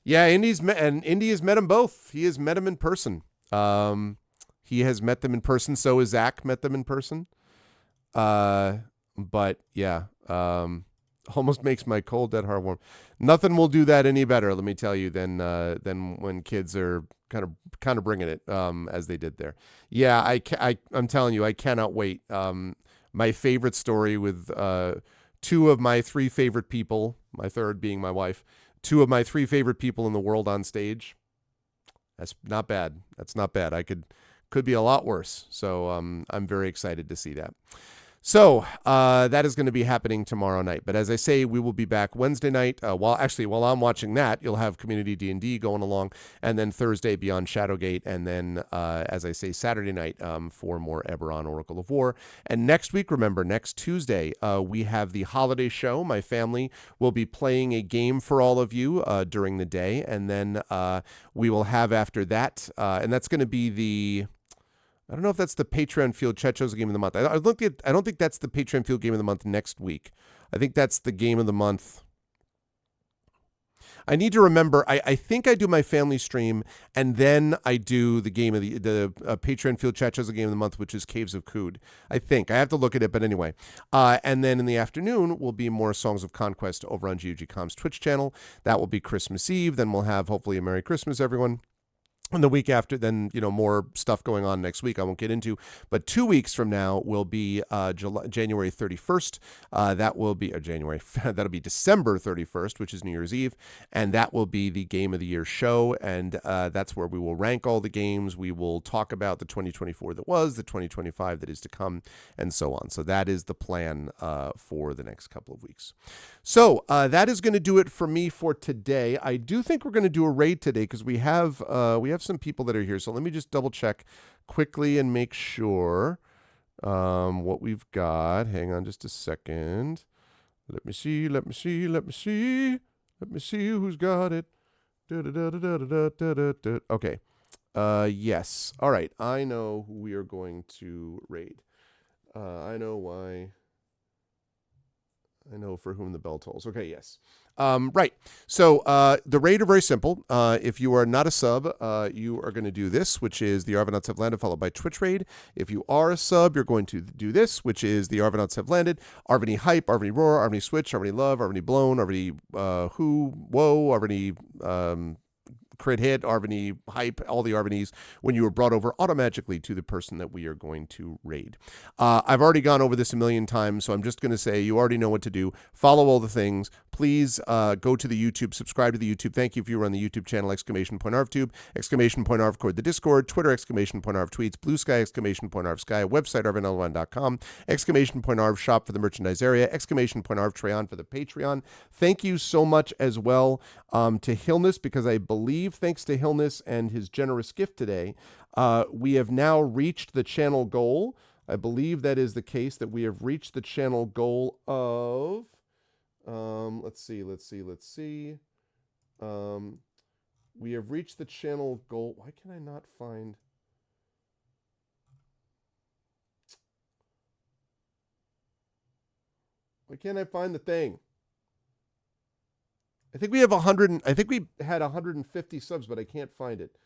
Yeah, Indy has met them both. He has met them in person. He has met them in person. So has Zach met them in person. But yeah, almost makes my cold dead heart warm. Nothing will do that any better, let me tell you, than when kids are kind of bringing it as they did there. Yeah, I'm telling you, I cannot wait. My favorite story with two of my three favorite people, my third being my wife, two of my three favorite people in the world on stage. That's not bad. That's not bad. Could be a lot worse. So I'm very excited to see that. So that is going to be happening tomorrow night. But as I say, we will be back Wednesday night. While I'm watching that, you'll have Community D&D going along. And then Thursday, Beyond Shadowgate. And then, as I say, Saturday night for more Eberron, Oracle of War. And next week, remember, next Tuesday, we have the holiday show. My family will be playing a game for all of you during the day. And then we will have after that, and that's going to be I don't know if that's the Patreon Field Chet Cho's Game of the Month. I don't think that's the Patreon Field Game of the Month next week. I think that's the Game of the Month. I need to remember. I think I do my family stream, and then I do the game of the Patreon Field Chet Cho's Game of the Month, which is Caves of Cood. I think I have to look at it, but anyway. And then in the afternoon will be more Songs of Conquest over on GOG.com's Twitch channel. That will be Christmas Eve. Then we'll have hopefully a Merry Christmas, everyone. And the week after, then, more stuff going on next week I won't get into. But 2 weeks from now will be January 31st. That will be that'll be December 31st, which is New Year's Eve. And that will be the Game of the Year show. And that's where we will rank all the games. We will talk about the 2024 that was, the 2025 that is to come, and so on. So that is the plan for the next couple of weeks. So that is going to do it for me for today. I do think we're going to do a raid today because we have some people that are here. So let me just double check quickly and make sure what we've got. Hang on just a second. Let me see who's got it. Okay. Yes. All right. I know who we are going to raid. I know why. I know for whom the bell tolls. Okay, yes. Right. So the raid are very simple. If you are not a sub, you are going to do this, which is the Arvanauts Have Landed, followed by Twitch raid. If you are a sub, you're going to do this, which is the Arvanauts Have Landed, Arvany Hype, Arvany Roar, Arvany Switch, Arvany Love, Arvany Blown, Arvany Who, Whoa, Arvany Crit Hit, Arvany Hype, all the Arvanys, when you are brought over automatically to the person that we are going to raid. I've already gone over this a million times, so I'm just going to say you already know what to do. Follow all the things. Please go to the YouTube, subscribe to the YouTube. Thank you if you were on the YouTube channel, !ArvTube, !ArvCode the Discord, Twitter, !ArvTweets, Blue Sky, !ArvSky, website, arvanl1.com, !Arv shop for the merchandise area, !Arv Treon for the Patreon. Thank you so much as well to Hillness, because I believe, thanks to Hillness and his generous gift today, we have now reached the channel goal. I believe that is the case, that we have reached the channel goal of... let's see. We have reached the channel goal. Why can I not find... Why can't I find the thing? I think we have 100. I think we had 150 subs, but I can't find it.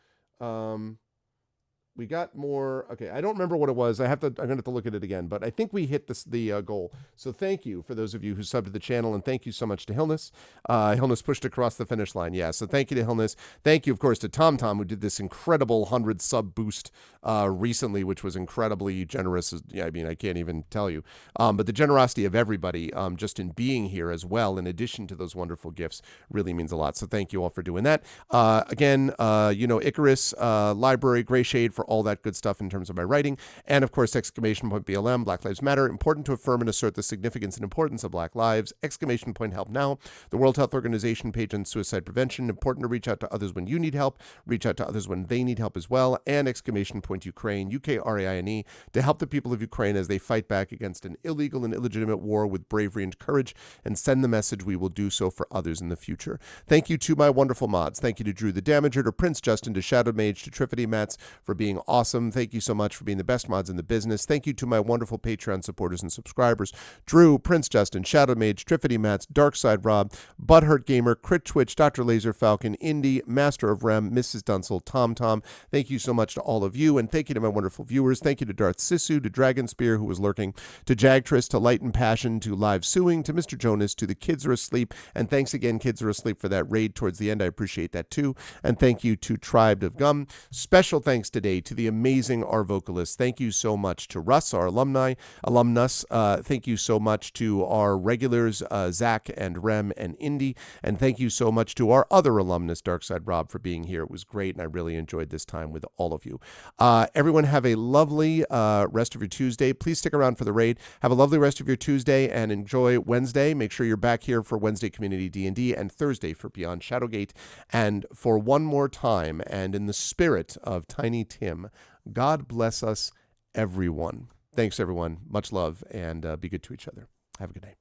We got more. Okay, I don't remember what it was. I'm going to have to look at it again, but I think we hit the goal. So thank you for those of you who subbed to the channel, and thank you so much to Hillness. Hillness pushed across the finish line. Yeah, so thank you to Hillness. Thank you, of course, to TomTom, who did this incredible 100 sub boost recently, which was incredibly generous. Yeah, I mean, I can't even tell you. But the generosity of everybody just in being here as well, in addition to those wonderful gifts, really means a lot. So thank you all for doing that. Again, Icarus, Library, Gray Shade, for all that good stuff in terms of my writing. And of course, exclamation point BLM, Black Lives Matter, important to affirm and assert the significance and importance of Black lives. Exclamation point Help Now, the World Health Organization page on suicide prevention, important to reach out to others when you need help, reach out to others when they need help as well. And exclamation point Ukraine, UKRAINE, to help the people of Ukraine as they fight back against an illegal and illegitimate war with bravery and courage, and send the message we will do so for others in the future. Thank you to my wonderful mods. Thank you to Drew the Damager, to Prince Justin, to Shadow Mage, to Triffity Mats for being awesome. Thank you so much for being the best mods in the business. Thank you to my wonderful Patreon supporters and subscribers: Drew, Prince Justin, Shadow Mage, Triffity Mats, Darkside Rob, Butthurt Gamer, Crit Twitch, Dr. Laser Falcon, Indy, Master of Rem, Mrs. Dunsel, Tom Tom. Thank you so much to all of you, and thank you to my wonderful viewers. Thank you to Darth Sisu, to Dragon Spear, who was lurking, to Jagtress, to Light and Passion, to Live Suing, to Mr. Jonas, to the Kids Are Asleep, and thanks again, Kids Are Asleep, for that raid towards the end. I appreciate that too. And thank you to Tribe of Gum. Special thanks today to the amazing Arvocalists. Thank you so much to Russ, our alumnus. Thank you so much to our regulars, Zach and Rem and Indy. And thank you so much to our other alumnus, Darkside Rob, for being here. It was great, and I really enjoyed this time with all of you. Everyone have a lovely rest of your Tuesday. Please stick around for the raid. Have a lovely rest of your Tuesday, and enjoy Wednesday. Make sure you're back here for Wednesday Community D&D, and Thursday for Beyond Shadowgate. And for one more time, and in the spirit of Tiny Tim, God bless us, everyone. Thanks, everyone. Much love, and be good to each other. Have a good night.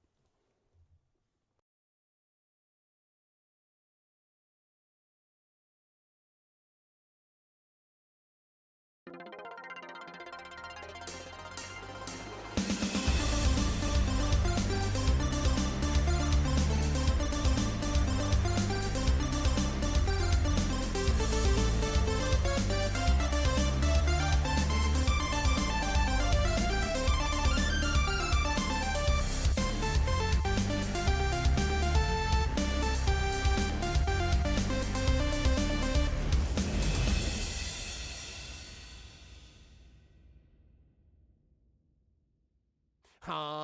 Ha.